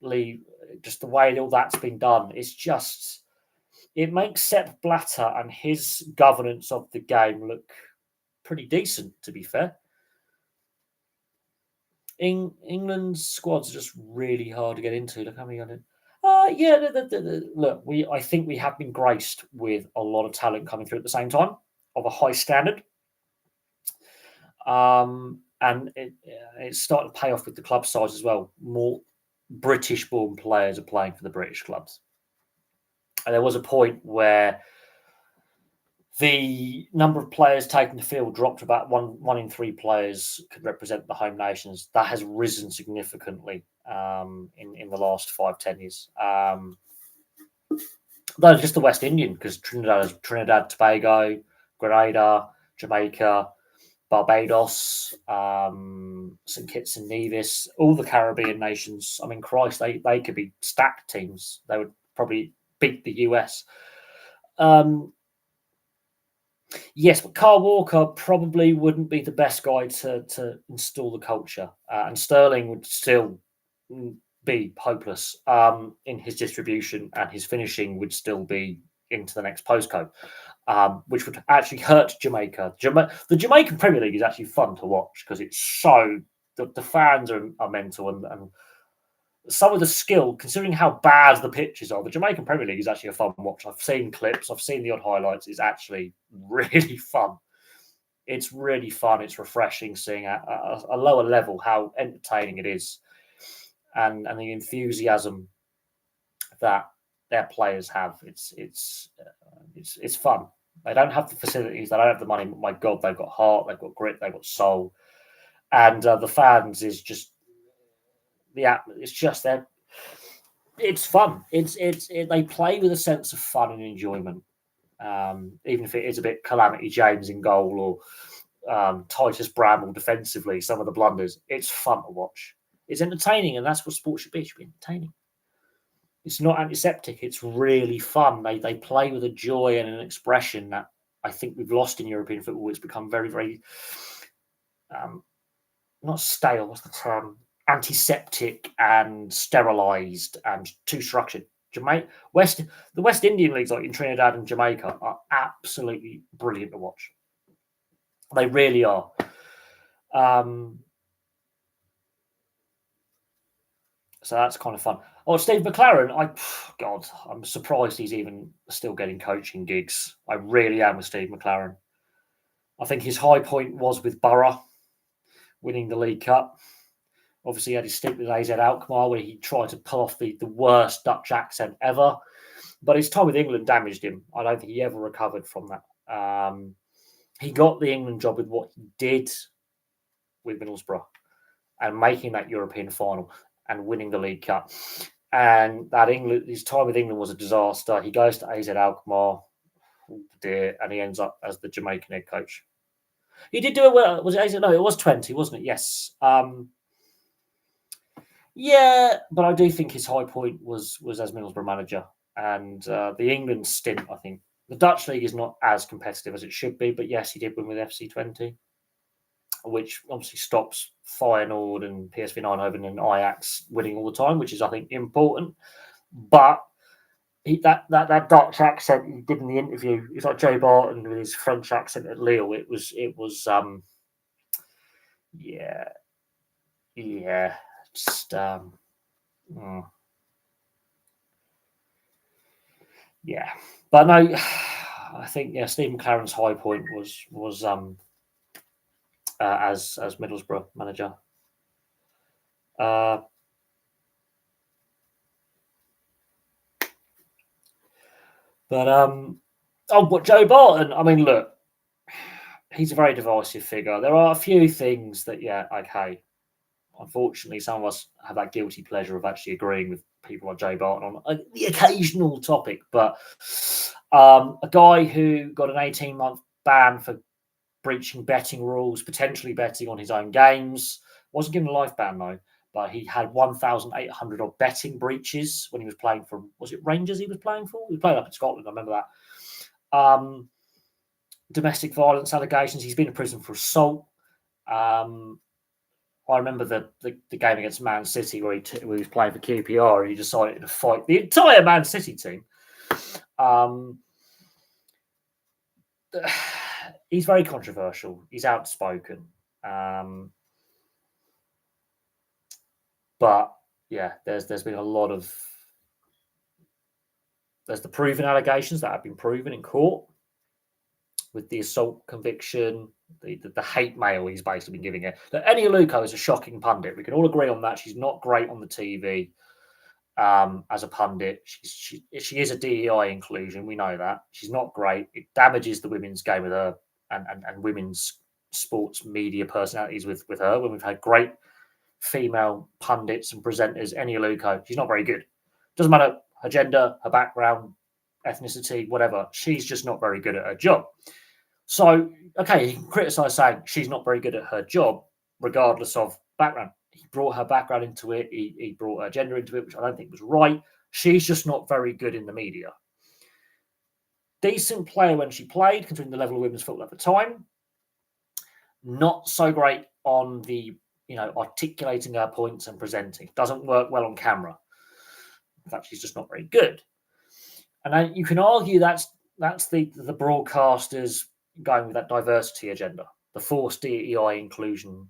Lee, just the way all that's been done, it makes Sepp Blatter and his governance of the game look pretty decent, to be fair. England's squads are just really hard to get into. Look how many on it. Yeah, look, I think we have been graced with a lot of talent coming through at the same time of a high standard. And it's starting to pay off with the club size as well. More British-born players are playing for the British clubs. And there was a point where the number of players taking the field dropped to about one in three players could represent the home nations. That has risen significantly in the last 5-10 years. Though just the West Indian, because Trinidad, Tobago, Grenada, Jamaica, Barbados, St Kitts and Nevis, all the Caribbean nations. I mean, Christ, they could be stacked teams. They would probably beat the US. Yes, but Carl Walker probably wouldn't be the best guy to install the culture, and Sterling would still be hopeless in his distribution, and his finishing would still be into the next postcode, which would actually hurt Jamaica. The Jamaican Premier League is actually fun to watch because it's so the fans are mental and some of the skill, considering how bad the pitches are, the Jamaican Premier League is actually a fun watch. I've seen clips, I've seen the odd highlights. It's actually really fun. It's really fun. It's refreshing seeing at a lower level how entertaining it is, and the enthusiasm that their players have. It's fun. They don't have the facilities, they don't have the money, but my God, they've got heart, they've got grit, they've got soul, and the fans is just it's just their it's fun. They play with a sense of fun and enjoyment, even if it is a bit Calamity James in goal or Titus Bramall defensively. Some of the blunders, it's fun to watch. It's entertaining, and that's what sport should be. It should be entertaining. It's not antiseptic. It's really fun. They play with a joy and an expression that I think we've lost in European football. It's become very, very not stale. What's the term? Antiseptic and sterilised and too structured. The West Indian leagues, like in Trinidad and Jamaica, are absolutely brilliant to watch. They really are. So that's kind of fun. Oh, Steve McLaren, I'm surprised he's even still getting coaching gigs. I really am with Steve McLaren. I think his high point was with Borough winning the League Cup. Obviously, he had his stint with AZ Alkmaar where he tried to pull off the worst Dutch accent ever. But his time with England damaged him. I don't think he ever recovered from that. He got the England job with what he did with Middlesbrough and making that European final and winning the League Cup. And his time with England was a disaster. He goes to AZ Alkmaar, and he ends up as the Jamaican head coach. He did do it well. Was it AZ? No, it was 20, wasn't it? Yes. Yeah, but I do think his high point was as Middlesbrough manager. And the England stint, I think. The Dutch league is not as competitive as it should be, but yes, he did win with FC20, which obviously stops Feyenoord and PSV Eindhoven and Ajax winning all the time, which is, I think, important. But that Dutch accent he did in the interview, it's like Joe Barton with his French accent at Lille. It was yeah, yeah, just mm, yeah. But no, I think Steve McLaren's high point was as Middlesbrough manager. Uh, but Joe Barton. I mean, look, he's a very divisive figure. There are a few things that, yeah, okay. Unfortunately, some of us have that guilty pleasure of actually agreeing with people like Joe Barton on the occasional topic. But a guy who got an 18-month ban for breaching betting rules, potentially betting on his own games, wasn't given a life ban though. But he had 1,800 odd betting breaches when he was playing for, was it Rangers he was playing for? He was playing up in Scotland, I remember that. Domestic violence allegations. He's been in prison for assault. I remember the game against Man City where he was playing for QPR and he decided to fight the entire Man City team. He's very controversial. He's outspoken. But yeah, there's been a lot of there's the proven allegations that have been proven in court with the assault conviction, the hate mail he's basically been giving it. Eni Aluko is a shocking pundit. We can all agree on that. She's not great on the TV as a pundit. She is a DEI inclusion. We know that. She's not great. It damages the women's game with her and women's sports media personalities with her when we've had great female pundits and presenters. Eni Aluko, she's not very good. Doesn't matter her gender, her background, ethnicity, whatever. She's just not very good at her job. So, okay, he can criticize saying she's not very good at her job, regardless of background. He brought her background into it. He brought her gender into it, which I don't think was right. She's just not very good in the media. Decent player when she played, considering the level of women's football at the time. Not so great on the articulating her points and presenting. Doesn't work well on camera. In fact, she's just not very good. And then you can argue that's the broadcasters going with that diversity agenda, the forced DEI inclusion,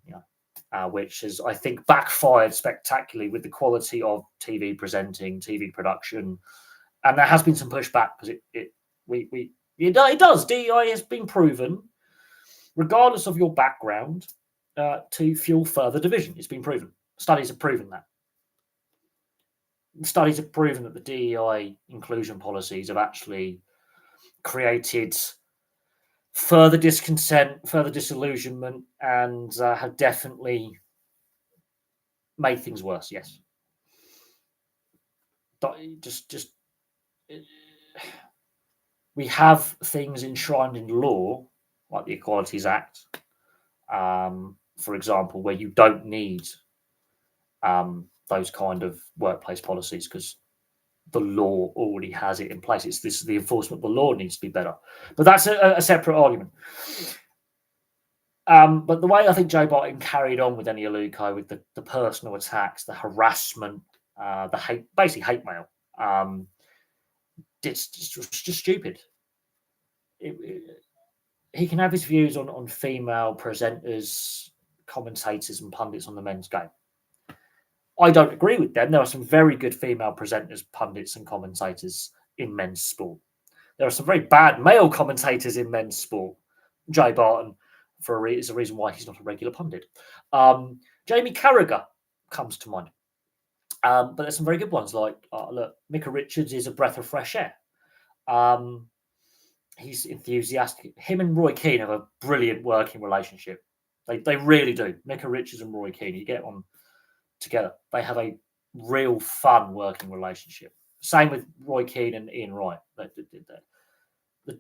which has, I think, backfired spectacularly with the quality of TV presenting, TV production, and there has been some pushback because it does. DEI has been proven, regardless of your background, to fuel further division. It's been proven. Studies have proven that. Studies have proven that the DEI inclusion policies have actually created further discontent, further disillusionment, and have definitely made things worse. Yes, just we have things enshrined in law like the Equalities Act, for example, where you don't need those kind of workplace policies because the law already has it in place. It's the enforcement of the law needs to be better, but that's a separate argument. But the way I think Joe Barton carried on with Eni Aluko, with the personal attacks, the harassment, the basically hate mail, it's just stupid. He can have his views on female presenters, commentators, and pundits on the men's game. I don't agree with them. There are some very good female presenters, pundits, and commentators in men's sport. There are some very bad male commentators in men's sport. Joe Barton, is a reason why he's not a regular pundit. Jamie Carragher comes to mind. But there's some very good ones like, look, Micah Richards is a breath of fresh air. He's enthusiastic. Him and Roy Keane have a brilliant working relationship. They really do. Micah Richards and Roy Keane, you get on together. They have a real fun working relationship. Same with Roy Keane and Ian Wright. They did that.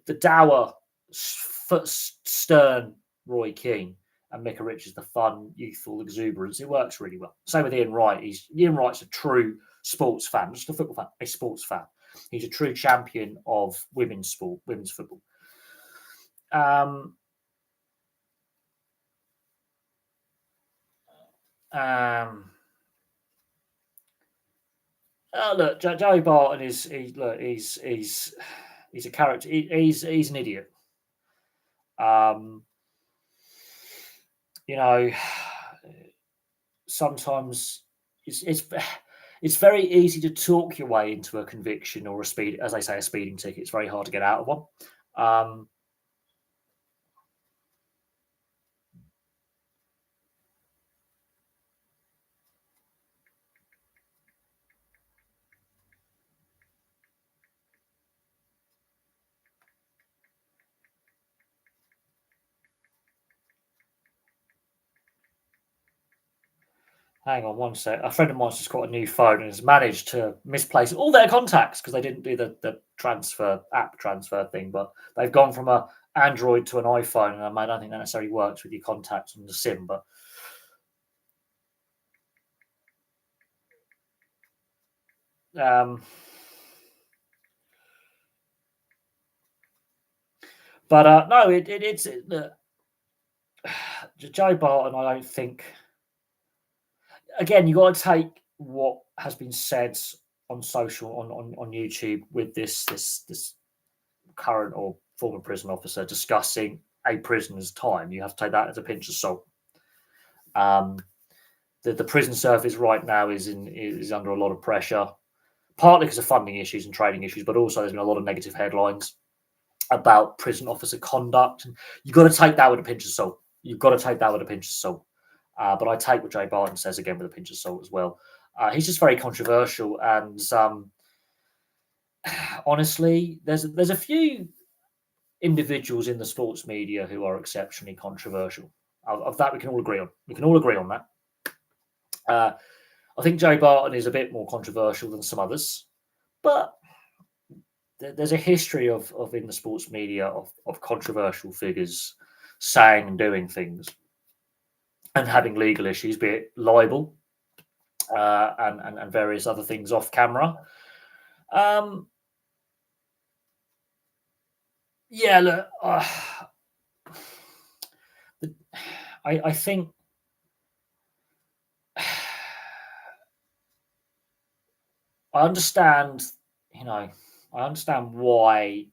The dour, stern Roy Keane and Micah Richards, the fun, youthful exuberance. It works really well. Same with Ian Wright. Ian Wright's a true sports fan, just a football fan, a sports fan. He's a true champion of women's sport, women's football. Look, Joey Barton is he's a character. He's an idiot. Um, you know, sometimes it's it's very easy to talk your way into a conviction or a speed, as they say, a speeding ticket. It's very hard to get out of one. Um, Hang on one sec. A friend of mine's just got a new phone and has managed to misplace all their contacts because they didn't do the transfer app transfer thing. But they've gone from a Android to an iPhone, and I don't think that necessarily works with your contacts on the SIM. Um, no, it's Joe Barton. I don't think. Again, you got to take what has been said on social on YouTube with this current or former prison officer discussing a prisoner's time. You have to take that as a pinch of salt. Um, the prison service right now is under a lot of pressure, partly because of funding issues and training issues, but also there's been a lot of negative headlines about prison officer conduct. You've got to take that with a pinch of salt. You've got to take that with a pinch of salt. But I take what Jay Barton says again with a pinch of salt as well. He's just very controversial, and honestly, there's a few individuals in the sports media who are exceptionally controversial. Of that, we can all agree on. We can all agree on that. I think Jay Barton is a bit more controversial than some others, but there's a history of in the sports media of controversial figures saying and doing things and having legal issues, be it libel and various other things off camera. Um, yeah, look, I think I understand, I understand why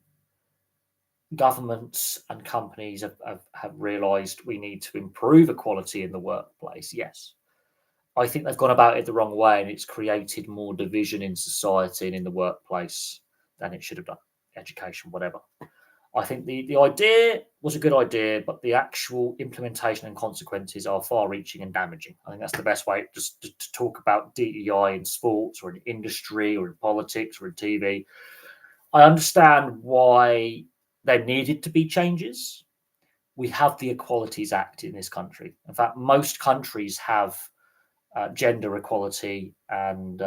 governments and companies have realised we need to improve equality in the workplace. Yes. I think they've gone about it the wrong way and it's created more division in society and in the workplace than it should have done. Education, whatever. I think the idea was a good idea, but the actual implementation and consequences are far reaching and damaging. I think that's the best way just to talk about DEI in sports or in industry or in politics or in TV. I understand why there needed to be changes. We have the Equalities Act in this country. In fact, most countries have gender equality and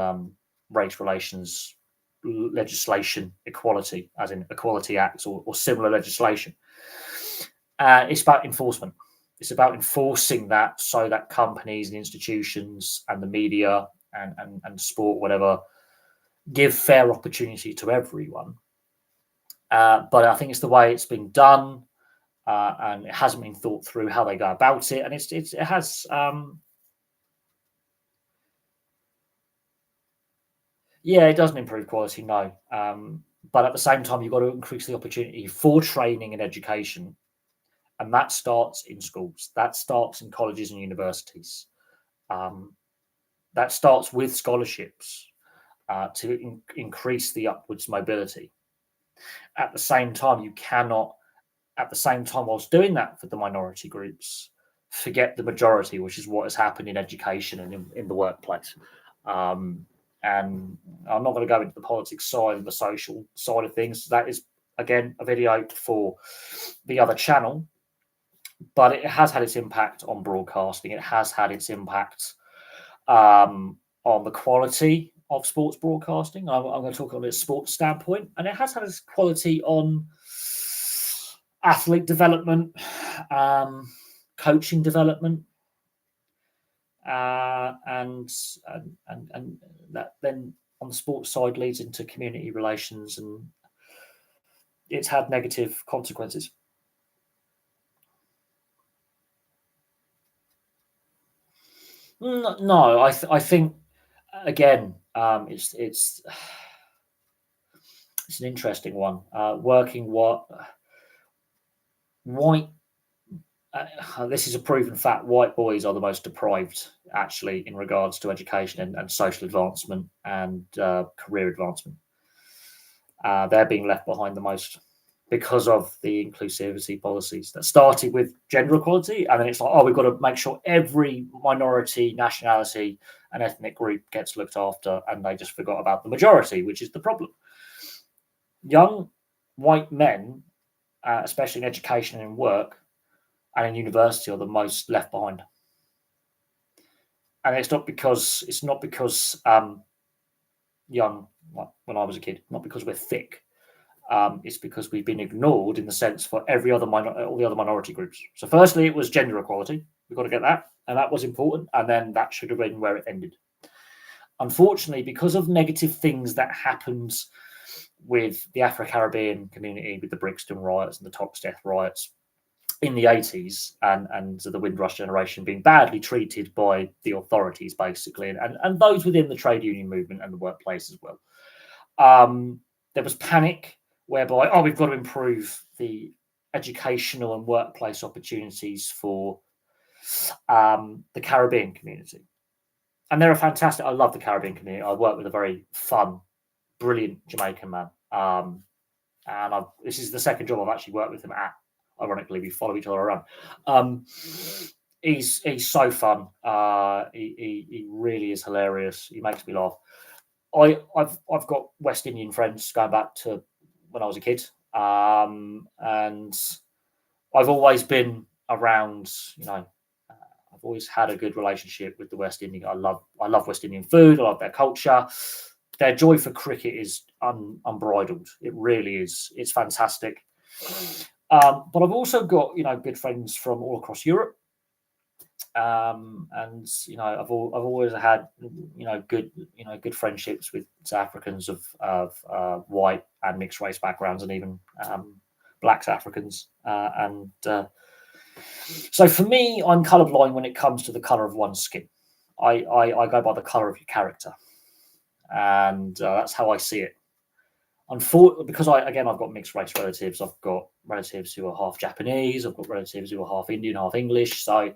race relations legislation equality, as in equality acts or similar legislation. It's about enforcement. It's about enforcing that so that companies and institutions and the media and sport, whatever, give fair opportunity to everyone. But I think it's the way it's been done, and it hasn't been thought through how they go about it, and it has. Yeah, it doesn't improve quality, no. But at the same time, you've got to increase the opportunity for training and education, and that starts in schools. That starts in colleges and universities. Um, that starts with scholarships to increase the upwards mobility. At the same time, you cannot, at the same time, whilst doing that for the minority groups, forget the majority, which is what has happened in education and in the workplace. And I'm not going to go into the politics side and the social side of things. That is, again, a video for the other channel. But it has had its impact on broadcasting. It has had its impact on the quality of sports broadcasting. I'm going to talk on a sports standpoint, and it has had its quality on athlete development, coaching development, and that then on the sports side leads into community relations, and it's had negative consequences. No, I think again, it's an interesting one. Working what white. This is a proven fact. White boys are the most deprived, actually, in regards to education and social advancement and career advancement. They're being left behind the most because of the inclusivity policies that started with gender equality, and then it's like, oh, we've got to make sure every minority, nationality, and ethnic group gets looked after, and they just forgot about the majority, which is the problem. Young white men, especially in education and work and in university, are the most left behind. And it's not because young, like when I was a kid, not because we're thick. It's because we've been ignored in the sense for all the other minority groups. So firstly, it was gender equality. We've got to get that, and that was important, and then that should have been where it ended. Unfortunately, because of negative things that happened with the Afro-Caribbean community, with the Brixton riots and the Tox Death riots in the 80s, and the Windrush generation being badly treated by the authorities, basically, and those within the trade union movement and the workplace as well. There was panic whereby, oh, we've got to improve the educational and workplace opportunities for the Caribbean community. And they're a fantastic, I love the Caribbean community. I work with a very fun, brilliant Jamaican man. And this is the second job I've actually worked with him at. Ironically, we follow each other around. He's so fun. He really is hilarious. He makes me laugh. I've got West Indian friends going back to when I was a kid, and I've always been around. I've always had a good relationship with the West Indian. I love West Indian food. I love their culture. Their joy for cricket is unbridled. It really is. It's fantastic. But I've also got good friends from all across Europe. And I've always had good friendships with South Africans of white and mixed race backgrounds, and even Black South Africans. So for me, I'm colourblind when it comes to the colour of one's skin. I go by the colour of your character, and that's how I see it. Because I've got mixed race relatives. I've got relatives who are half Japanese. I've got relatives who are half Indian, half English. So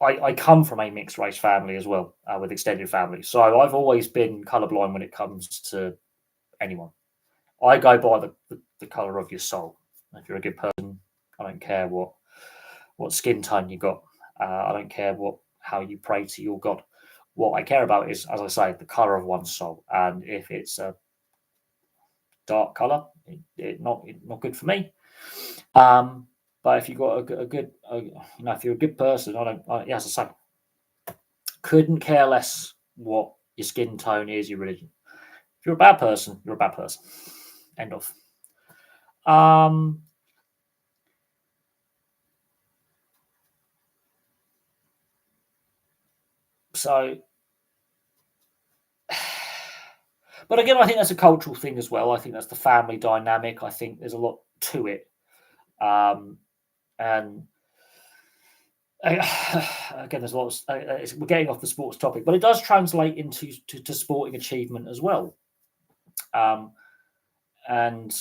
I come from a mixed race family as well, with extended family. So I've always been colourblind when it comes to anyone. I go by the colour of your soul. If you're a good person, I don't care what skin tone you got. I don't care how you pray to your God. What I care about is, as I say, the colour of one's soul. And if it's a dark colour, it's not good for me. But if you've got a good, if you're a good person, as I say, couldn't care less what your skin tone is, your religion. If you're a bad person, you're a bad person. End of. So, but again, I think that's a cultural thing as well. I think that's the family dynamic. I think there's a lot to it. And again, there's lots. We're getting off the sports topic, but it does translate into sporting achievement as well. And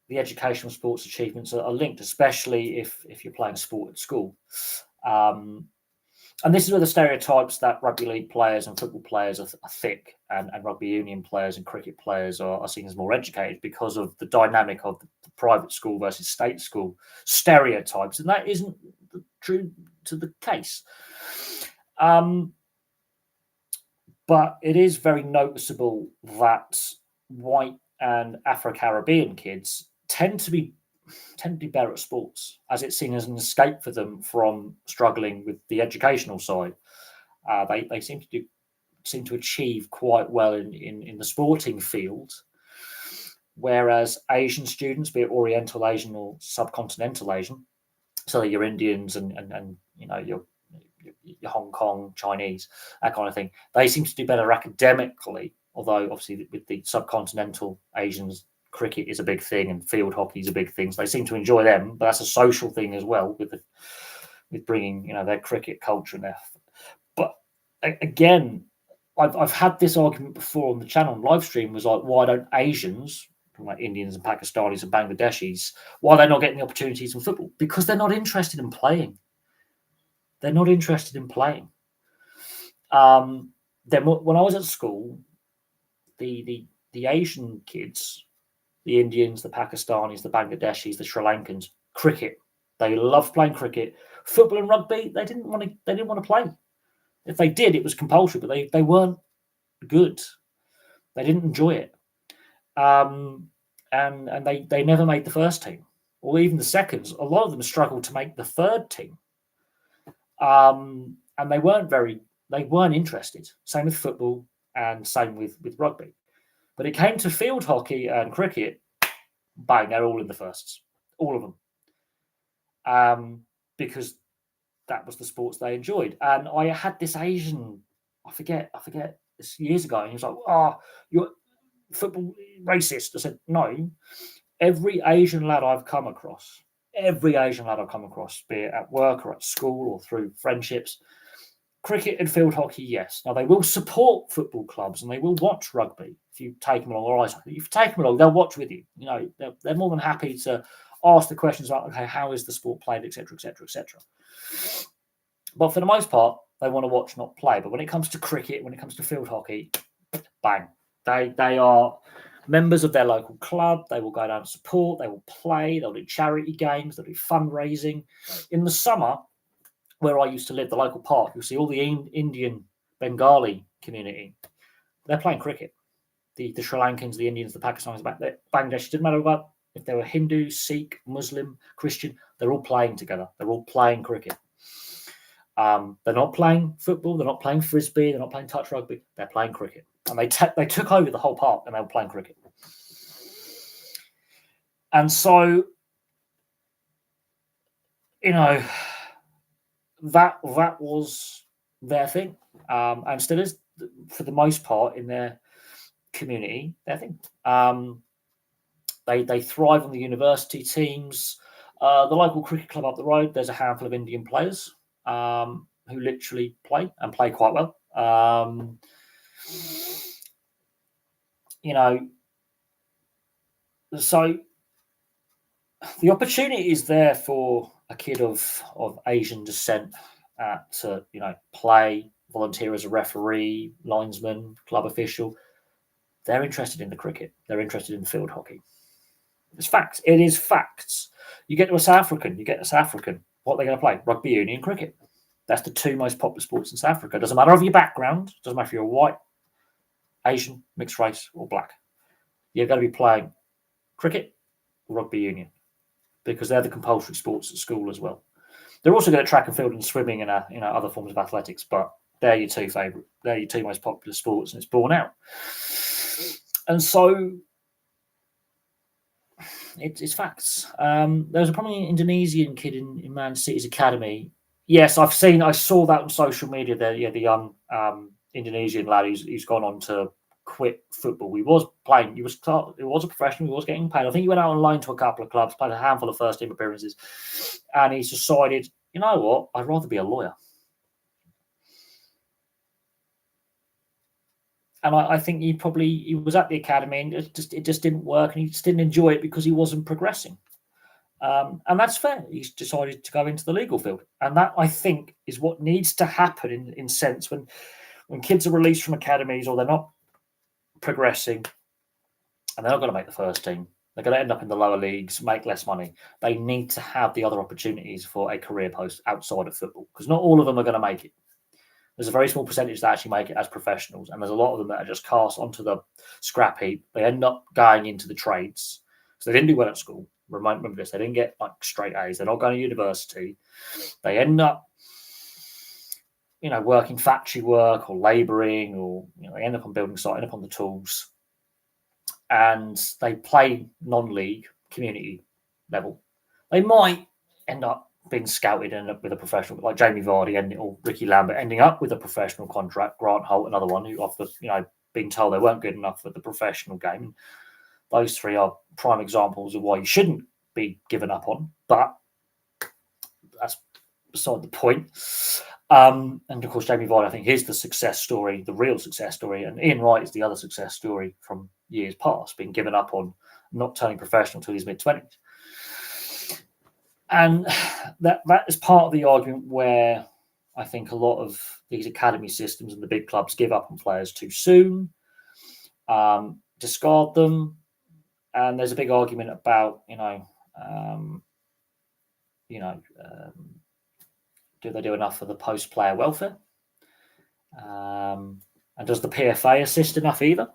the educational sports achievements are linked, especially if you're playing sport at school. And this is where the stereotypes that rugby league players and football players are thick, and rugby union players and cricket players are seen as more educated because of the dynamic of the private school versus state school stereotypes. And that isn't true to the case. But it is very noticeable that white and Afro-Caribbean kids tend to be better at sports, as it's seen as an escape for them from struggling with the educational side. They seem to achieve quite well in the sporting field, whereas Asian students, be it Oriental Asian or subcontinental Asian, so your Indians and your Hong Kong Chinese, that kind of thing, they seem to do better academically. Although obviously with the subcontinental Asians, cricket is a big thing and field hockey is a big thing. So they seem to enjoy them, but that's a social thing as well with with bringing their cricket culture and their. But again, I've had this argument before on the channel on live stream. Was like, why don't Asians, like Indians and Pakistanis and Bangladeshis, why they're not getting the opportunities in football? Because they're not interested in playing. They're not interested in playing. Then when I was at school, the Asian kids, the Indians, the Pakistanis, the Bangladeshis, the Sri Lankans, cricket. They loved playing cricket. Football and rugby, they didn't want to play. If they did, it was compulsory, but they weren't good. They didn't enjoy it. And they never made the first team, or even the seconds. A lot of them struggled to make the third team. And they weren't interested. Same with football and same with rugby. But it came to field hockey and cricket, bang, they're all in the firsts. All of them. Because that was the sports they enjoyed. And I had this Asian, I forget this years ago, and he was like, "Oh, you're football racist." I said, "No. Every Asian lad I've come across, be it at work or at school or through friendships, cricket and field hockey, yes. Now, they will support football clubs and they will watch rugby if you take them along, or ice hockey. If you take them along, they'll watch with you. They're more than happy to ask the questions about, okay, how is the sport played, etc., etc., etc. But for the most part, they want to watch, not play. But when it comes to cricket, when it comes to field hockey, bang. They are members of their local club. They will go down and support. They will play. They'll do charity games. They'll do fundraising. In the summer, where I used to live, the local park, you'll see all the Indian Bengali community. They're playing cricket. The Sri Lankans, the Indians, the Pakistanis, the Bangladesh, it didn't matter about if they were Hindu, Sikh, Muslim, Christian, they're all playing together. They're all playing cricket. They're not playing football. They're not playing frisbee. They're not playing touch rugby. They're playing cricket. And they took over the whole park and they were playing cricket. And so, that was their thing, and still is for the most part in their community. Their thing. They thrive on the university teams. The local cricket club up the road, there's a handful of Indian players who literally play and play quite well. So the opportunity is there for a kid of Asian descent to play, volunteer as a referee, linesman, club official. They're interested in the cricket. They're interested in field hockey. It's facts. It is facts. You get to a South African. What are they going to play? Rugby union, cricket. That's the two most popular sports in South Africa. Doesn't matter of your background. Doesn't matter if you're white, Asian, mixed race, or black. You're going to be playing cricket, rugby union, because they're the compulsory sports at school as well. They're also good at track and field and swimming and other forms of athletics, but they're your two most popular sports, and it's borne out. And so it's facts. There was a prominent Indonesian kid in Man City's academy. Yes, I saw that on social media. The young Indonesian lad who's gone on to quit football. He was playing. He was a professional. He was getting paid. I think he went out on loan to a couple of clubs, played a handful of first team appearances, and he's decided, you know what? I'd rather be a lawyer. And I think he was at the academy and it just didn't work, and he just didn't enjoy it because he wasn't progressing. And that's fair. He's decided to go into the legal field, and that, I think, is what needs to happen in sense when kids are released from academies or they're not progressing and they're not going to make the first team. They're going to end up in the lower leagues, make less money. They need to have the other opportunities for a career post outside of football, because not all of them are going to make it. There's a very small percentage that actually make it as professionals, and there's a lot of them that are just cast onto the scrap heap. They end up going into the trades. So they didn't do well at school. Remember this, they didn't get like straight A's. They're not going to university. They end up, working factory work or labouring, or they end up on building site, end up on the tools, and they play non-league community level. They might end up being scouted and end up with a professional, like Jamie Vardy or Ricky Lambert ending up with a professional contract. Grant Holt, another one who, after being told they weren't good enough for the professional game. Those three are prime examples of why you shouldn't be given up on. But that's beside the point. And of course, Jamie Vardy, I think, is the success story, the real success story, and Ian Wright is the other success story from years past, being given up on, not turning professional till his mid-20s. And that is part of the argument where I think a lot of these academy systems and the big clubs give up on players too soon, discard them, and there's a big argument about, do they do enough for the post-player welfare? And does the PFA assist enough either?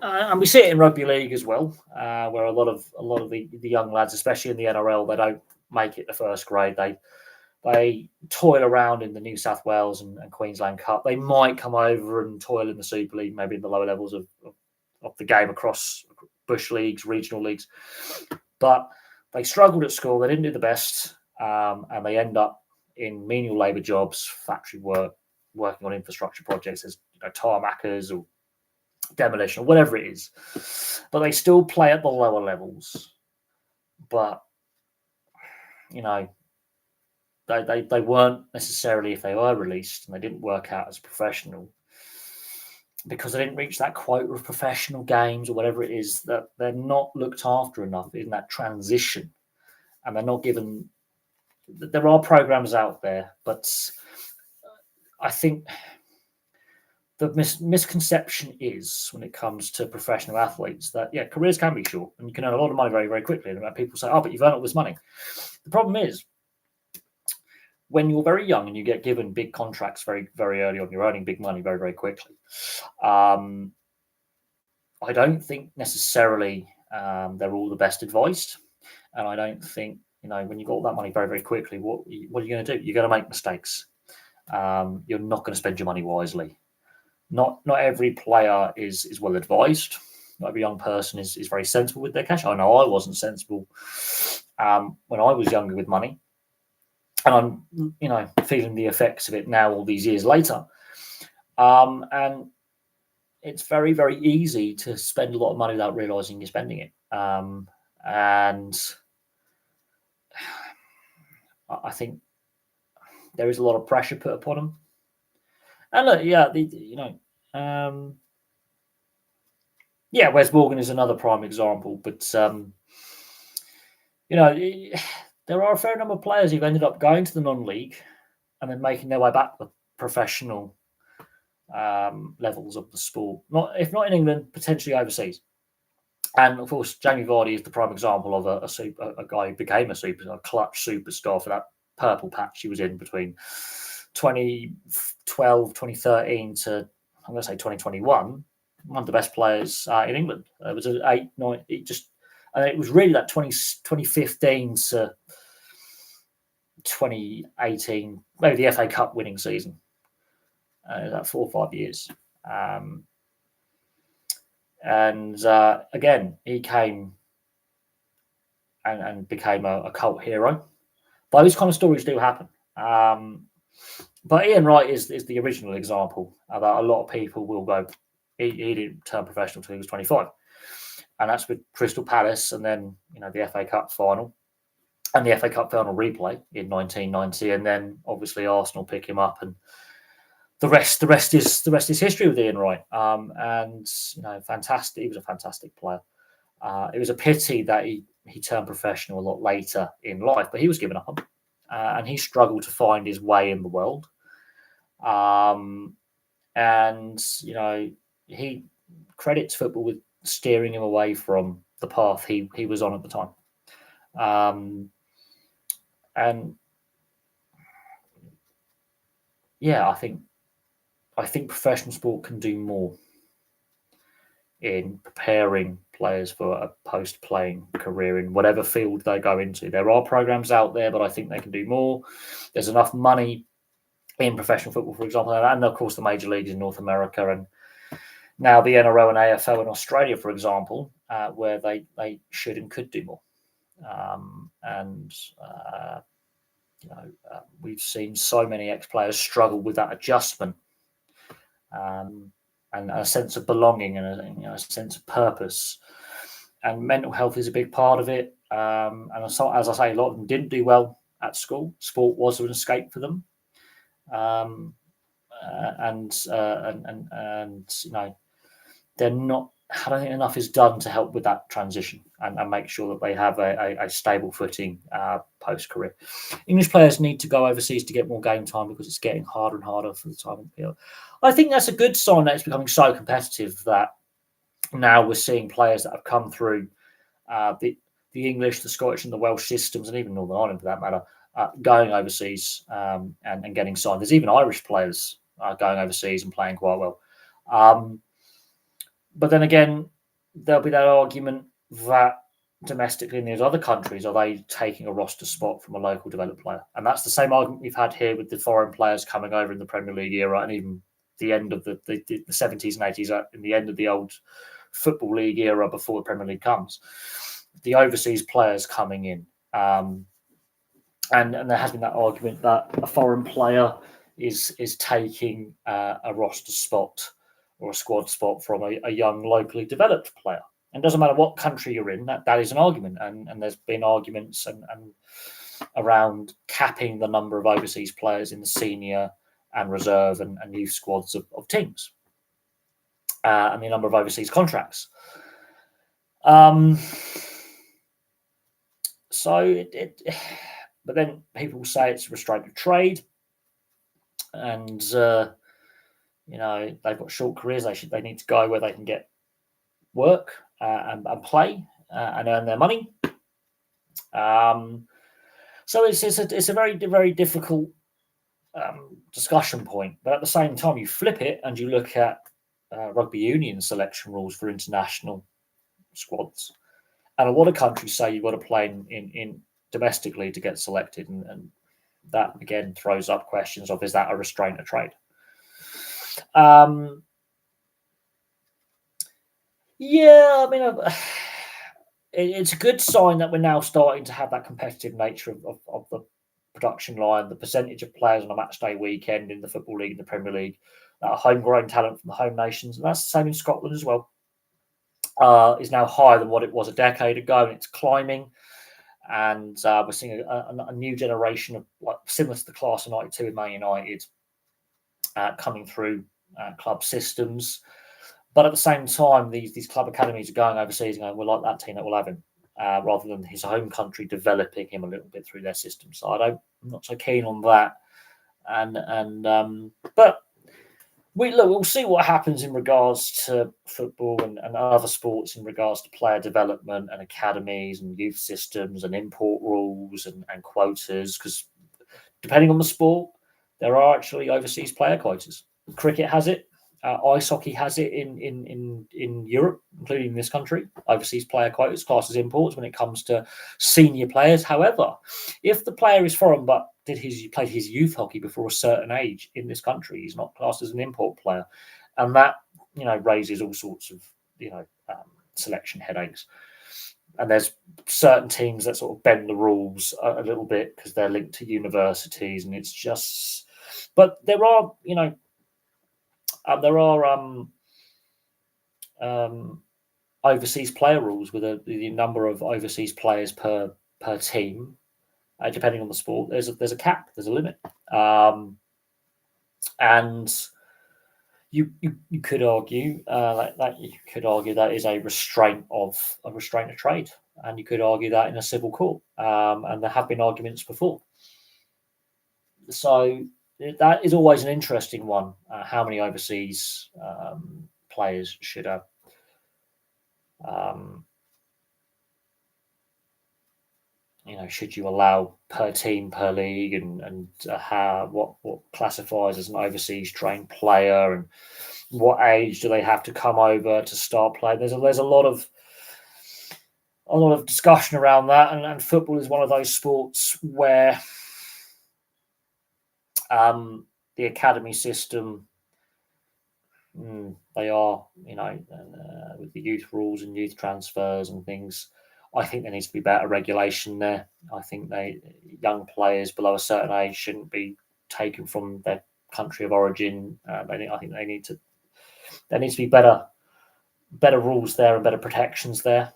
And we see it in rugby league as well, where a lot of the young lads, especially in the NRL, they don't make it to first grade. They toil around in the New South Wales and Queensland Cup. They might come over and toil in the Super League, maybe in the lower levels of the game across bush leagues, regional leagues. But they struggled at school. They didn't do the best, and they end up in menial labour jobs, factory work, working on infrastructure projects as tarmackers or demolition or whatever it is. But they still play at the lower levels. But, they weren't necessarily, if they were released and they didn't work out as a professional, because they didn't reach that quota of professional games or whatever it is, that they're not looked after enough in that transition. And they're not given... There are programs out there, but I think the misconception is, when it comes to professional athletes, that, careers can be short and you can earn a lot of money very, very quickly. And people say, but you've earned all this money. The problem is, when you're very young and you get given big contracts very, very early on, you're earning big money very, very quickly. I don't think necessarily they're all the best advised. And I don't think, when you got all that money very, very quickly, what are you going to do? You're going to make mistakes. You're not going to spend your money wisely. Not every player is well advised. Not every young person is very sensible with their cash. I know I wasn't sensible when I was younger with money. And I'm, feeling the effects of it now all these years later. And it's very, very easy to spend a lot of money without realising you're spending it. And I think there is a lot of pressure put upon them. And look, Wes Morgan is another prime example. But, there are a fair number of players who've ended up going to the non-league and then making their way back to the professional levels of the sport. If not in England, potentially overseas. And of course, Jamie Vardy is the prime example of a guy who became a clutch superstar for that purple patch he was in between 2012, 2013 to, I'm going to say 2021. One of the best players in England. It was an 8, 9. It was really that 2015 to 2018, maybe the FA Cup winning season. That 4 or 5 years. Again, he came and became a cult hero. Those kind of stories do happen. But Ian Wright is the original example that a lot of people will go, he didn't turn professional until he was 25. And that's with Crystal Palace, and then the FA Cup final and the FA Cup final replay in 1990, and then obviously Arsenal pick him up, and the rest is history with Ian Wright. Fantastic. He was a fantastic player. It was a pity that he turned professional a lot later in life, but he was given up on, and he struggled to find his way in the world. He credits football with steering him away from the path he was on at the time. I think professional sport can do more in preparing players for a post-playing career in whatever field they go into. There are programs out there, but I think they can do more. There's enough money in professional football, for example, and of course the major leagues in North America, and now the NRL and AFL in Australia, for example, where they should and could do more. We've seen so many ex-players struggle with that adjustment, and a sense of belonging and a sense of purpose. And mental health is a big part of it. And as I say, a lot of them didn't do well at school. Sport was an escape for them, and you know, they're not. I don't think enough is done to help with that transition and make sure that they have a stable footing post career. English players need to go overseas to get more game time because it's getting harder and harder for the time in the field. I think that's a good sign that it's becoming so competitive that now we're seeing players that have come through the English, the Scottish, and the Welsh systems, and even Northern Ireland for that matter, going overseas and getting signed. There's even Irish players going overseas and playing quite well. But then again, there'll be that argument that domestically in these other countries, are they taking a roster spot from a local developed player? And that's the same argument we've had here with the foreign players coming over in the Premier League era and even the end of the 70s and 80s, in the end of the old Football League era before the Premier League comes. The overseas players coming in. And there has been that argument that a foreign player is taking a roster spot or a squad spot from a young, locally developed player. And it doesn't matter what country you're in, that is an argument. And there's been arguments and around capping the number of overseas players in the senior and reserve and youth squads of teams. And the number of overseas contracts. But then people say it's restraint of trade, and you know, they've got short careers. They need to go where they can get work and play and earn their money. So it's a very, very difficult discussion point. But at the same time, you flip it and you look at rugby union selection rules for international squads, and a lot of countries say you've got to play in domestically to get selected, and that again throws up questions of, is that a restraint of trade? Yeah, I mean, it's a good sign that we're now starting to have that competitive nature of the production line, the percentage of players on a match day weekend in the Football League and the Premier League, homegrown talent from the home nations, and that's the same in Scotland as well, is now higher than what it was a decade ago, and it's climbing. And we're seeing a new generation of, like, similar to the class of '92 in Man United, coming through club systems. But at the same time, these club academies are going overseas and going, we're like that team that will have him, rather than his home country developing him a little bit through their system. So I'm not so keen on that. But we'll see what happens in regards to football and other sports in regards to player development and academies and youth systems and import rules and quotas, because depending on the sport, there are actually overseas player quotas. Cricket has it. Ice hockey has it in Europe, including this country. Overseas player quotas classed as imports when it comes to senior players. However, if the player is foreign but played his youth hockey before a certain age in this country, he's not classed as an import player, and that, you know, raises all sorts of, you know, selection headaches. And there's certain teams that sort of bend the rules a little bit because they're linked to universities, and it's just. But there are, you know. There are overseas player rules with the number of overseas players per team, depending on the sport. There's a cap. There's a limit, and you could argue that is a restraint of trade, and you could argue that in a civil court. And there have been arguments before. So that is always an interesting one. How many overseas players should have? You know, should you allow per team, per league, and how what classifies as an overseas trained player, and what age do they have to come over to start playing? There's a lot of discussion around that, and football is one of those sports where the academy system, they are, you know, with the youth rules and youth transfers and things, I think there needs to be better regulation there. I think young players below a certain age shouldn't be taken from their country of origin. I think there needs to be better rules there and better protections there.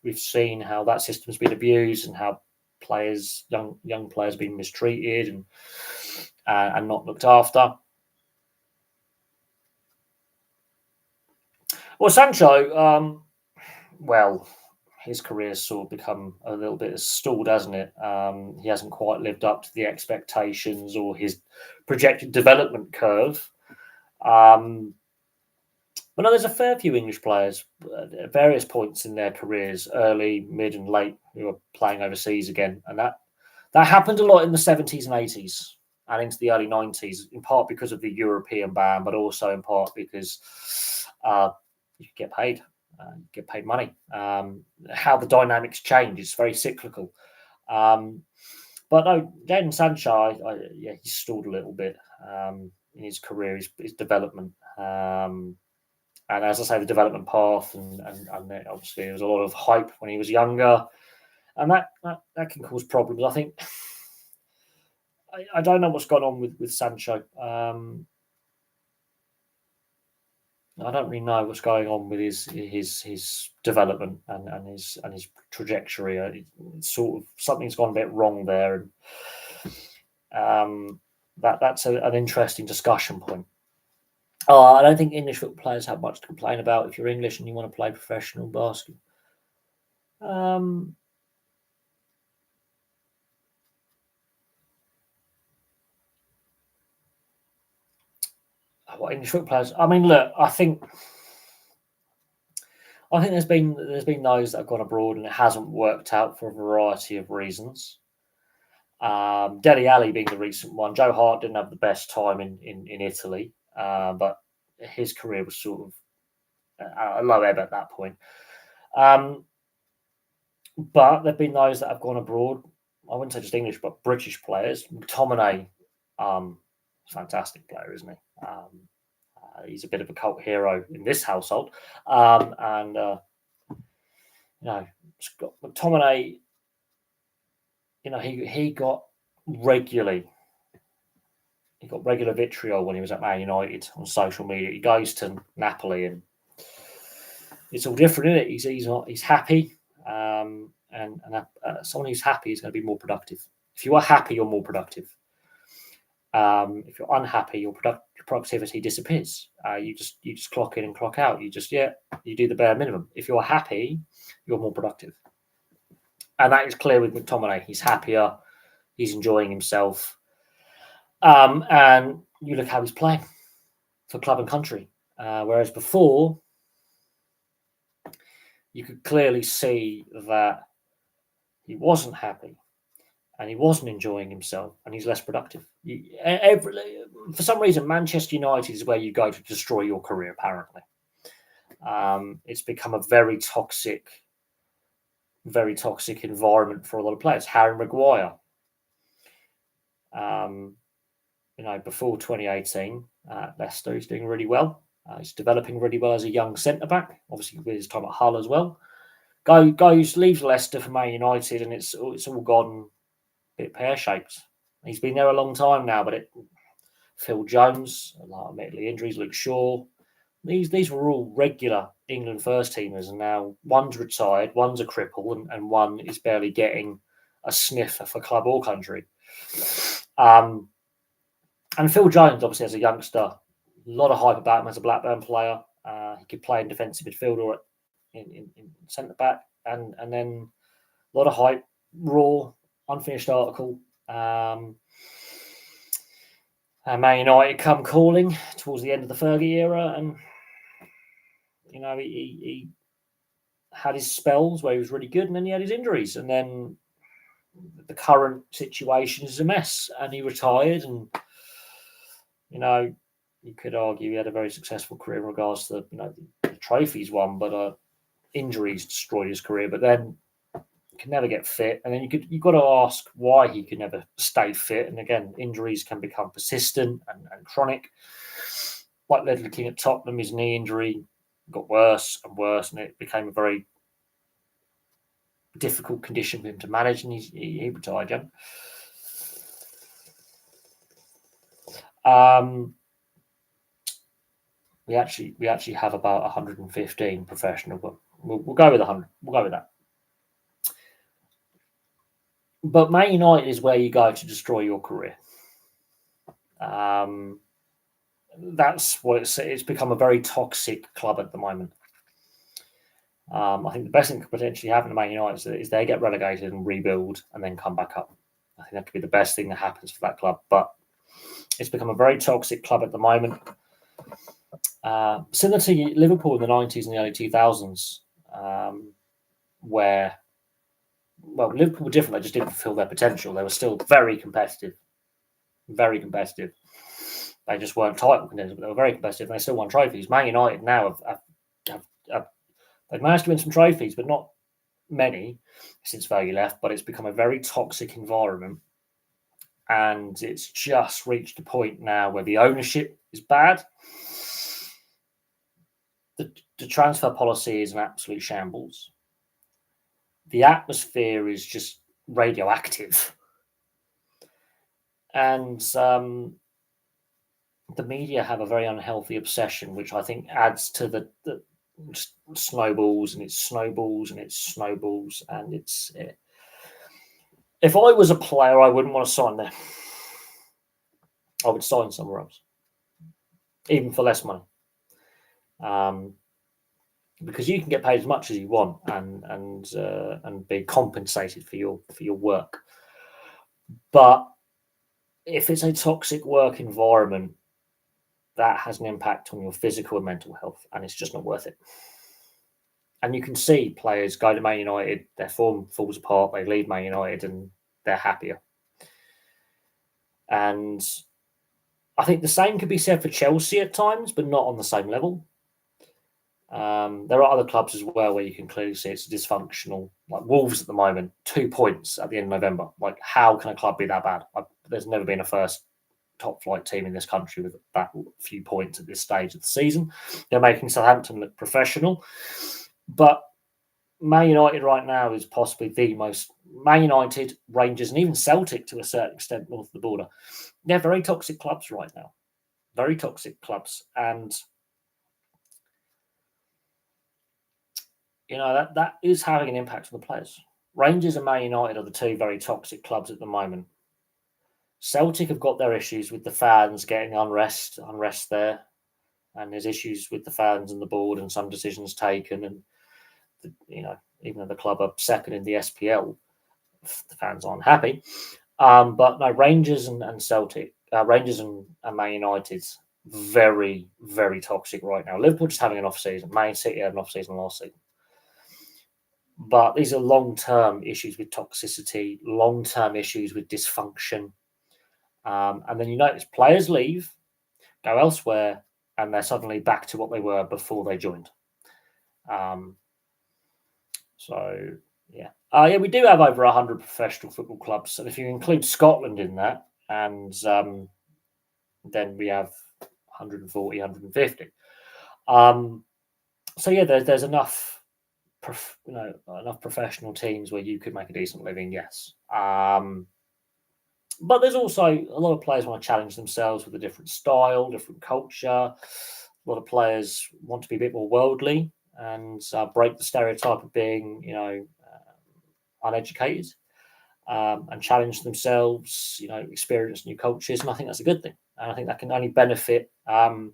We've seen how that system's been abused and how players, young players being mistreated and not looked after. Well, Sancho, well, his career's sort of become a little bit stalled, hasn't it? He hasn't quite lived up to the expectations or his projected development curve. But no, there's a fair few English players at various points in their careers, early, mid, and late, who are playing overseas again, and that happened a lot in the 70s and 80s and into the early 90s, in part because of the European ban, but also in part because you get paid. Get paid money. How the dynamics change is very cyclical. But no, Jadon Sancho, yeah, he's stalled a little bit in his career, his development. And as I say, the development path, and obviously there was a lot of hype when he was younger, and that can cause problems. I think I don't know what's gone on with Sancho. I don't really know what's going on with his development and his trajectory. It's sort of something's gone a bit wrong there, and that's an interesting discussion point. I don't think English football players have much to complain about if you're English and you want to play professional basketball. What English football players? I mean, look, I think there's been those that have gone abroad and it hasn't worked out for a variety of reasons. Dele Alli being the recent one. Joe Hart didn't have the best time in Italy, but his career was sort of a low ebb at that point. But there've been those that have gone abroad. I wouldn't say just English, but British players. McTominay, fantastic player, isn't he? He's a bit of a cult hero in this household, and Scott McTominay. He got regular vitriol when he was at Man United on social media. He goes to Napoli and it's all different, isn't it? He's happy, and someone who's happy is going to be more productive. If you are happy, you're more productive. If you're unhappy, your productivity disappears. You just clock in and clock out. You do the bare minimum. If you're happy, you're more productive, and that is clear with McTominay. He's happier. He's enjoying himself, and you look how he's playing for club and country. Whereas before, you could clearly see that he wasn't happy and he wasn't enjoying himself and he's less productive. For some reason, Manchester United is where you go to destroy your career, apparently. It's become a very toxic environment for a lot of players. Harry Maguire, before 2018, Leicester, he's doing really well. He's developing really well as a young centre-back, obviously with his time at Hull as well. Leaves Leicester for Man United, and it's all gone a bit pear-shaped. He's been there a long time now, but Phil Jones, admittedly injuries, Luke Shaw, these were all regular England first-teamers, and now one's retired, one's a cripple, and one is barely getting a sniff for club or country. And Phil Jones, obviously, as a youngster, a lot of hype about him as a Blackburn player. He could play in defensive midfield or in centre back, and then a lot of hype, raw, unfinished article. And Man United come calling towards the end of the Fergie era, and he had his spells where he was really good, and then he had his injuries, and then the current situation is a mess, and he retired, and you could argue he had a very successful career in regards to the trophies won, but injuries destroyed his career. But then he could never get fit, and then you've got to ask why he could never stay fit. And again, injuries can become persistent and chronic. Like Ledley King at Tottenham, his knee injury got worse and worse, and it became a very difficult condition for him to manage, and he retired young. We actually have about 115 professional, but we'll go with 100. We'll go with that. But Man United is where you go to destroy your career. That's what it's become a very toxic club at the moment. I think the best thing that could potentially happen to Man United is they get relegated and rebuild and then come back up. I think that could be the best thing that happens for that club. But it's become a very toxic club at the moment. Similar to Liverpool in the 90s and the early 2000s, where, well, Liverpool were different. They just didn't fulfill their potential. They were still very competitive. Very competitive. They just weren't title contenders, but they were very competitive and they still won trophies. Man United now they've managed to win some trophies, but not many since Fergie left. But it's become a very toxic environment. And it's just reached a point now where the ownership is bad. The transfer policy is an absolute shambles. The atmosphere is just radioactive. And the media have a very unhealthy obsession, which I think adds to the snowballs and it snowballs and it snowballs. And if I was a player, I wouldn't want to sign there. I would sign somewhere else, even for less money. Because you can get paid as much as you want and be compensated for your work. But if it's a toxic work environment, that has an impact on your physical and mental health, and it's just not worth it. And you can see players go to Man United, their form falls apart, they leave Man United, and they're happier. And I think the same could be said for Chelsea at times, but not on the same level. There are other clubs as well where you can clearly see it's dysfunctional. Like Wolves at the moment, 2 points at the end of November. Like, how can a club be that bad? There's never been a first top flight team in this country with that few points at this stage of the season. They're making Southampton look professional. But Man United right now is possibly the most... Man United, Rangers, and even Celtic to a certain extent north of the border. They're very toxic clubs right now. Very toxic clubs. And that is having an impact on the players. Rangers and Man United are the two very toxic clubs at the moment. Celtic have got their issues with the fans getting unrest there, and there's issues with the fans and the board and some decisions taken. And even though the club are second in the SPL, the fans aren't happy. But no, Rangers and Celtic, Rangers and Man United, very, very toxic right now. Liverpool just having an off season. Man City had an off season last season. But these are long-term issues with toxicity, long-term issues with dysfunction. And then you notice players leave, go elsewhere, and they're suddenly back to what they were before they joined. We do have over 100 professional football clubs. And if you include Scotland in that, and then we have 140, 150. There's enough enough professional teams where you could make a decent living, yes. But there's also a lot of players want to challenge themselves with a different style, different culture. A lot of players want to be a bit more worldly and break the stereotype of being, uneducated and challenge themselves, experience new cultures. And I think that's a good thing. And I think that can only benefit England,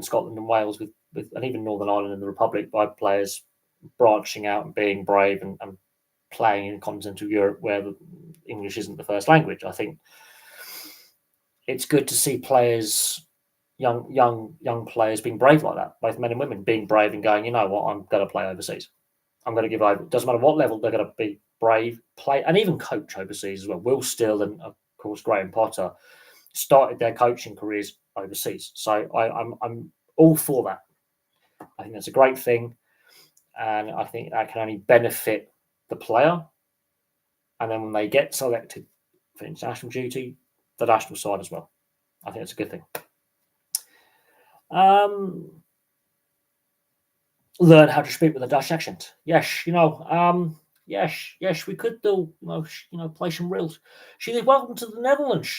Scotland, and Wales with and even Northern Ireland and the Republic by players branching out and being brave and playing in continental Europe where the English isn't the first language. I think it's good to see players, young players, being brave like that, both men and women, being brave and going, you know what, I'm going to play overseas. I'm going to give over. It doesn't matter what level, they're going to be brave, play, and even coach overseas as well. Will Steele and, of course, Graham Potter started their coaching careers overseas. So I'm all for that. I think that's a great thing. And I think that can only benefit the player. And then when they get selected for international duty, the national side as well. I think it's a good thing. Learn how to speak with a Dutch accent. Yes, yes, we could do, play some reels. She said, welcome to the Netherlands.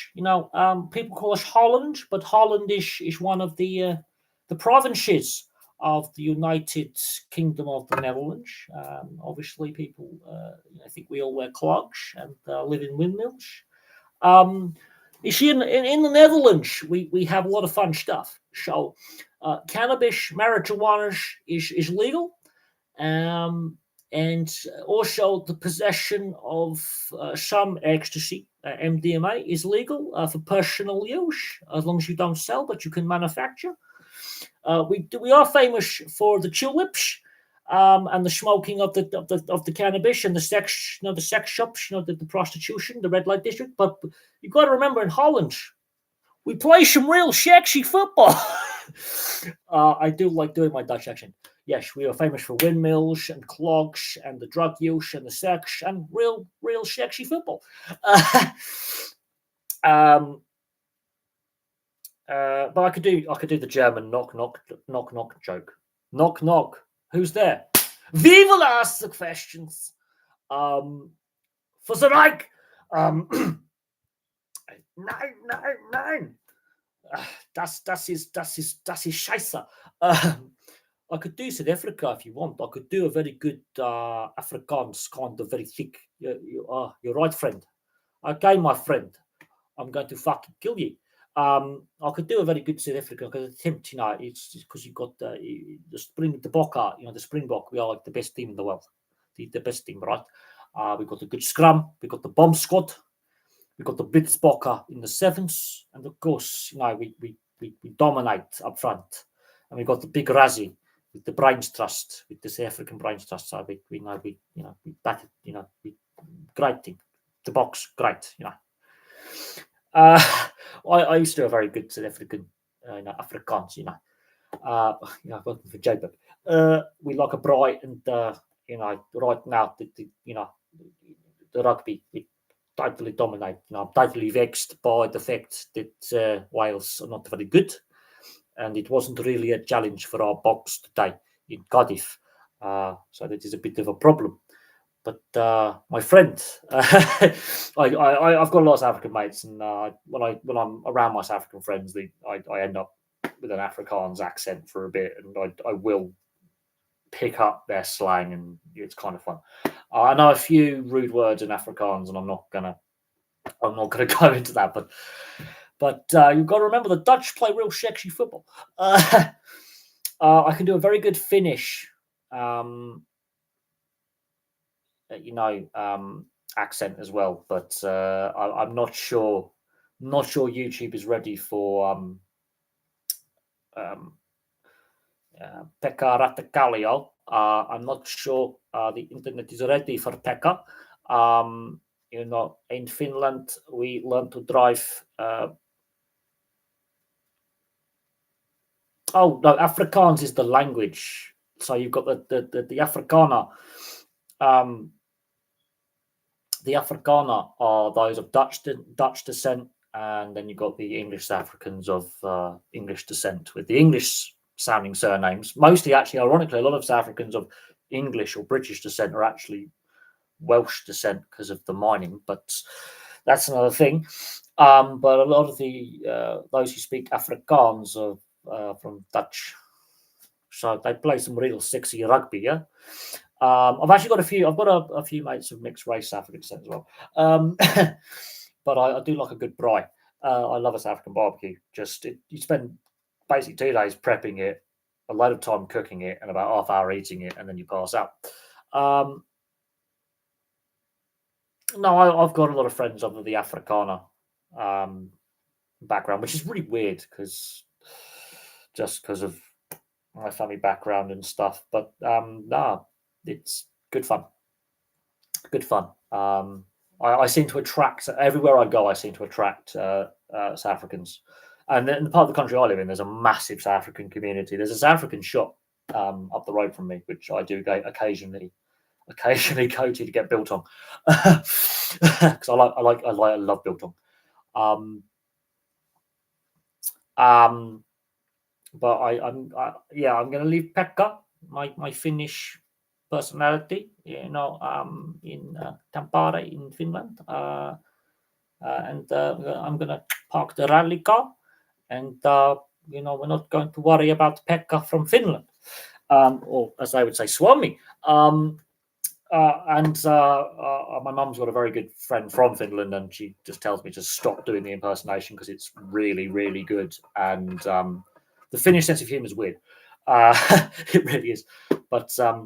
People call us Holland, but Holland is one of the provinces of the United Kingdom of the Netherlands. Obviously, people, I think we all wear clogs and live in windmills. You see, in the Netherlands, we have a lot of fun stuff. So, cannabis, marijuana is legal. And also the possession of some ecstasy, MDMA, is legal for personal use as long as you don't sell, but you can manufacture. We are famous for the tulips and the smoking of the cannabis and the sex, the sex shops, the prostitution, the red light district. But you got to remember, in Holland, we play some real sexy football. I do like doing my Dutch accent. Yes, we are famous for windmills and clogs and the drug use and the sex and real sexy football. But I could do the German knock knock joke. Knock knock. Who's there? We will ask the questions. For the Reich. Nein. Das ist scheiße. I could do South Africa if you want. I could do a very good Afrikaans, kind of very thick. You're right, friend. Okay, my friend. I'm going to fucking kill you. I could do a very good South African because attempt, it's because you've got the Springbokke, the Springbok. We are like the best team in the world, the best team, right? We've got a good scrum, we've got the bomb squad, we've got the Blitzbokke in the sevens, and of course, we dominate up front, and we've got the big Razzie with the Brains Trust, with the South African Brains Trust. So we batted, we great team, the box, great, I used to do a very good South African, Afrikaans, working for Jacob. We like a bright and, right now, the rugby, we totally dominate. I'm totally vexed by the fact that Wales are not very good, and it wasn't really a challenge for our box today in Cardiff. So that is a bit of a problem. But my friend, I've got a lot of South African mates, and when I'm around my South African friends, I end up with an Afrikaans accent for a bit, and I will pick up their slang, and it's kind of fun. I know a few rude words in Afrikaans, and I'm not gonna go into that, but you've got to remember the Dutch play real sexy football. I can do a very good Finnish. Accent as well, but I'm not sure. Not sure YouTube is ready for Pekka Ratakallio. I'm not sure the internet is ready for Pekka. In Finland we learn to drive. Oh no, Afrikaans is the language. So you've got the Afrikaner. The Afrikaner are those of Dutch descent, and then you've got the English Africans of English descent with the English sounding surnames. Mostly, actually, ironically, a lot of South Africans of English or British descent are actually Welsh descent because of the mining, but that's another thing. But a lot of those who speak Afrikaans are from Dutch, so they play some real sexy rugby, yeah. I've actually got a few mates of mixed race South African descent as well. But I do like a good braai. I love a South African barbecue. You spend basically 2 days prepping it, a load of time cooking it, and about half hour eating it, and then you pass out. No, I've got a lot of friends under the Afrikaner background, which is really weird because of my family background and stuff. But it's good fun. Good fun. I seem to attract everywhere I go. I seem to attract South Africans, and in the part of the country I live in, there's a massive South African community. There's a South African shop up the road from me, which I do occasionally go to get built on, because I love biltong. But I'm going to leave Pekka, my Finnish personality, in Tampere in Finland, and I'm going to park the rally car, and we're not going to worry about Pekka from Finland. or as they would say, Swami. And my mum's got a very good friend from Finland, and she just tells me to stop doing the impersonation because it's really, really good. And the Finnish sense of humour is weird. It really is. But I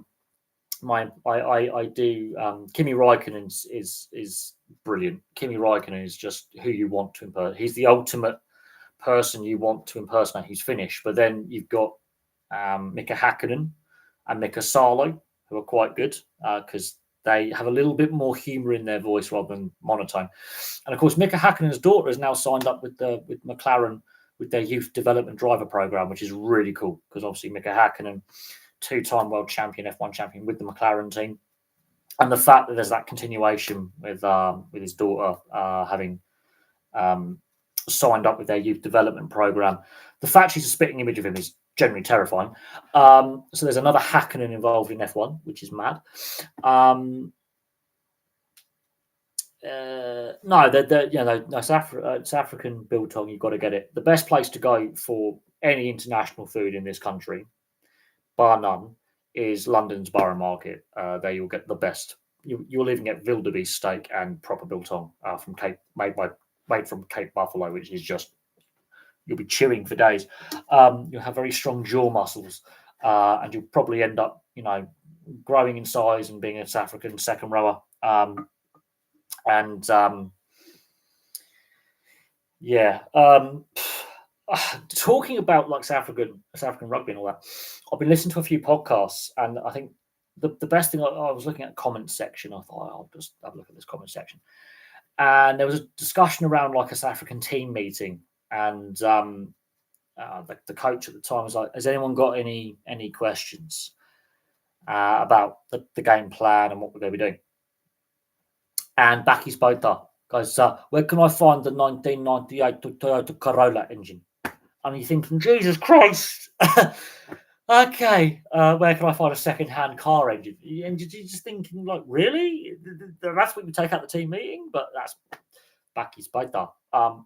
do. Kimi Räikkönen is brilliant. Kimi Räikkönen is just who you want to impersonate. He's the ultimate person you want to impersonate who's Finnish. But then you've got Mika Häkkinen and Mika Salo, who are quite good because they have a little bit more humour in their voice rather than monotone. And of course, Mika Häkkinen's daughter is now signed up with McLaren with their youth development driver program, which is really cool because obviously Mika Häkkinen, two-time world champion, F1 champion with the McLaren team, and the fact that there's that continuation with his daughter having signed up with their youth development program. The fact she's a spitting image of him is generally terrifying. So there's another Häkkinen involved in F1, which is mad. South African biltong, you've got to get it. The best place to go for any international food in this country, bar none, is London's Borough Market. There you'll get the best. You'll even get wildebeest steak and proper biltong from Cape, made from Cape Buffalo, which is just, you'll be chewing for days. You'll have very strong jaw muscles, and you'll probably end up, growing in size and being a South African second rower. Talking about like South African rugby and all that, I've been listening to a few podcasts, and I think the best thing, I was looking at the comments section. I thought I'll just have a look at this comment section, and there was a discussion around like a South African team meeting, and the coach at the time was like, "Has anyone got any questions about the game plan and what we're going to be doing?" And Baki Spota goes, "Where can I find the 1998 Toyota Corolla engine?" And you're thinking, Jesus Christ. Okay, where can I find a second-hand car engine? And you're just thinking, like, really? That's what you take out the team meeting? But that's Baki Spota,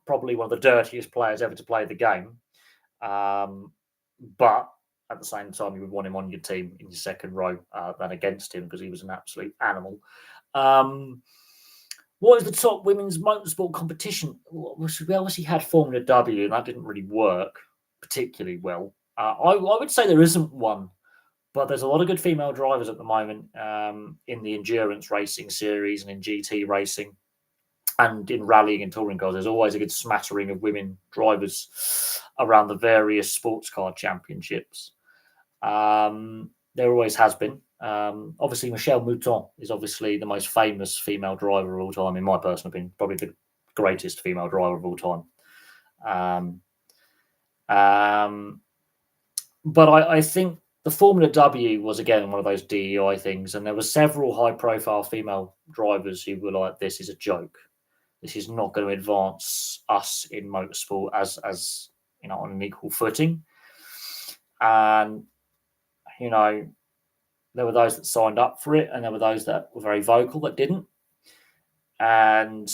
probably one of the dirtiest players ever to play the game. But at the same time, you would want him on your team in your second row than against him because he was an absolute animal. What is the top women's motorsport competition? We obviously had Formula W, and that didn't really work particularly well. I would say there isn't one, but there's a lot of good female drivers at the moment in the endurance racing series and in GT racing and in rallying and touring cars. There's always a good smattering of women drivers around the various sports car championships. There always has been. Obviously, Michelle Mouton is obviously the most famous female driver of all time, in my personal opinion, probably the greatest female driver of all time. But I think the Formula W was, again, one of those DEI things, and there were several high-profile female drivers who were like, "This is a joke. This is not going to advance us in motorsport as on an equal footing." And there were those that signed up for it, and there were those that were very vocal that didn't. And,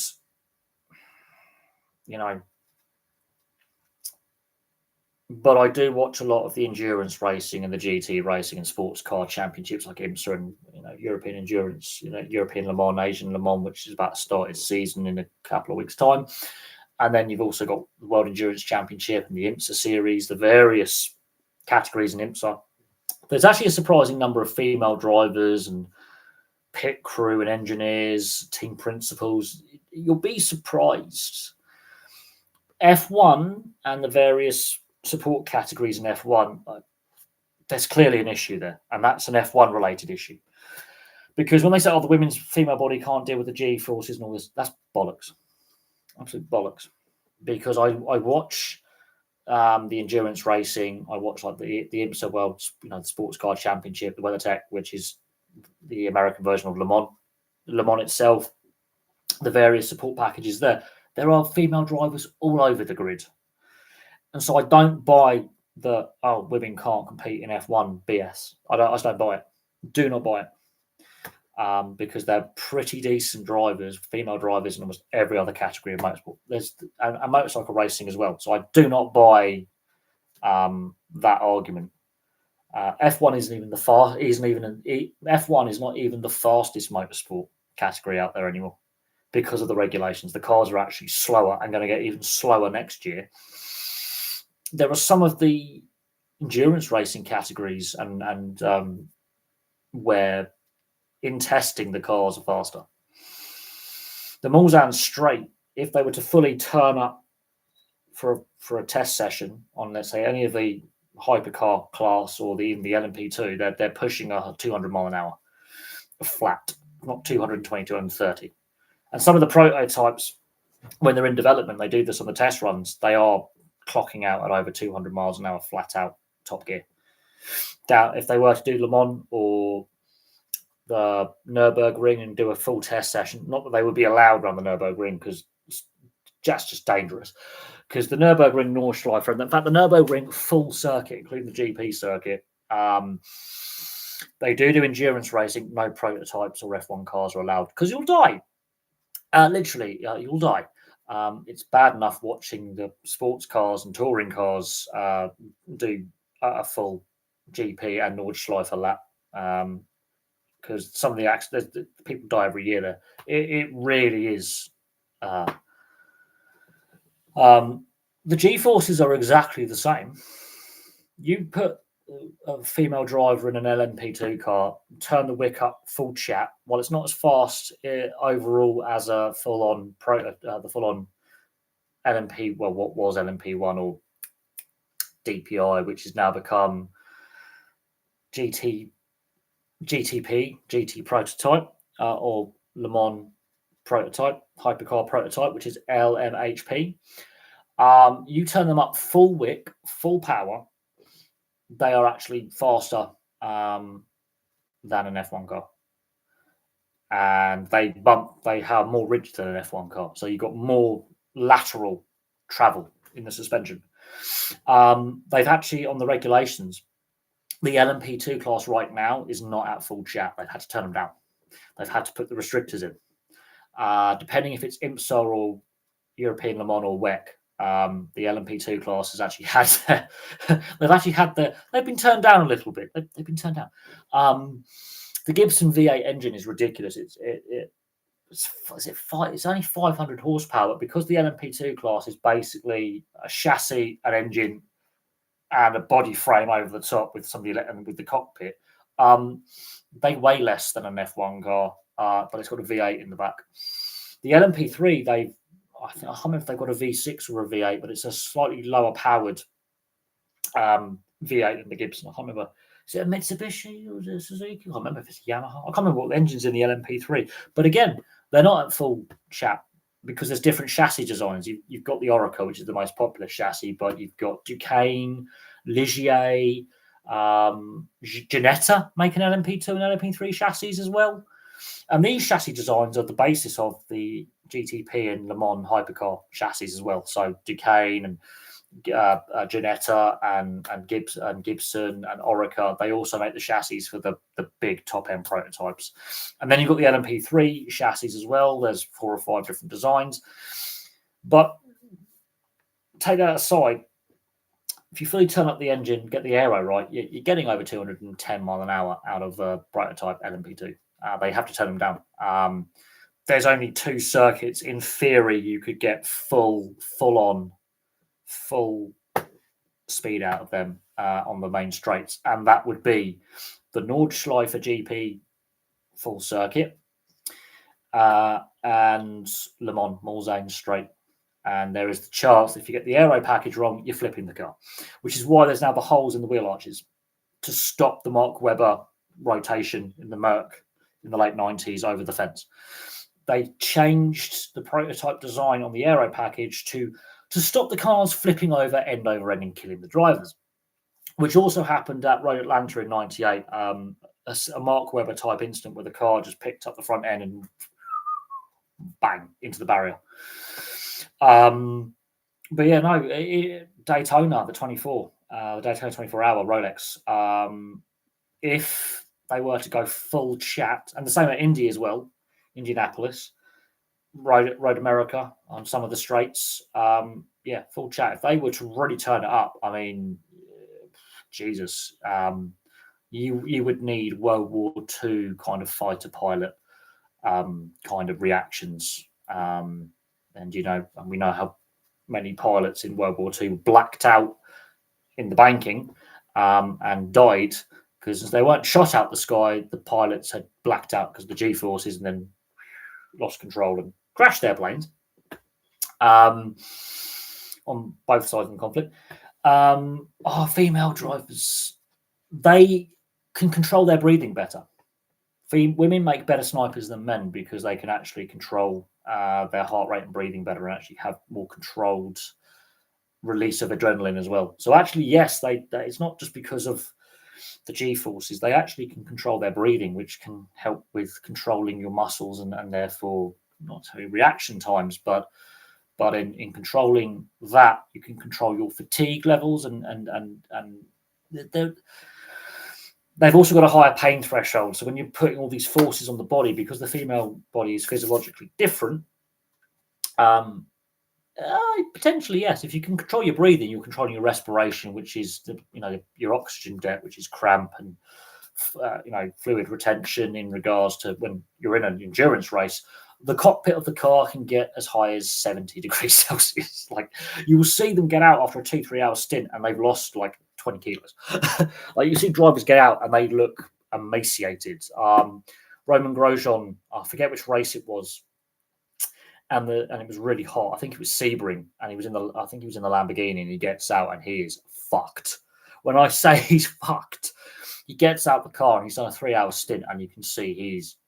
but I do watch a lot of the endurance racing and the GT racing and sports car championships like IMSA and, European Endurance, European Le Mans, Asian Le Mans, which is about to start its season in a couple of weeks' time. And then you've also got the World Endurance Championship and the IMSA series, the various categories in IMSA. There's actually a surprising number of female drivers and pit crew and engineers, team principals. You'll be surprised. F1 and the various support categories in F1, there's clearly an issue there, and that's an F1 related issue. Because when they say, "Oh, the women's female body can't deal with the G forces and all this," that's bollocks. Absolute bollocks. Because I watch the endurance racing. I watch like the IMSA World, the Sports Car Championship, the WeatherTech, which is the American version of Le Mans itself, the various support packages there. There are female drivers all over the grid. And so I don't buy the, women can't compete in F1 BS. I just don't buy it. Do not buy it. Because they're pretty decent drivers, female drivers in almost every other category of motorsport. There's a motorcycle racing as well. So I do not buy that argument. F1 isn't even the far isn't even F1 is not even the fastest motorsport category out there anymore because of the regulations. The cars are actually slower and going to get even slower next year. There are some of the endurance racing categories and where in testing the cars are faster. The Mulsanne Straight, if they were to fully turn up for a test session on, let's say, any of the hypercar class or even the LMP2, they're pushing a 200 mile an hour flat, not 220, 230. And some of the prototypes, when they're in development, they do this on the test runs. They are clocking out at over 200 miles an hour flat out top gear. Now, if they were to do Le Mans or the Nürburgring and do a full test session, not that they would be allowed around the Nürburgring because that's just dangerous. Because the Nürburgring Nordschleife, and in fact, the Nürburgring full circuit, including the GP circuit, they do endurance racing. No prototypes or F1 cars are allowed because you'll die. Literally, you'll die. It's bad enough watching the sports cars and touring cars do a full GP and Nordschleife lap because some of the accidents, people die every year there. It really is. The G-forces are exactly the same. You put a female driver in an LMP2 car, turn the wick up full chat. While it's not as fast overall as a full-on the full-on LMP, well, what was LMP1 or DPI, which has now become GT prototype or Le Mans prototype, hypercar prototype, which is LMHP. You turn them up full wick, full power, they are actually faster than an F1 car. And they have more ridge than an F1 car. So you've got more lateral travel in the suspension. They've actually, on the regulations, the LMP2 class right now is not at full chat. They've had to turn them down. They've had to put the restrictors in. Depending if it's IMSA or European Le Mans or WEC, the LMP2 class has actually had they've been turned down a little bit. They've been turned down. The Gibson V8 engine is ridiculous. It's only 500 horsepower, but because the LMP2 class is basically a chassis, an engine, and a body frame over the top with with the cockpit, they weigh less than an F1 car, but it's got a V8 in the back. The LMP3, I can't remember if they've got a V6 or a V8, but it's a slightly lower powered V8 than the Gibson. I can't remember. Is it a Mitsubishi or is it a Suzuki? I can't remember if it's a Yamaha. I can't remember what the engine's in the LMP3. But again, they're not at full chat because there's different chassis designs. You've got the Oracle, which is the most popular chassis, but you've got Duquesne, Ligier, Ginetta make an LMP2 and LMP3 chassis as well. And these chassis designs are the basis of the GTP and Le Mans hypercar chassis as well. So Duquesne and Ginetta and Gibson and Orica, they also make the chassis for the big top end prototypes. And then you've got the LMP3 chassis as well. There's 4 or 5 different designs. But take that aside, if you fully turn up the engine, get the aero right, you're getting over 210 mile an hour out of a prototype LMP2. They have to turn them down. There's only 2 circuits. In theory, you could get full speed out of them on the main straights, and that would be the Nordschleife GP full circuit and Le Mans Mulsanne straight. And there is the chance if you get the aero package wrong, you're flipping the car, which is why there's now the holes in the wheel arches to stop the Mark Webber rotation in the Merc in the late 90s over the fence. They changed the prototype design on the aero package to stop the cars flipping over end and killing the drivers, which also happened at Road Atlanta in 98. A Mark Webber type incident where the car just picked up the front end and bang into the barrier. But yeah, no, Daytona, the 24, the Daytona 24-hour Rolex, if they were to go full chat, and the same at Indy as well, Indianapolis, Road America on some of the straights, full chat. If they were to really turn it up, I mean, Jesus, you would need World War II kind of fighter pilot kind of reactions. And we know how many pilots in World War II blacked out in the banking and died because they weren't shot out the sky. The pilots had blacked out because of the G-forces and then lost control and crashed their planes on both sides of the conflict. Female drivers, they can control their breathing better. Women make better snipers than men because they can actually control their heart rate and breathing better and actually have more controlled release of adrenaline as well. So actually, yes, it's not just because of the G-forces. They actually can control their breathing, which can help with controlling your muscles and therefore not only reaction times, but in controlling that, you can control your fatigue levels and they've also got a higher pain threshold. So when you're putting all these forces on the body, because the female body is physiologically different, potentially, yes. If you can control your breathing, you're controlling your respiration, which is your oxygen debt, which is cramp and fluid retention in regards to when you're in an endurance race. The cockpit of the car can get as high as 70 degrees Celsius. Like, you will see them get out after a 2-3 hour stint and they've lost like 20 kilos. Like, you see drivers get out and they look emaciated. Roman Grosjean, I forget which race it was, and it was really hot. I think it was Sebring, and he was in the Lamborghini, and he gets out and he is fucked. When I say he's fucked, he gets out the car and he's done a 3 hour stint, and you can see he's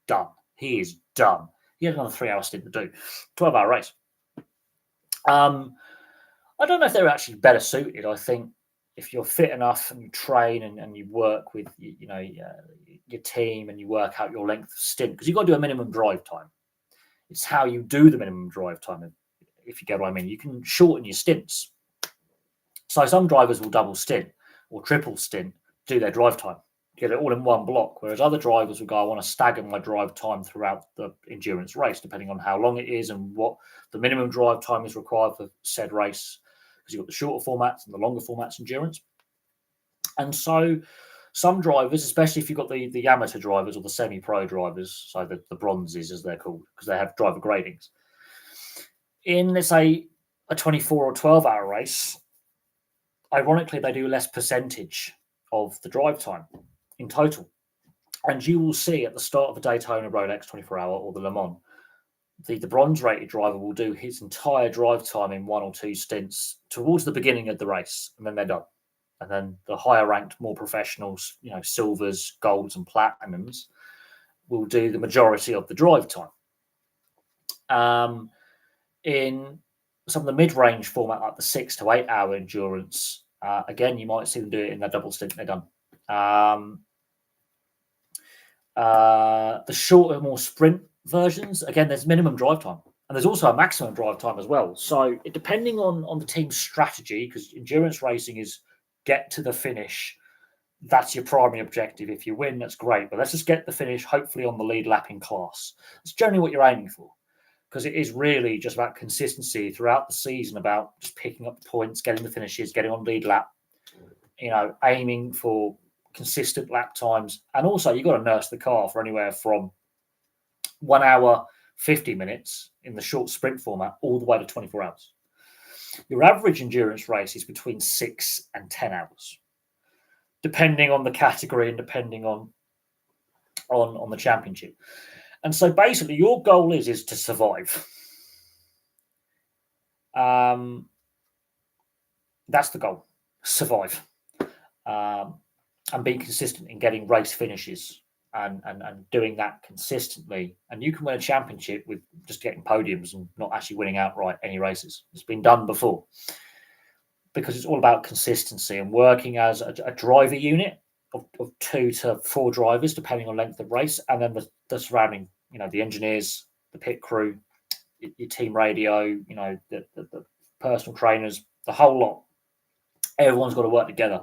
done. He is done. He had another 3 hour stint to do. 12 hour race. I don't know if they're actually better suited. I think if you're fit enough and you train and you work with your team and you work out your length of stint, because you've got to do a minimum drive time. It's how you do the minimum drive time, if you get what I mean. You can shorten your stints. So some drivers will double stint or triple stint, do their drive time, get it all in one block, whereas other drivers will go, I want to stagger my drive time throughout the endurance race, depending on how long it is and what the minimum drive time is required for said race, because you've got the shorter formats and the longer formats endurance. And so some drivers, especially if you've got the amateur drivers or the semi-pro drivers, so the bronzes as they're called, because they have driver gradings, in, let's say, a 24 or 12 hour race, ironically, they do less percentage of the drive time in total. And you will see at the start of the Daytona Rolex 24 hour or the Le Mans, the bronze rated driver will do his entire drive time in 1 or 2 stints towards the beginning of the race, and then they're done. And then the higher ranked, more professionals, silvers, golds, and platinums, will do the majority of the drive time. In some of the mid-range format, like the 6 to 8 hour endurance, again, you might see them do it in their double stint, and they're done. The shorter, more sprint versions, again, there's minimum drive time, and there's also a maximum drive time as well. So depending on the team's strategy, because endurance racing is get to the finish. That's your primary objective. If you win, that's great, but let's just get the finish, hopefully on the lead lap in class. It's generally what you're aiming for, because it is really just about consistency throughout the season, about just picking up the points, getting the finishes, getting on lead lap, aiming for consistent lap times. And also, you've got to nurse the car for anywhere from 1 hour, 50 minutes in the short sprint format, all the way to 24 hours. Your average endurance race is between 6 and 10 hours, depending on the category and depending on the championship. And so basically your goal is to survive. That's the goal, survive. And be consistent in getting race finishes and doing that consistently. And you can win a championship with just getting podiums and not actually winning outright any races. It's been done before, because it's all about consistency and working as a driver unit of 2 to 4 drivers, depending on length of race, and then the surrounding, the engineers, the pit crew, your team radio, the personal trainers, the whole lot. Everyone's got to work together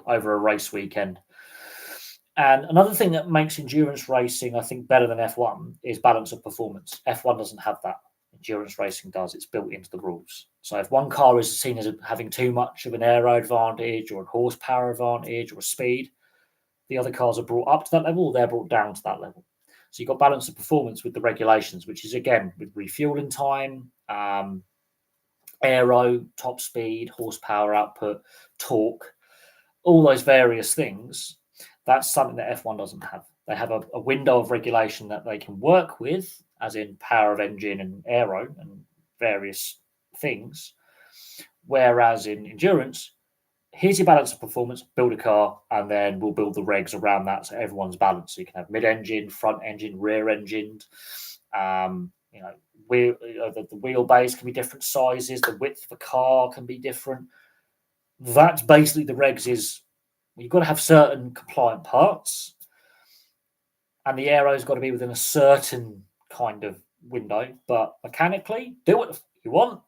over a race weekend. And another thing that makes endurance racing, I think, better than F1 is balance of performance. F1 doesn't have that. endurance racing does. It's built into the rules. So if one car is seen as having too much of an aero advantage or a horsepower advantage or a speed, the other cars are brought up to that level or they're brought down to that level. So you've got balance of performance with the regulations, which is, again, with refueling time, aero, top speed, horsepower output, torque, all those various things. That's something that F1 doesn't have. They have a window of regulation that they can work with, as in power of engine and aero and various things. Whereas in endurance, here's your balance of performance, build a car, and then we'll build the regs around that so everyone's balanced. So you can have mid-engine, front engine, rear-engined. The wheelbase can be different sizes. The width of the car can be different. That's basically the regs is you've got to have certain compliant parts, and the aero's got to be within a certain kind of window. But mechanically, do what you want.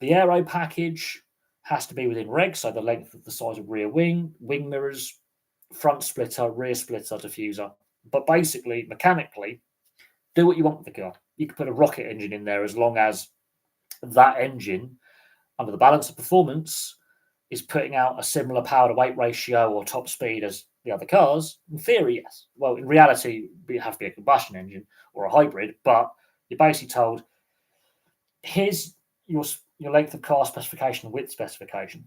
The aero package has to be within regs, so the length of the size of rear wing, wing mirrors, front splitter, rear splitter, diffuser. But basically, mechanically, do what you want with the car. You can put a rocket engine in there as long as that engine, under the balance of performance, is putting out a similar power to weight ratio or top speed as the other cars. In theory, yes. Well, in reality, it has to be a combustion engine or a hybrid, but you're basically told, here's your length of car specification and width specification.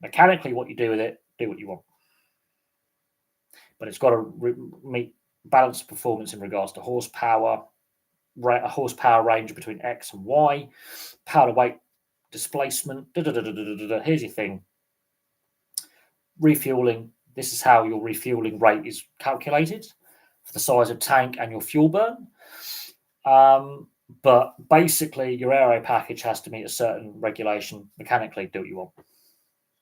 Mechanically, what you do with it, do what you want. But it's got to meet balanced performance in regards to horsepower, a horsepower range between X and Y, power to weight, displacement. Here's your thing. Refueling. This is how your refueling rate is calculated for the size of tank and your fuel burn. But basically, your aero package has to meet a certain regulation. Mechanically, do what you want.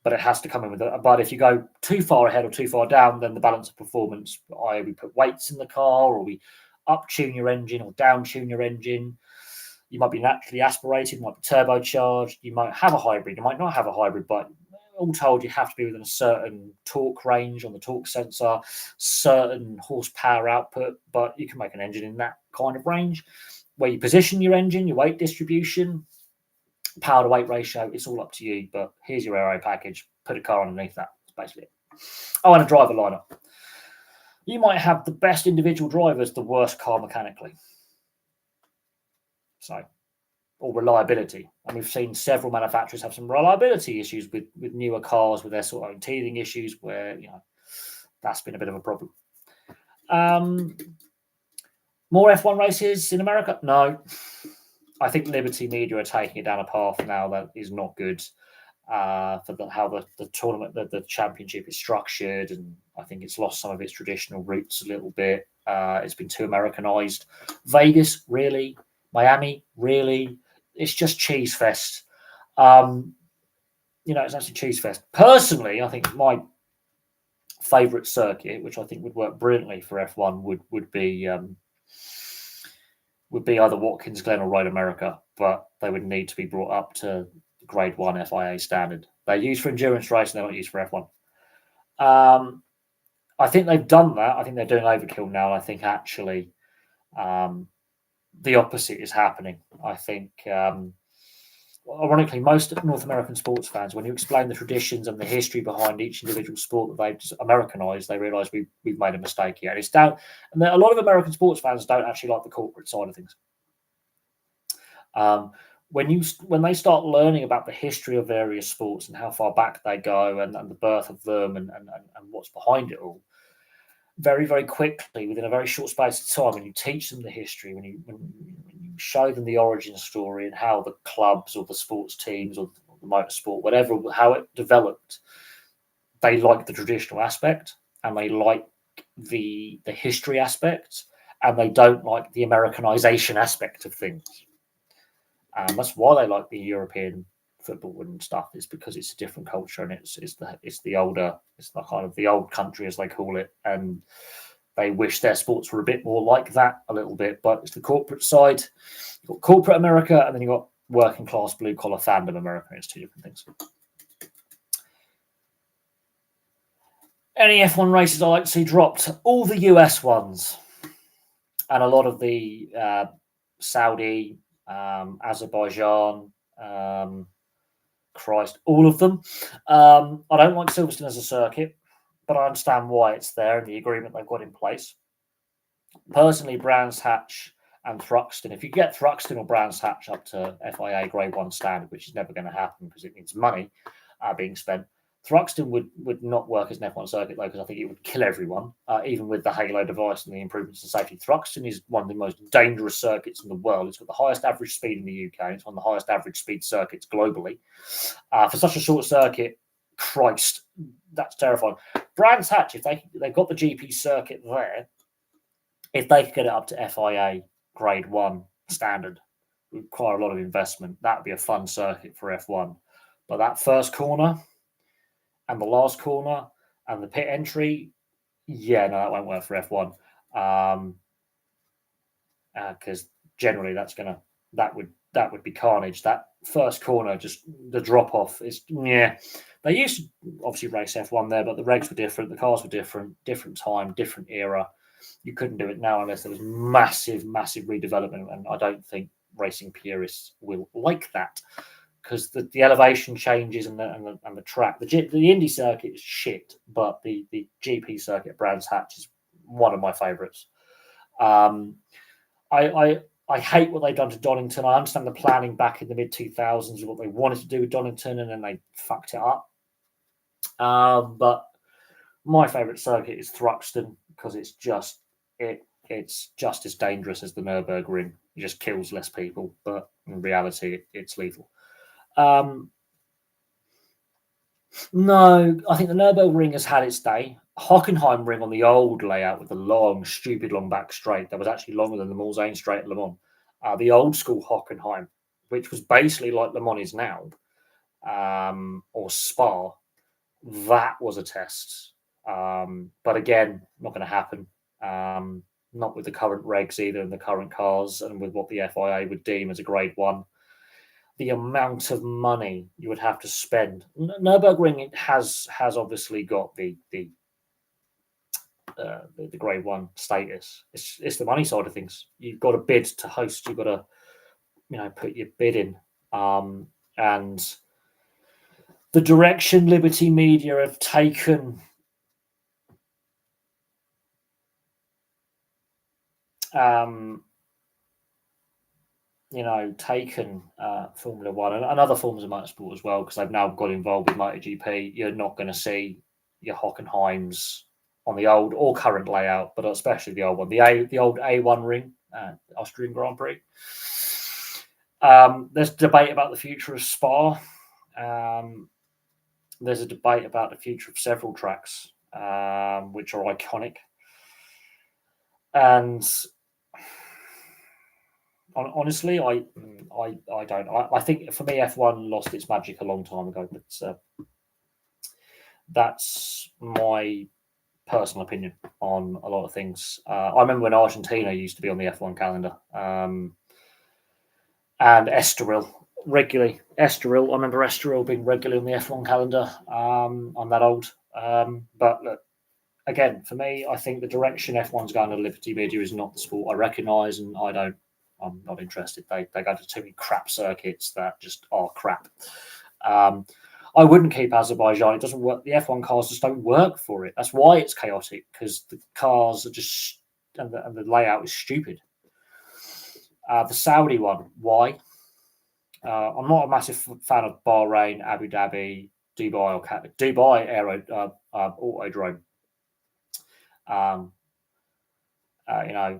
But it has to come in with it. But if you go too far ahead or too far down, then the balance of performance, either we put weights in the car or we up-tune your engine or down-tune your engine. You might be naturally aspirated, you might be turbocharged, you might have a hybrid, you might not have a hybrid, but all told, you have to be within a certain torque range on the torque sensor, certain horsepower output, but you can make an engine in that kind of range. Where you position your engine, your weight distribution, power to weight ratio, it's all up to you. But here's your aero package. Put a car underneath that. That's basically it. Oh, and a driver lineup. You might have the best individual drivers, the worst car mechanically. So, or reliability. And we've seen several manufacturers have some reliability issues with newer cars, with their sort of teething issues, where that's been a bit of a problem. More F1 races in America? No. I think Liberty Media are taking it down a path now that is not good for how the tournament, the championship is structured, and I think it's lost some of its traditional roots a little bit. It's been too Americanized. Vegas, really? Miami, really? It's just cheese fest. It's actually cheese fest. Personally, I think my favourite circuit, which I think would work brilliantly for F1, would be either Watkins Glen or Road America, but they would need to be brought up to Grade 1 FIA standard. They're used for endurance racing, they're not used for F1. I think they've done that. I think they're doing overkill now. I think actually the opposite is happening. I think, ironically, most North American sports fans, when you explain the traditions and the history behind each individual sport that they've Americanized, they realise we've made a mistake here. And it's down, and a lot of American sports fans don't actually like the corporate side of things. When they start learning about the history of various sports and how far back they go and the birth of them and what's behind it all, very, very quickly, within a very short space of time, when you teach them the history, when you show them the origin story and how the clubs or the sports teams or the motorsport, whatever, how it developed, they like the traditional aspect and they like the history aspect, and they don't like the Americanization aspect of things. And that's why they like the European football and stuff, is because it's a different culture and it's the kind of the old country, as they call it, and they wish their sports were a bit more like that a little bit. But it's the corporate side. You've got corporate America, and then you've got working class blue collar fandom America. It's two different things. Any F1 races I like to see dropped? All the US ones, and a lot of the Saudi, Azerbaijan, Christ, all of them. I don't like Silverstone as a circuit, but I understand why it's there and the agreement they've got in place. Personally, Brands Hatch and Thruxton, if you get Thruxton or Brands Hatch up to FIA Grade 1 standard, which is never going to happen because it needs money being spent, Thruxton would not work as an F1 circuit, though, because I think it would kill everyone, even with the Halo device and the improvements to safety. Thruxton is one of the most dangerous circuits in the world. It's got the highest average speed in the UK. It's one of the highest average speed circuits globally. For such a short circuit, Christ, that's terrifying. Brands Hatch, if they've got the GP circuit there, if they could get it up to FIA Grade 1 standard, it would require a lot of investment. That would be a fun circuit for F1. But that first corner and the last corner and the pit entry, yeah, no, that won't work for F1. Because generally that would be carnage. That first corner, just the drop off is, yeah. They used to obviously race F1 there, but the regs were different, the cars were different time, different era. You couldn't do it now unless there was massive redevelopment, and I don't think racing purists will like that, because the elevation changes and the track. The Indy circuit is shit, but the GP circuit, Brands Hatch, is one of my favourites. I hate what they've done to Donington. I understand the planning back in the mid 2000s, what they wanted to do with Donington, and then they fucked it up. But my favourite circuit is Thruxton, because it's just as dangerous as the Nürburgring. It just kills less people, but in reality, it's lethal. No, I think the Nürburgring has had its day. Hockenheimring on the old layout with the long, stupid long back straight that was actually longer than the Mulsanne straight at Le Mans. The old school Hockenheim, which was basically like Le Mans is now, or Spa, that was a test. But again, not going to happen. Not with the current regs either, and the current cars, and with what the FIA would deem as a Grade 1. The amount of money you would have to spend. Nürburgring has obviously got the Grade 1 status. It's the money side of things. You've got to bid to host. You've got to put your bid in. And the direction Liberty Media have taken Formula One and other forms of motorsport as well, because they've now got involved with MotoGP. You're not going to see your Hockenheims on the old or current layout, but especially the old one, the old A1 ring, Austrian Grand Prix. There's debate about the future of Spa. There's a debate about the future of several tracks, which are iconic. And honestly, I don't. I think for me, F1 lost its magic a long time ago. But that's my personal opinion on a lot of things. I remember when Argentina used to be on the F1 calendar, and Estoril regularly. Estoril, I remember Estoril being regularly on the F1 calendar. I'm that old, but look, again, for me, I think the direction F1's going to Liberty Media is not the sport I recognise, and I'm not interested. They go to too many crap circuits that just are crap. I wouldn't keep Azerbaijan. It doesn't work. The F1 cars just don't work for it. That's why it's chaotic, because the cars are just and the layout is stupid. The Saudi one, why? I'm not a massive fan of Bahrain, Abu Dhabi, Dubai, or Dubai Autodrome.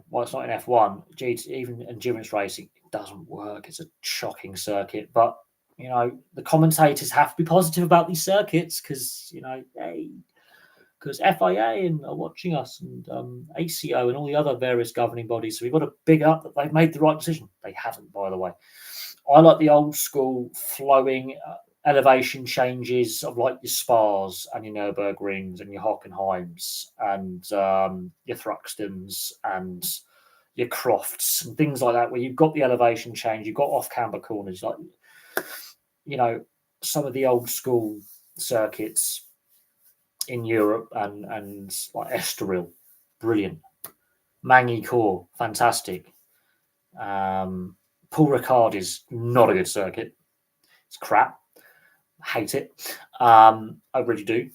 While it's not in F1, even endurance racing, it doesn't work. It's a shocking circuit. But, the commentators have to be positive about these circuits because, because FIA are watching us, and ACO and all the other various governing bodies. So we've got to big up that they've made the right decision. They haven't, by the way. I like the old school flowing elevation changes of like your Spas and your Nürburgrings and your Hockenheims and your Thruxtons and your Crofts and things like that, where you've got the elevation change, you've got off-camber corners, like some of the old school circuits in Europe and like Estoril, brilliant. Magny Core, fantastic. Paul Ricard is not a good circuit. It's crap. Hate it. I really do.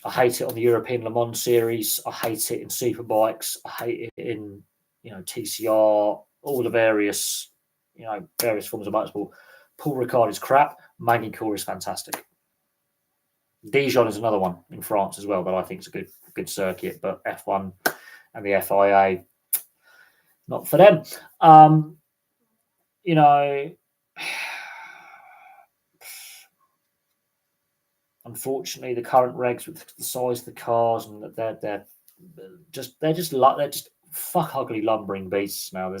I hate it on the European Le Mans series. I hate it in superbikes. I hate it in TCR, all the various forms of motorsport. Paul Ricard is crap. Magny-Cours is fantastic. Dijon is another one in France as well that I think is a good circuit, but F1 and the FIA, not for them. Unfortunately, the current regs with the size of the cars and that they're just fuck ugly lumbering beasts now.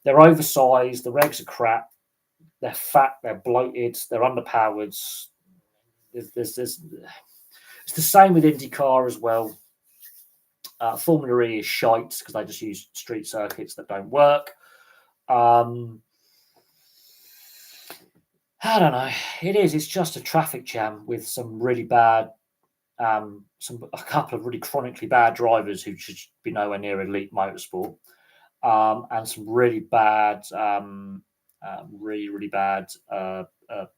They're oversized. The regs are crap. They're fat. They're bloated. They're underpowered. It's the same with IndyCar as well. Formula E is shite because they just use street circuits that don't work. I don't know. It's just a traffic jam with some really bad, a couple of really chronically bad drivers who should be nowhere near elite motorsport, and some really bad, really bad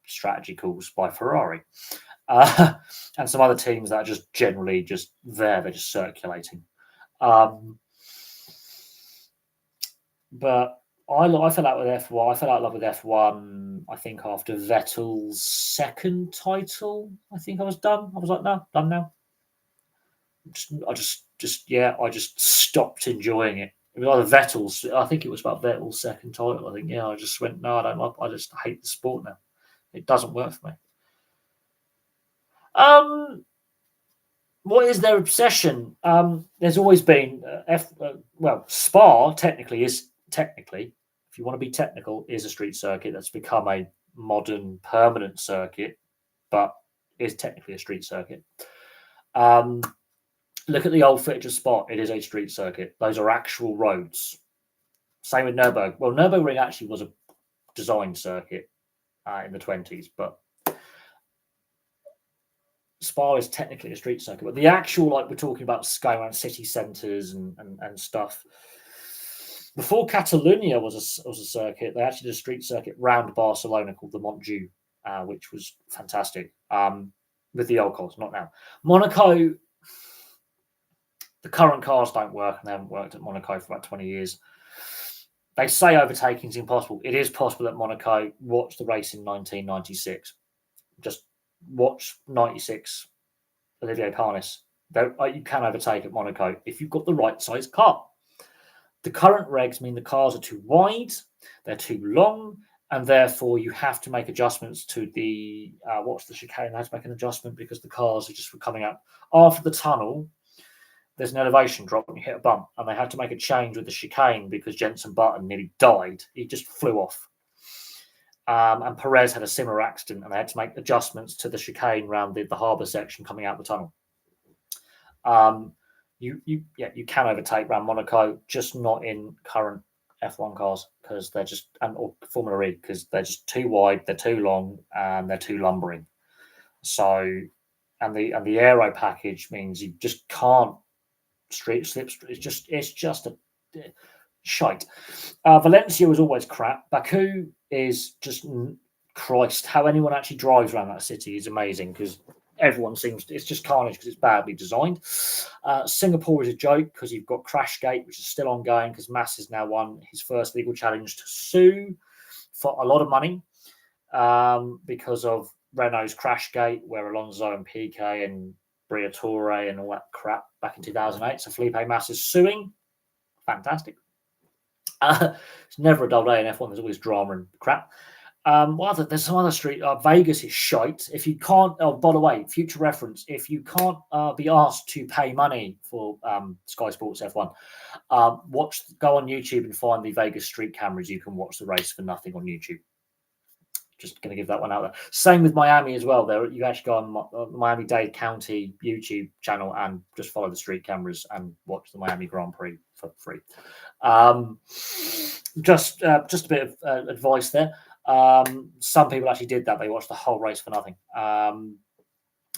strategy calls by Ferrari, and some other teams that are just generally just there. They're just circulating. But I fell out with F1. I fell out of love with F1. I think after Vettel's second title, I think I was done. I was like, no, done now. I just stopped enjoying it. It was either Vettel's. I think it was about Vettel's second title. I think I just went, no, I don't like. I just hate the sport now. It doesn't work for me. What is their obsession? There's always been Spa technically, if you want to be technical, is a street circuit that's become a modern permanent circuit, but is technically a street circuit. Look at the old footage of Spa. It is a street circuit. Those are actual roads. Same with Nürburgring. Well, Nürburgring actually was a design circuit in the 1920s, but Spa is technically a street circuit. But the actual, we're talking about going around city centres and stuff. Before Catalonia was a circuit, they actually did a street circuit round Barcelona called the Montjuïc, which was fantastic. With the old cars, not now. Monaco, the current cars don't work, and they haven't worked at Monaco for about 20 years. They say overtaking is impossible. It is possible at Monaco. Watch the race in 1996. Just watch 96, Olivier Panis. You can overtake at Monaco if you've got the right size car. The current regs mean the cars are too wide, they're too long, and therefore you have to make adjustments to the chicane. They have to make an adjustment because the cars are just coming out after the tunnel. There's an elevation drop and you hit a bump, and they had to make a change with the chicane because Jenson Button nearly died. He just flew off. And Perez had a similar accident, and they had to make adjustments to the chicane around the harbour section coming out the tunnel. You can overtake around Monaco, just not in current F1 cars because they're just or Formula E because they're just too wide, they're too long, and they're too lumbering. So, and the aero package means you just can't street slip. It's just a shite. Valencia was always crap. Baku is just Christ. How anyone actually drives around that city is amazing because everyone it's just carnage because it's badly designed. Singapore is a joke because you've got Crashgate, which is still ongoing because Mass has now won his first legal challenge to sue for a lot of money because of Renault's Crashgate, where Alonso and Piquet and Briatore and all that crap back in 2008. So Felipe Massa is suing. Fantastic. It's never a dull day in F1. There's always drama and crap. There's some other street. Vegas is shite. If you can't, by the way, future reference, if you can't be asked to pay money for Sky Sports F1, go on YouTube and find the Vegas street cameras. You can watch the race for nothing on YouTube. Just going to give that one out there. Same with Miami as well. There, you actually go on the Miami-Dade County YouTube channel and just follow the street cameras and watch the Miami Grand Prix for free. Just a bit of advice there. Some people actually did that. They watched the whole race for nothing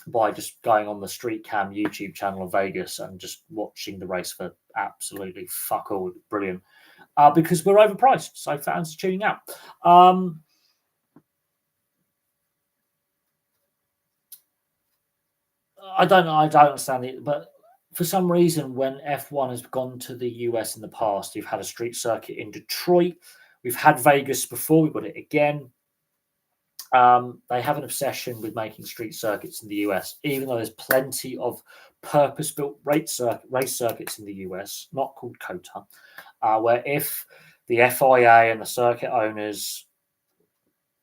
by just going on the Street Cam YouTube channel of Vegas and just watching the race for absolutely fuck all. Brilliant. because we're overpriced. So fans are tuning out. I don't know. I don't understand it, but for some reason, when F1 has gone to the US in the past, you've had a street circuit in Detroit. We've had Vegas before. We've got it again. They have an obsession with making street circuits in the US, even though there's plenty of purpose-built race circuits in the US, not called COTA, where if the FIA and the circuit owners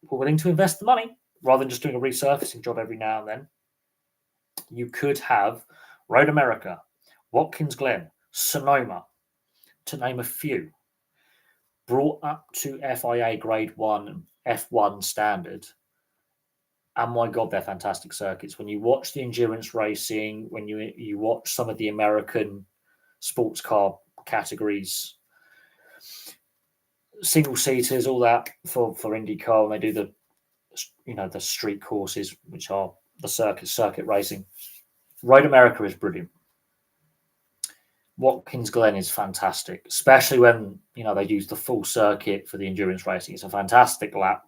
were willing to invest the money rather than just doing a resurfacing job every now and then, you could have Road America, Watkins Glen, Sonoma, to name a few, brought up to FIA Grade 1 F1 standard. And my God, they're fantastic circuits. When you watch the endurance racing, when you watch some of the American sports car categories, single seaters, all that for IndyCar, and they do the street courses, which are the circuit racing. Road America is brilliant. Watkins Glen is fantastic, especially when they use the full circuit for the endurance racing. It's a fantastic lap.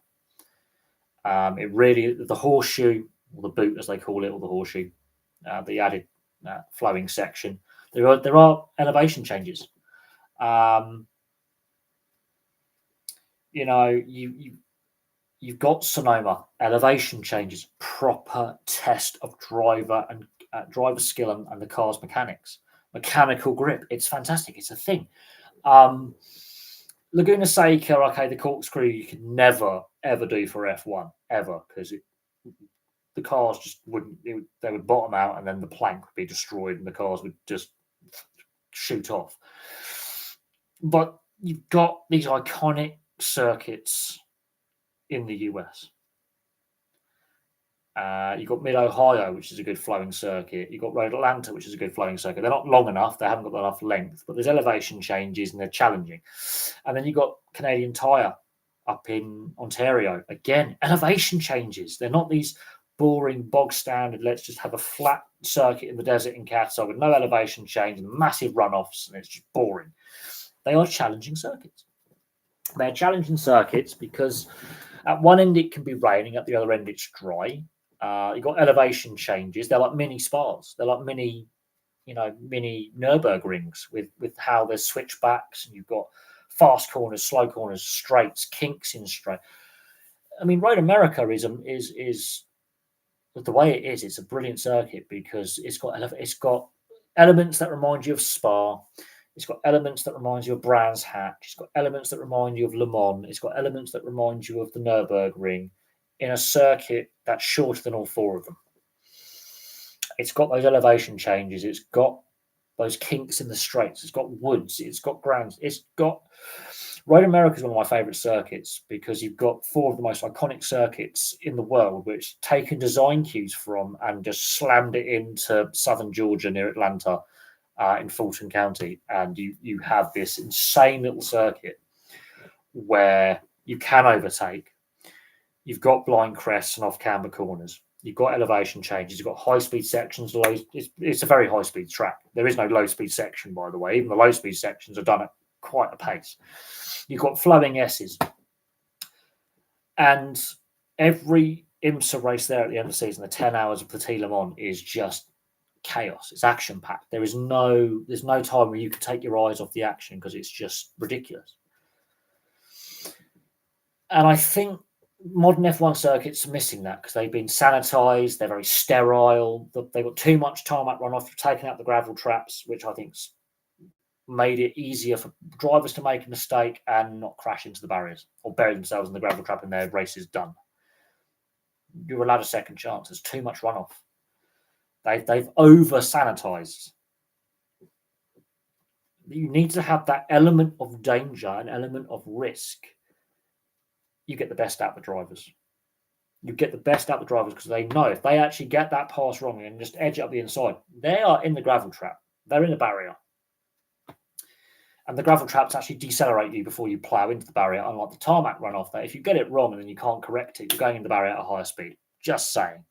It really, the horseshoe, or the boot as they call it, or the horseshoe, the added flowing section. There are elevation changes. You've got Sonoma, elevation changes, proper test of driver and driver skill and the car's mechanical grip. It's fantastic. It's a thing. Laguna Seca, okay, the corkscrew you could never ever do for F1 ever, because the cars just wouldn't. They would bottom out, and then the plank would be destroyed, and the cars would just shoot off. But you've got these iconic circuits in the US. You've got Mid-Ohio, which is a good flowing circuit. You've got Road Atlanta, which is a good flowing circuit. They're not long enough. They haven't got enough length, but there's elevation changes and they're challenging. And then you've got Canadian Tire up in Ontario. Again, elevation changes. They're not these boring, bog standard, let's just have a flat circuit in the desert in Qatar with no elevation change and massive runoffs, and it's just boring. They are challenging circuits. They're challenging circuits because at one end it can be raining, at the other end it's dry. You've got elevation changes. They're like mini spas. They're like mini Nürburgrings with how there's switchbacks, and you've got fast corners, slow corners, straights, kinks in straight. I mean, Road America is the way it is. It's a brilliant circuit because it's got elements that remind you of Spa. It's got elements that remind you of Brands Hatch. It's got elements that remind you of Le Mans. It's got elements that remind you of the Nürburgring in a circuit that's shorter than all four of them. It's got those elevation changes. It's got those kinks in the straights. It's got woods. It's got grounds. It's got Road America is one of my favourite circuits because you've got four of the most iconic circuits in the world, which taken design cues from and just slammed it into southern Georgia near Atlanta. In Fulton County, and you have this insane little circuit where you can overtake. You've got blind crests and off-camber corners. You've got elevation changes. You've got high-speed sections. It's a very high-speed track. There is no low-speed section, by the way. Even the low-speed sections are done at quite a pace. You've got flowing S's. And every IMSA race there at the end of the season, the 10 hours of Petit Le Mans, is just chaos. It's action packed. There's no time where you can take your eyes off the action because it's just ridiculous. And I think modern F1 circuits are missing that because they've been sanitized. They're very sterile. They've got too much tarmac runoff. You've taken out the gravel traps, which I think's made it easier for drivers to make a mistake and not crash into the barriers or bury themselves in the gravel trap and their race is done. You're allowed a second chance. There's too much runoff. They've over-sanitized. You need to have that element of danger, an element of risk. You get the best out of the drivers. You get the best out of the drivers because they know if they actually get that pass wrong and just edge it up the inside, they are in the gravel trap. They're in the barrier. And the gravel traps actually decelerate you before you plough into the barrier, unlike the tarmac runoff. That if you get it wrong and then you can't correct it, you're going in the barrier at a higher speed. Just saying.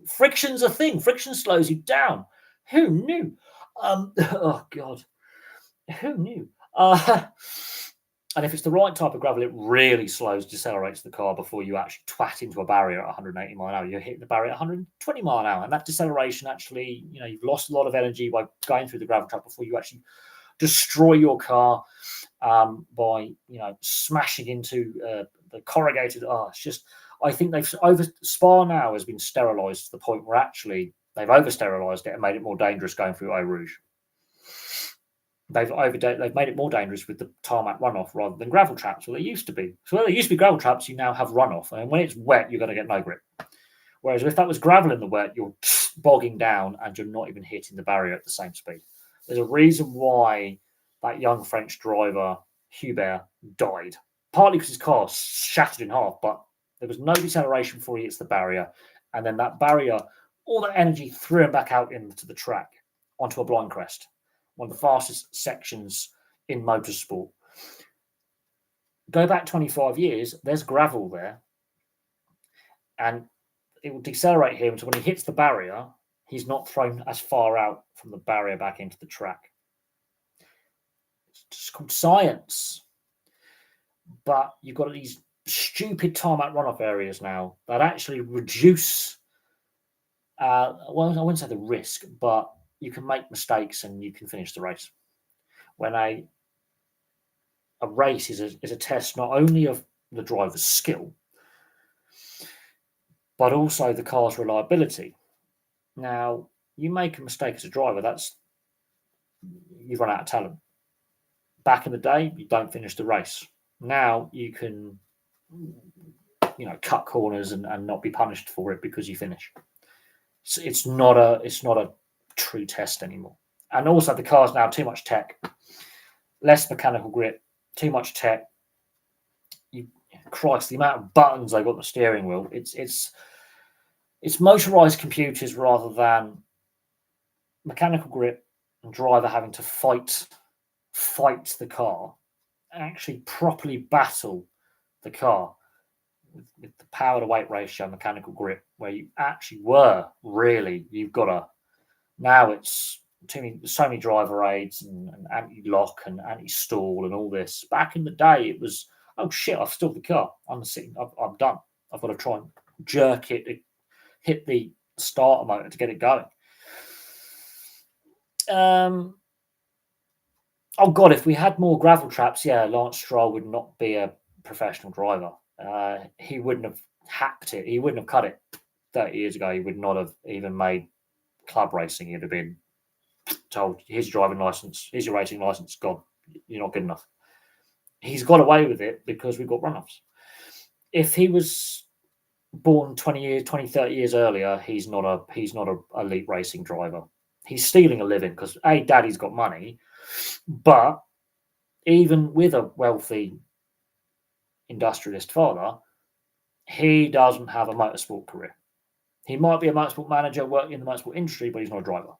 Friction's a thing. Friction slows you down. Who knew? Oh God, who knew? Uh, and if it's the right type of gravel, it really slows, decelerates the car before you actually twat into a barrier at 180 mile an hour. You're hitting the barrier at 120 mile an hour, and that deceleration actually, you've lost a lot of energy by going through the gravel trap before you actually destroy your car by smashing into the corrugated. It's just, I think they've Spa now has been sterilised to the point where actually they've over sterilised it and made it more dangerous going through Eau Rouge. They've made it more dangerous with the tarmac runoff rather than gravel traps, where they used to be. So where there used to be gravel traps, you now have runoff, and when it's wet, you're going to get no grip. Whereas if that was gravel in the wet, you're bogging down and you're not even hitting the barrier at the same speed. There's a reason why that young French driver Hubert died, partly because his car shattered in half, but there was no deceleration before he hits the barrier, and then that barrier, all that energy threw him back out into the track onto a blind crest. One of the fastest sections in motorsport. Go back 25 years, there's gravel there, and it will decelerate him so when he hits the barrier, he's not thrown as far out from the barrier back into the track. It's just called science. But you've got these stupid tarmac runoff areas now that actually reduce, well, I wouldn't say the risk, but you can make mistakes and you can finish the race. When a race is a test not only of the driver's skill, but also the car's reliability. Now, you make a mistake as a driver, you've run out of talent. Back in the day, you don't finish the race. Now you can, cut corners and not be punished for it because you finish. So it's not a true test anymore. And also, the car's now too much tech, less mechanical grip, too much tech. Christ, the amount of buttons they've got on the steering wheel. It's motorized computers rather than mechanical grip and driver having to fight the car and actually properly battle the car with the power to weight ratio, mechanical grip, where you actually you've got to. Now it's so many driver aids and anti-lock and anti-stall and all this. Back in the day, it was, oh shit, I've stalled the car. I'm done. I've got to try and jerk it, hit the starter motor to get it going. Oh God, if we had more gravel traps, Lance Stroll would not be a professional driver. He wouldn't have hacked it. He wouldn't have cut it 30 years ago. He would not have even made club racing. He'd have been told, here's your driving license, here's your racing license, God, you're not good enough. He's got away with it because we've got runoffs. If he was born 30 years earlier, he's not a elite racing driver. He's stealing a living because daddy's got money, but even with a wealthy industrialist father, he doesn't have a motorsport career. He might be a motorsport manager working in the motorsport industry, but he's not a driver.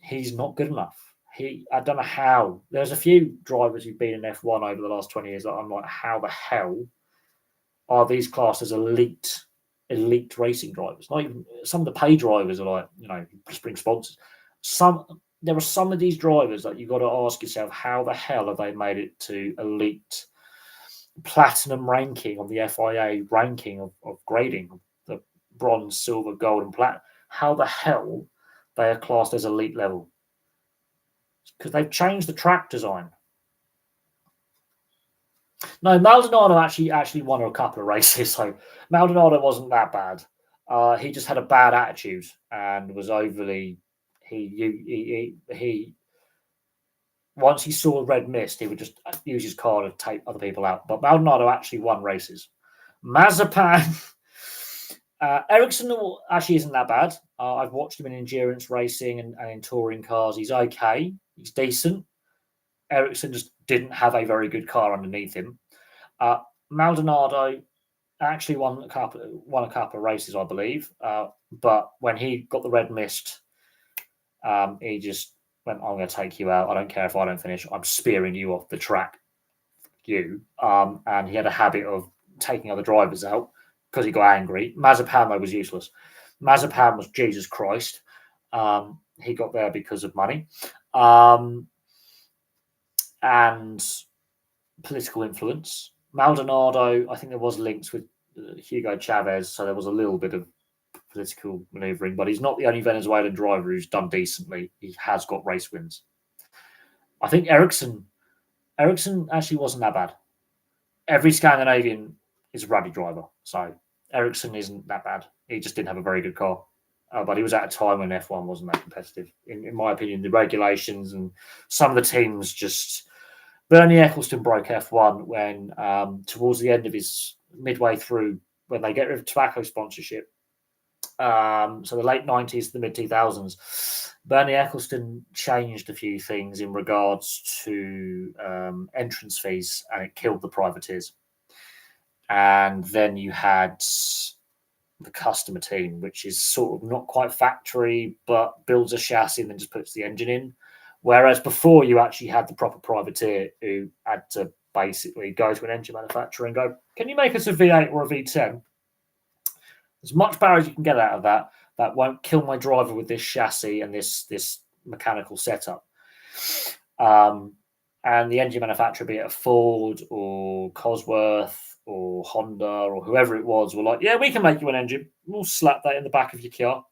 He's not good enough. I don't know how. There's a few drivers who've been in F1 over the last 20 years that I'm like, how the hell are these classed as elite racing drivers? Not even some of the pay drivers are like, spring sponsors. There are some of these drivers that you've got to ask yourself, how the hell have they made it to elite platinum ranking on the FIA ranking of grading, the bronze, silver, gold, and platinum? How the hell they are classed as elite level? Because they've changed the track design. No, Maldonado actually won a couple of races, so Maldonado wasn't that bad. He just had a bad attitude and was overly. He once he saw red mist, he would just use his car to take other people out. But Maldonado actually won races. Mazepin, Ericsson actually isn't that bad. I've watched him in endurance racing and in touring cars. He's okay. He's decent. Ericsson just didn't have a very good car underneath him. Maldonado actually won a couple of races, I believe. But when he got the red mist, he just went, I'm going to take you out. I don't care if I don't finish. I'm spearing you off the track. And he had a habit of taking other drivers out because he got angry. Mazepin, though, was useless. Mazepin was Jesus Christ. He got there because of money. and political influence. Maldonado, I think there was links with Hugo Chavez, so there was a little bit of political manoeuvring, but he's not the only Venezuelan driver who's done decently. He has got race wins. I think Ericsson actually wasn't that bad. Every Scandinavian is a rally driver, so Ericsson isn't that bad. He just didn't have a very good car. But he was at a time when F1 wasn't that competitive. In my opinion, the regulations and some of the teams just... Bernie Ecclestone broke F1 when, towards the end of his midway through, when they get rid of tobacco sponsorship, so the late 90s to the mid 2000s, Bernie Ecclestone changed a few things in regards to entrance fees, and it killed the privateers. And then you had the customer team, which is sort of not quite factory, but builds a chassis and then just puts the engine in. Whereas before, you actually had the proper privateer who had to basically go to an engine manufacturer and go, "Can you make us a V8 or a V10? As much power as you can get out of that, that won't kill my driver with this chassis and this mechanical setup." And the engine manufacturer, be it a Ford or Cosworth or Honda or whoever it was, were like, "Yeah, we can make you an engine. We'll slap that in the back of your car.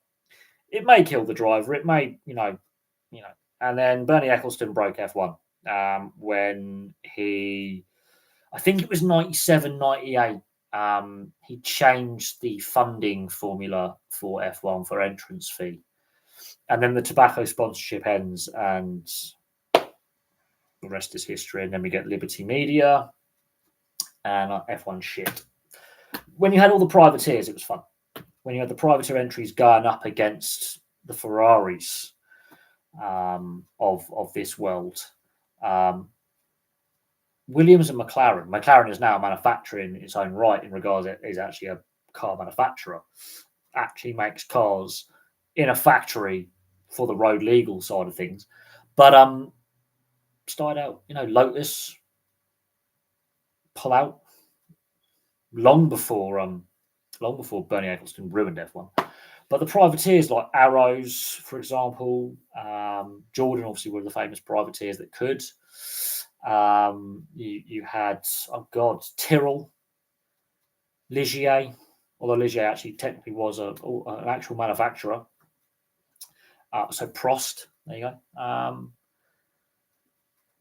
It may kill the driver. It may, you know." And then Bernie Ecclestone broke F1 when he, I think it was 97, 98. He changed the funding formula for F1 for entrance fee. And then the tobacco sponsorship ends and the rest is history. And then we get Liberty Media and F1 shit. When you had all the privateers, it was fun. When you had the privateer entries going up against the Ferraris of this world, Williams and McLaren. McLaren is now manufacturing its own right in regards it is actually a car manufacturer. Actually makes cars in a factory for the road legal side of things. But started out, Lotus pull out long before Bernie Ecclestone ruined F1. But the privateers like Arrows, for example, Jordan obviously were the famous privateers that could. You had, Tyrrell, Ligier, although Ligier actually technically was an actual manufacturer. So Prost, there you go.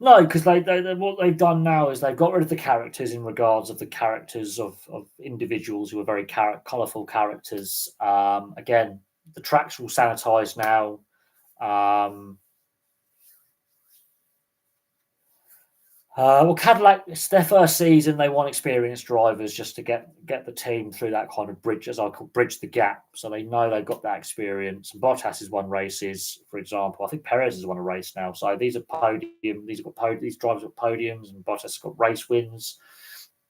No, because they what they've done now is they've got rid of the characters in regards of the characters of individuals who are very colourful characters. Again, the tracks are all sanitised now. Well, Cadillac, it's their first season. They want experienced drivers just to get the team through that kind of bridge, as I call bridge the gap. So they know they've got that experience. And Bottas has won races, for example. I think Perez has won a race now. So these are podium. These drivers have got podiums, and Bottas has got race wins.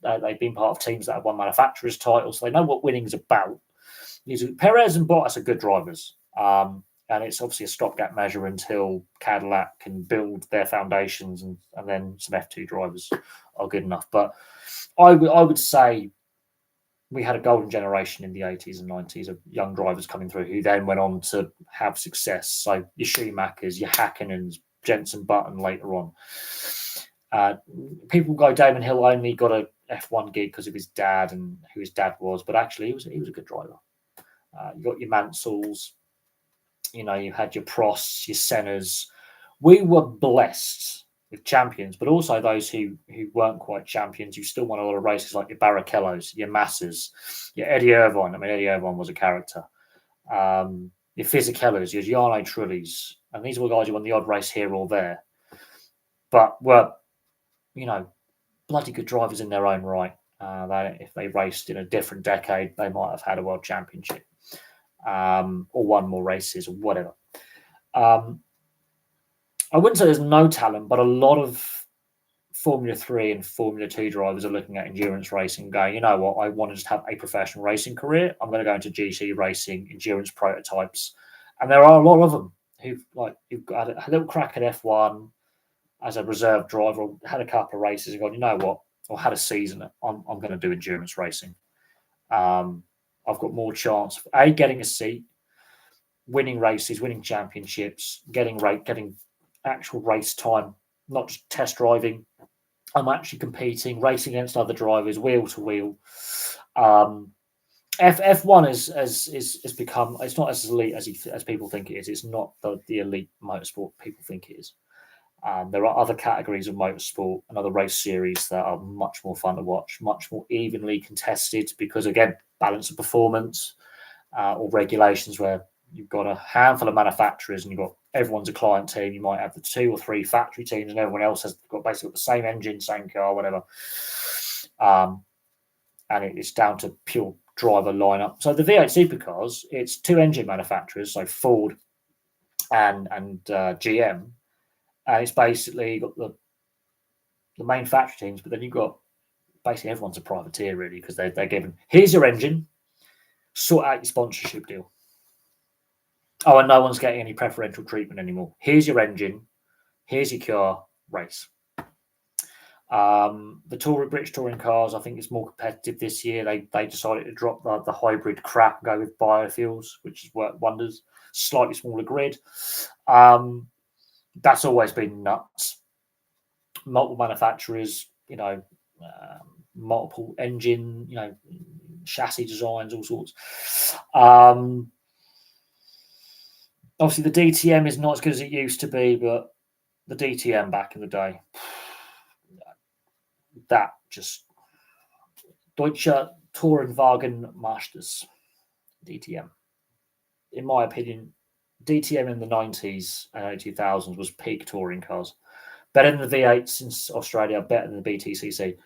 They've been part of teams that have won manufacturers' titles, so they know what winning is about. Perez and Bottas are good drivers. And it's obviously a stopgap measure until Cadillac can build their foundations, and then some F2 drivers are good enough. But I would say we had a golden generation in the 80s and 90s of young drivers coming through who then went on to have success. So your Schumachers, your Hackinens, Jenson Button later on. People go, Damon Hill only got a F1 gig because of his dad and who his dad was, but actually he was a good driver. You got your Mansells. You had your Prosts, your Sennas. We were blessed with champions, but also those who weren't quite champions, who still won a lot of races, like your Barrichellos, your Massas, your Eddie Irvine. I mean, Eddie Irvine was a character. Your Fisicellos, your Jarno Trullis. And these were guys who won the odd race here or there, but were, bloody good drivers in their own right. If they raced in a different decade, they might have had a world championship. Or won more races or whatever. I wouldn't say there's no talent, but a lot of Formula 3 and Formula 2 drivers are looking at endurance racing going, you know what, I want to just have a professional racing career. I'm going to go into GC racing, endurance prototypes. And there are a lot of them who've got a little crack at F1 as a reserve driver, or had a couple of races and gone, you know what, or had a season, I'm going to do endurance racing. I've got more chance of getting a seat, winning races, winning championships, getting actual race time not just test driving. I'm actually competing, racing against other drivers, wheel to wheel. F1 has become, it's not as elite as people think it is. It's not the elite motorsport people think it is. There are other categories of motorsport and other race series that are much more fun to watch, much more evenly contested because, again, balance of performance or regulations where you've got a handful of manufacturers and you've got everyone's a client team. You might have the 2 or 3 factory teams and everyone else has got basically the same engine, same car, whatever. And it's down to pure driver lineup. So the V8 supercars, it's 2 engine manufacturers, so Ford and GM. And it's basically got the main factory teams, but then you've got basically everyone's a privateer, really, because they're given, here's your engine, sort out your sponsorship deal. Oh, and no one's getting any preferential treatment anymore. Here's your engine, here's your car, race. The British touring cars, I think it's more competitive this year. They decided to drop the hybrid crap and go with biofuels, which has worked wonders. Slightly smaller grid. That's always been nuts. Multiple manufacturers, multiple engine, chassis designs, all sorts. Obviously, the DTM is not as good as it used to be, but the DTM back in the day, that just Deutsche Tourenwagen Masters, DTM. In my opinion, DTM in the 90s and early 2000s was peak touring cars. Better than the V8s in Australia, better than the BTCC.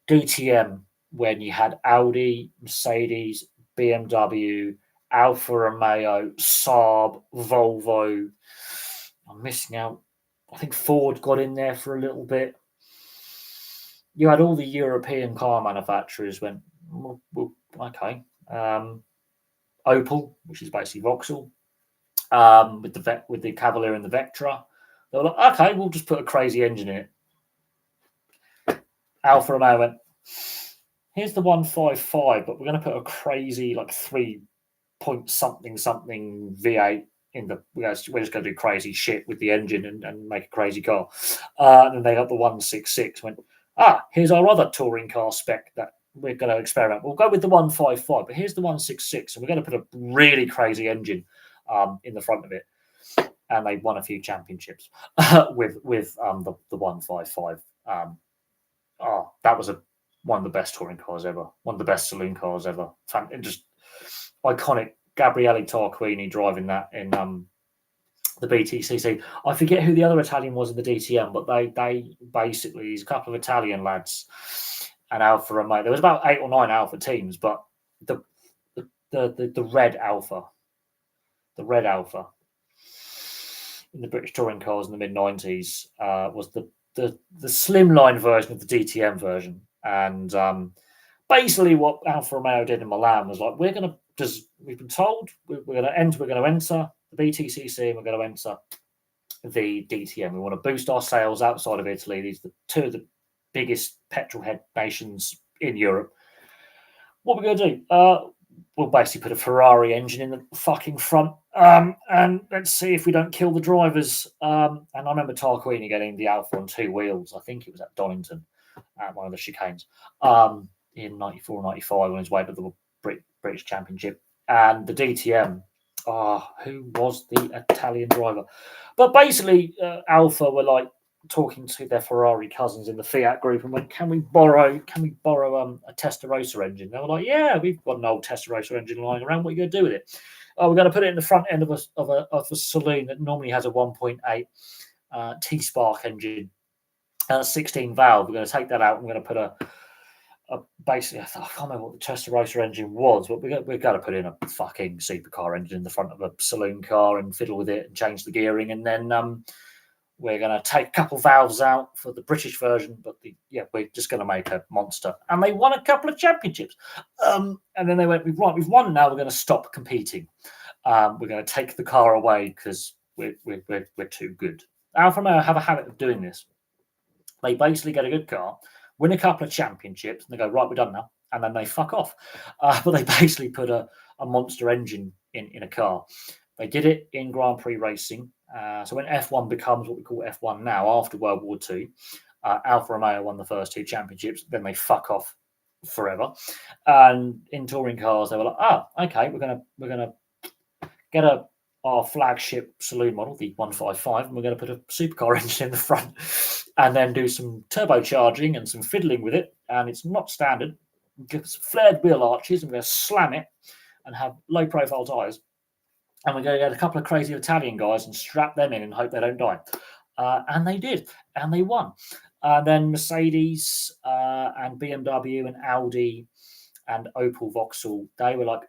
DTM, when you had Audi, Mercedes, BMW, Alfa Romeo, Saab, Volvo. I'm missing out. I think Ford got in there for a little bit. You had all the European car manufacturers went, well, okay. Opel, which is basically Vauxhall, with the Cavalier and the Vectra. They were like, okay, we'll just put a crazy engine in it. Alfa Romeo went, here's the 155, but we're going to put a crazy 3-point something V8 in the. We're just going to do crazy shit with the engine and make a crazy car. And then they got the 166. Went, here's our other touring car spec that we're going to experiment. We'll go with the 155, but here's the 166, and we're going to put a really crazy engine in the front of it. And they won a few championships with the 155. That was one of the best touring cars ever, one of the best saloon cars ever. Just iconic. Gabriele Tarquini driving that in the BTCC. I forget who the other Italian was in the DTM, but they basically, there's a couple of Italian lads and Alfa Romeo. There was about 8 or 9 Alfa teams, but the red Alfa in the British touring cars in the mid-90s was the slimline version of the DTM version. And basically what Alfa Romeo did in Milan was like, we've been told we're going to enter the BTCC and we're going to enter the DTM. We want to boost our sales outside of Italy. These are the 2 of the biggest petrol head nations in Europe. What we're going to do? We'll basically put a Ferrari engine in the fucking front and let's see if we don't kill the drivers. And I remember Tarquini getting the Alfa on 2 wheels. I think it was at Donington at one of the chicanes in 94, 95 on his way to the British Championship. And the DTM, who was the Italian driver? But basically, Alfa were like talking to their Ferrari cousins in the Fiat group and went, can we borrow a Testarossa engine? They were like, yeah, we've got an old Testarossa engine lying around. What are you going to do with it? We're going to put it in the front end of a saloon that normally has a 1.8 T-Spark engine, 16 valve. We're going to take that out. I'm going to put basically, I can't remember what the Testarossa engine was, but we're going to put in a fucking supercar engine in the front of a saloon car and fiddle with it and change the gearing, and then we're going to take a couple valves out for the British version, but we're just going to make a monster. And they won a couple of championships. And then they went, we've won now. We're going to stop competing. We're going to take the car away because we're too good. Alfa Romeo have a habit of doing this. They basically get a good car, win a couple of championships, and they go, right, we're done now. And then they fuck off. But they basically put a monster engine in a car. They did it in Grand Prix racing. So when F1 becomes what we call F1 now, after World War II, Alfa Romeo won the first 2 championships. Then they fuck off forever. And in touring cars, they were like, "Oh, okay, we're gonna get our flagship saloon model, the 155, and we're going to put a supercar engine in the front, and then do some turbocharging and some fiddling with it. And it's not standard. Give us flared wheel arches, and we're going to slam it and have low-profile tyres. And we're going to get a couple of crazy Italian guys and strap them in and hope they don't die." And they did, and they won. Then Mercedes and BMW and Audi and Opel Vauxhall, they were like,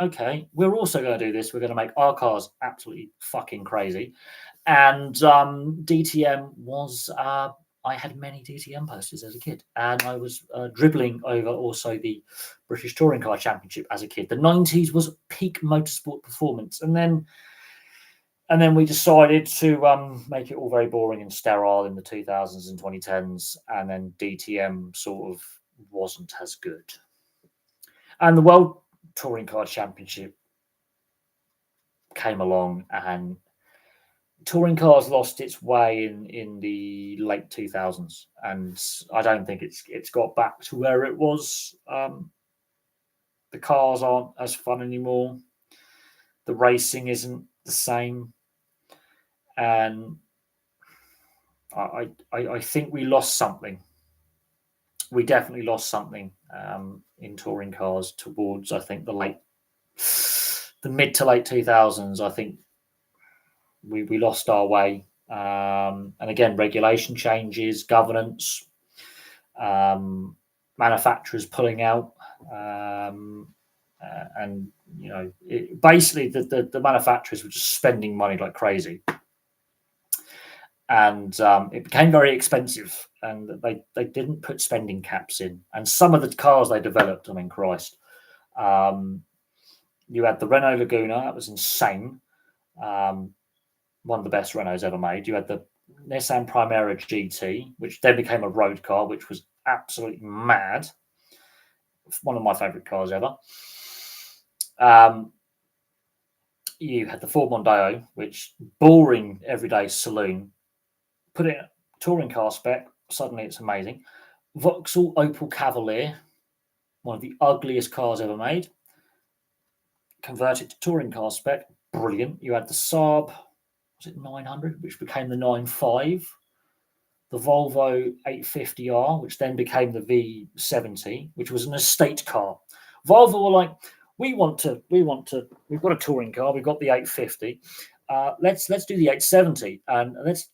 okay, we're also going to do this. We're going to make our cars absolutely fucking crazy. And DTM was, I had many DTM posters as a kid, and I was dribbling over also the British Touring Car Championship as a kid. The 90s was peak motorsport performance, and then we decided to make it all very boring and sterile in the 2000s and 2010s, and then DTM sort of wasn't as good. And the World Touring Car Championship came along, and touring cars lost its way in the late 2000s, and I don't think it's got back to where it was. The cars aren't as fun anymore. The racing isn't the same, and I think we lost something. We definitely lost something in touring cars towards, I think, the mid to late 2000s. I think we lost our way. And again, regulation changes, governance, manufacturers pulling out, and basically the manufacturers were just spending money like crazy, and it became very expensive, and they didn't put spending caps in. And some of the cars they developed, I mean, Christ, you had the Renault Laguna, that was insane. One of the best Renaults ever made. You had the Nissan Primera GT, which then became a road car, which was absolutely mad. One of my favorite cars ever. You had the Ford Mondeo, which boring everyday saloon. Put it in a touring car spec, suddenly it's amazing. Vauxhall Opel Cavalier, one of the ugliest cars ever made. Convert it to touring car spec, brilliant. You had the Saab, was it 900, which became the 95. The Volvo 850R, which then became the V70, which was an estate car. Volvo were like, we've got a touring car, we've got the 850. Let's do the 870, and let's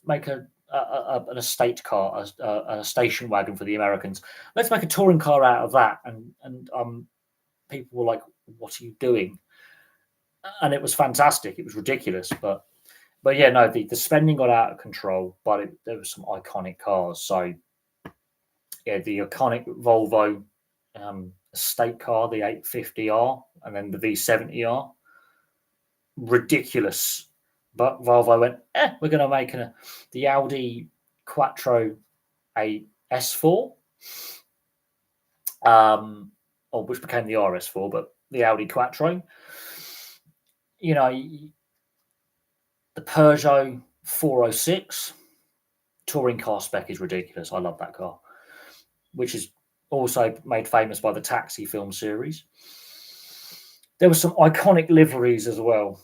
make an estate car, a station wagon for the Americans. Let's make a touring car out of that. And people were like, "What are you doing?" And it was fantastic. It was ridiculous, but yeah, no, the spending got out of control. But there were some iconic cars. So yeah, the iconic Volvo estate car, the 850R, and then the V70R, ridiculous. But Volvo went, we're going to make the Audi Quattro a S4, which became the RS4, but the Audi Quattro. The Peugeot 406 touring car spec is ridiculous. I love that car, which is also made famous by the Taxi film series. There were some iconic liveries as well.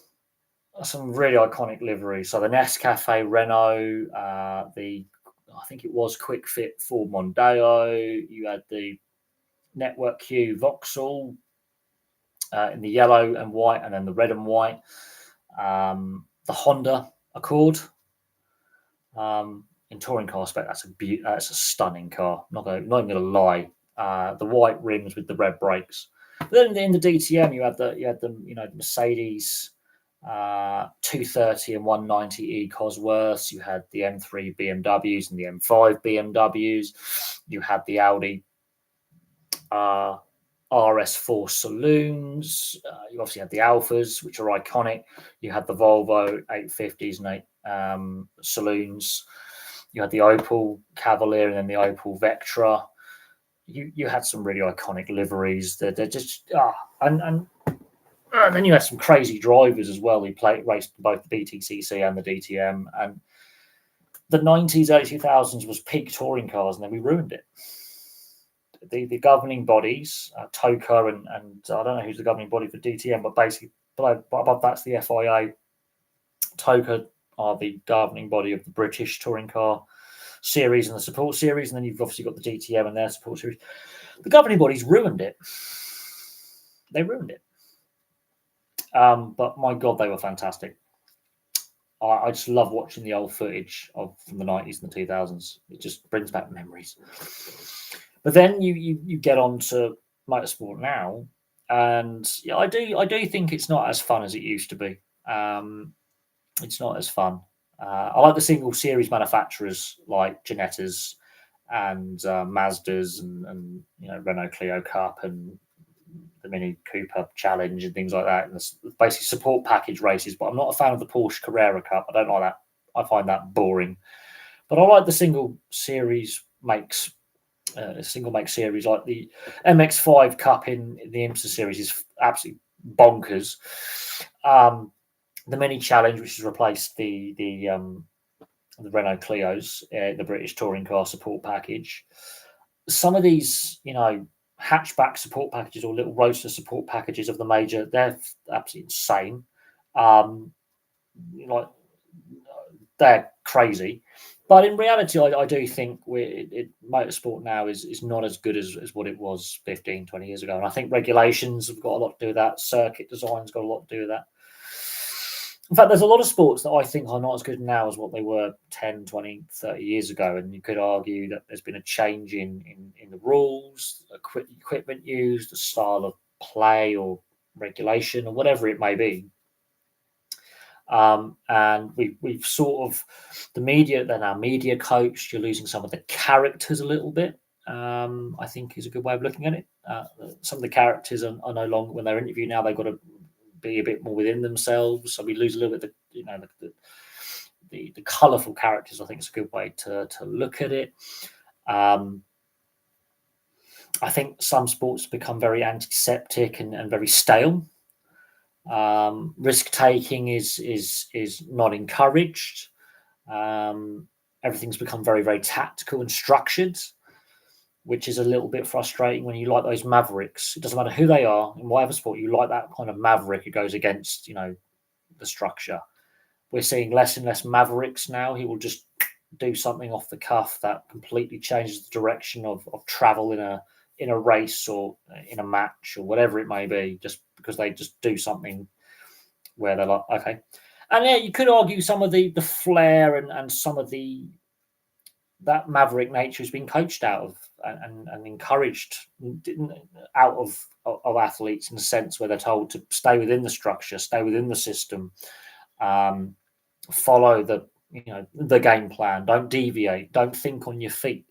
Some really iconic liveries. So the Nescafe Renault, I think it was Quick Fit Ford Mondeo. You had the Network Q Vauxhall in the yellow and white, and then the red and white. The Honda Accord in touring car spec. That's a stunning car. Not even going to lie. The white rims with the red brakes. But then in the DTM, you had the Mercedes 230 and 190e Cosworths. You had the M3 BMWs and the M5 BMWs. You had the Audi RS4 saloons. You obviously had the Alphas, which are iconic. You had the Volvo 850s and saloons. You had the Opel Cavalier and then the Opel Vectra. You had some really iconic liveries. They're just and And then you had some crazy drivers as well who raced both the BTCC and the DTM. And the 90s, early 2000s was peak touring cars, and then we ruined it. The governing bodies, TOCA and I don't know who's the governing body for DTM, but basically above that's the FIA. TOCA are the governing body of the British touring car series and the support series, and then you've obviously got the DTM and their support series. The governing bodies ruined it. They ruined it. But my God, they were fantastic. I just love watching the old footage from the 90s and the 2000s. It just brings back memories. But then you get on to motorsport now, and yeah, I do think it's not as fun as it used to be. It's not as fun. I like the single series manufacturers like Ginettas and Mazdas and Renault Clio Cup and the Mini Cooper Challenge and things like that, and basically support package races. But I'm not a fan of the Porsche Carrera Cup. I don't like that. I find that boring. But I like the single series makes. Single make series like the MX5 Cup in the IMSA series is absolutely bonkers. The Mini Challenge, which has replaced the Renault Clios, the British touring car support package. Some of these, hatchback support packages or little roadster support packages of the major, they're absolutely insane. They're crazy. But in reality, I do think motorsport now is not as good as what it was 15, 20 years ago. And I think regulations have got a lot to do with that. Circuit design's got a lot to do with that. In fact, there's a lot of sports that I think are not as good now as what they were 10, 20, 30 years ago. And you could argue that there's been a change in the rules, equipment used, the style of play or regulation or whatever it may be. And we've sort of the media, then our media coached. You're losing some of the characters a little bit. I think is a good way of looking at it. Some of the characters are no longer, when they're interviewed now, they've got to be a bit more within themselves. So we lose a little bit the colourful characters. I think it's a good way to look at it. I think some sports become very antiseptic and very stale. Risk taking is not encouraged. Everything's become very, very tactical and structured, which is a little bit frustrating when you like those mavericks. It doesn't matter who they are in whatever sport, you like that kind of maverick who goes against the structure. We're seeing less and less mavericks now. He will just do something off the cuff that completely changes the direction of travel in a race or in a match or whatever it may be, just because they just do something where they're like, okay. And yeah, you could argue some of the flair and some of that maverick nature has been coached out of and encouraged out of athletes in a sense where they're told to stay within the structure, stay within the system, follow the game plan, don't deviate, don't think on your feet,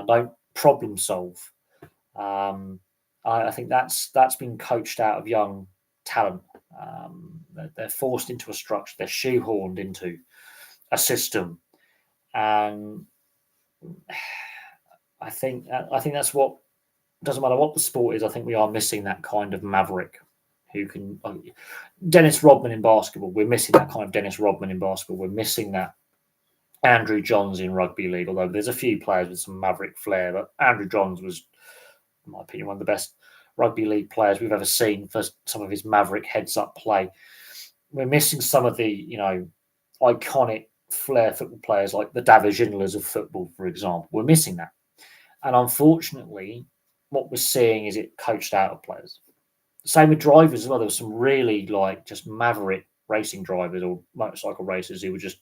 don't problem solve. I think that's been coached out of young talent. They're forced into a structure, they're shoehorned into a system, and I think that's what, doesn't matter what the sport is. I think we are missing that kind of maverick who can. Dennis Rodman in basketball, we're missing that kind of Dennis Rodman in basketball. We're missing that Andrew Johns in rugby league, although there's a few players with some maverick flair, but Andrew Johns was, in my opinion, one of the best rugby league players we've ever seen for some of his maverick heads-up play. We're missing some of the, iconic flair football players like the David Ginolas of football, for example. We're missing that. And unfortunately, what we're seeing is it coached out of players. Same with drivers as well. There were some really just maverick racing drivers or motorcycle racers who would just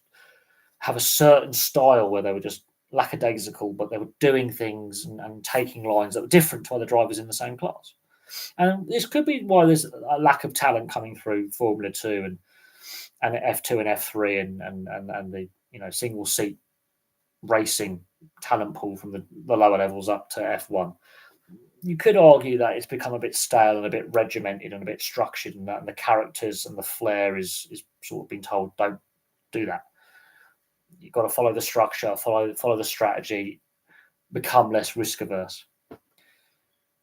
have a certain style where they were just lackadaisical, but they were doing things and taking lines that were different to other drivers in the same class. And this could be why there's a lack of talent coming through Formula 2 and F2 and F3 and the single seat racing talent pool from the lower levels up to F1. You could argue that it's become a bit stale and a bit regimented and a bit structured, and the characters and the flair is sort of being told, don't do that. You've got to follow the structure, follow the strategy, become less risk averse.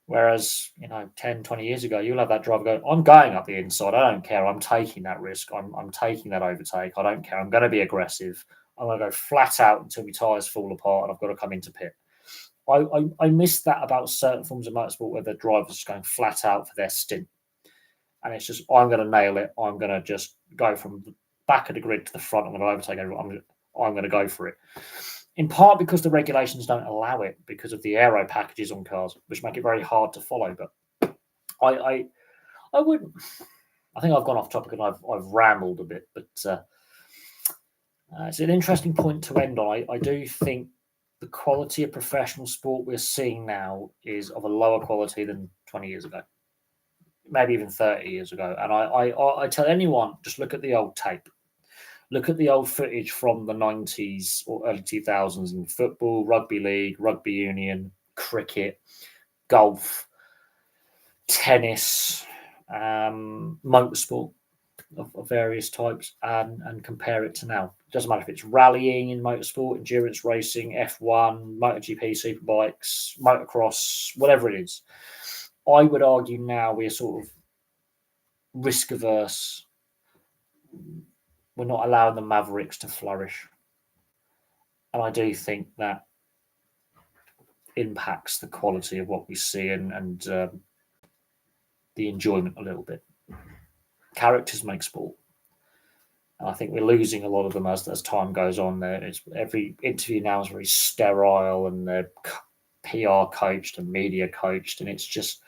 Whereas, 10, 20 years ago, you'll have that driver go, I'm going up the inside. I don't care. I'm taking that risk. I'm taking that overtake. I don't care. I'm going to be aggressive. I'm going to go flat out until my tyres fall apart and I've got to come into pit. I miss that about certain forms of motorsport where the driver's just going flat out for their stint. And it's just, I'm going to nail it. I'm going to just go from the back of the grid to the front. I'm going to overtake everyone. I'm going to go for it. In part because the regulations don't allow it because of the aero packages on cars, which make it very hard to follow. But I wouldn't. I think I've gone off topic and I've rambled a bit, but it's an interesting point to end on. I do think the quality of professional sport we're seeing now is of a lower quality than 20 years ago, maybe even 30 years ago. And I tell anyone, just look at the old tape. Look at the old footage from the 90s or early 2000s in football, rugby league, rugby union, cricket, golf, tennis, motorsport of various types, and compare it to now. It doesn't matter if it's rallying in motorsport, endurance racing, F1, MotoGP, superbikes, motocross, whatever it is. I would argue now we're sort of risk averse. We're not allowing the Mavericks to flourish. And I do think that impacts the quality of what we see and the enjoyment a little bit. Characters make sport. And I think we're losing a lot of them as time goes on. Every interview now is very sterile and they're PR coached and media coached. And it's just,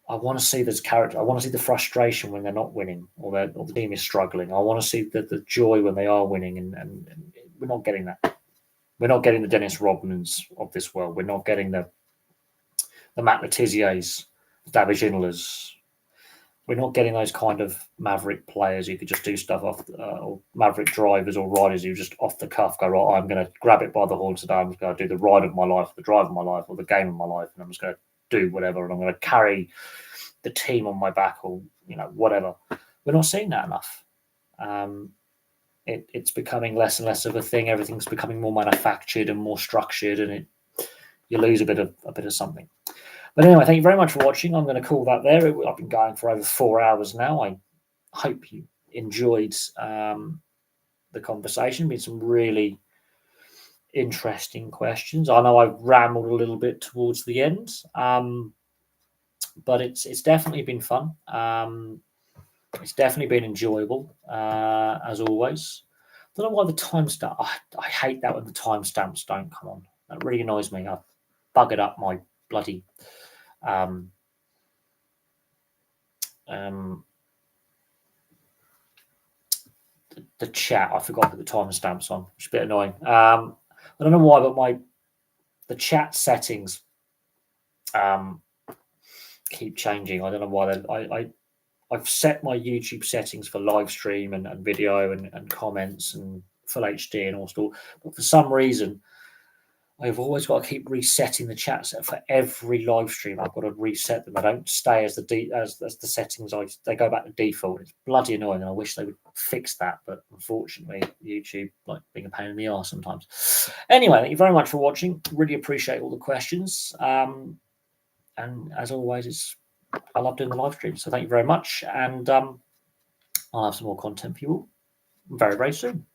I want to see this character. I want to see the frustration when they're not winning or the team is struggling. I want to see the joy when they are winning, and we're not getting that. We're not getting the Dennis Rodmans of this world. We're not getting the Matt Letiziers, the David Ginolas. We're not getting those kind of maverick players who could just do stuff off, or maverick drivers or riders who just off the cuff go, right, I'm going to grab it by the horn today. I'm going to do the ride of my life, the drive of my life, or the game of my life, and I'm just going to do whatever, and I'm going to carry the team on my back, or whatever. We're not seeing that enough. It's becoming less and less of a thing. Everything's becoming more manufactured and more structured, and you lose a bit of something. But anyway, thank you very much for watching. I'm going to call that there. I've been going for over 4 hours now. I hope you enjoyed the conversation. Been some really interesting questions. I know I've rambled a little bit towards the end, but it's definitely been fun. It's definitely been enjoyable, as always. I don't know why the timestamp. I hate that when the timestamps don't come on. That really annoys me. I've buggered up my bloody the chat. I forgot to put the timestamps on, which is a bit annoying. I don't know why, but the chat settings keep changing. I don't know why. I've set my YouTube settings for live stream and video and comments and full HD and all stuff, but for some reason I've always got to keep resetting the chat set for every live stream. I've got to reset them. They don't stay as the settings. They go back to default. It's bloody annoying, and I wish they would fix that. But unfortunately, YouTube like being a pain in the arse sometimes. Anyway, thank you very much for watching. Really appreciate all the questions. And as always, I love doing the live stream. So thank you very much, and I'll have some more content for you all very, very soon.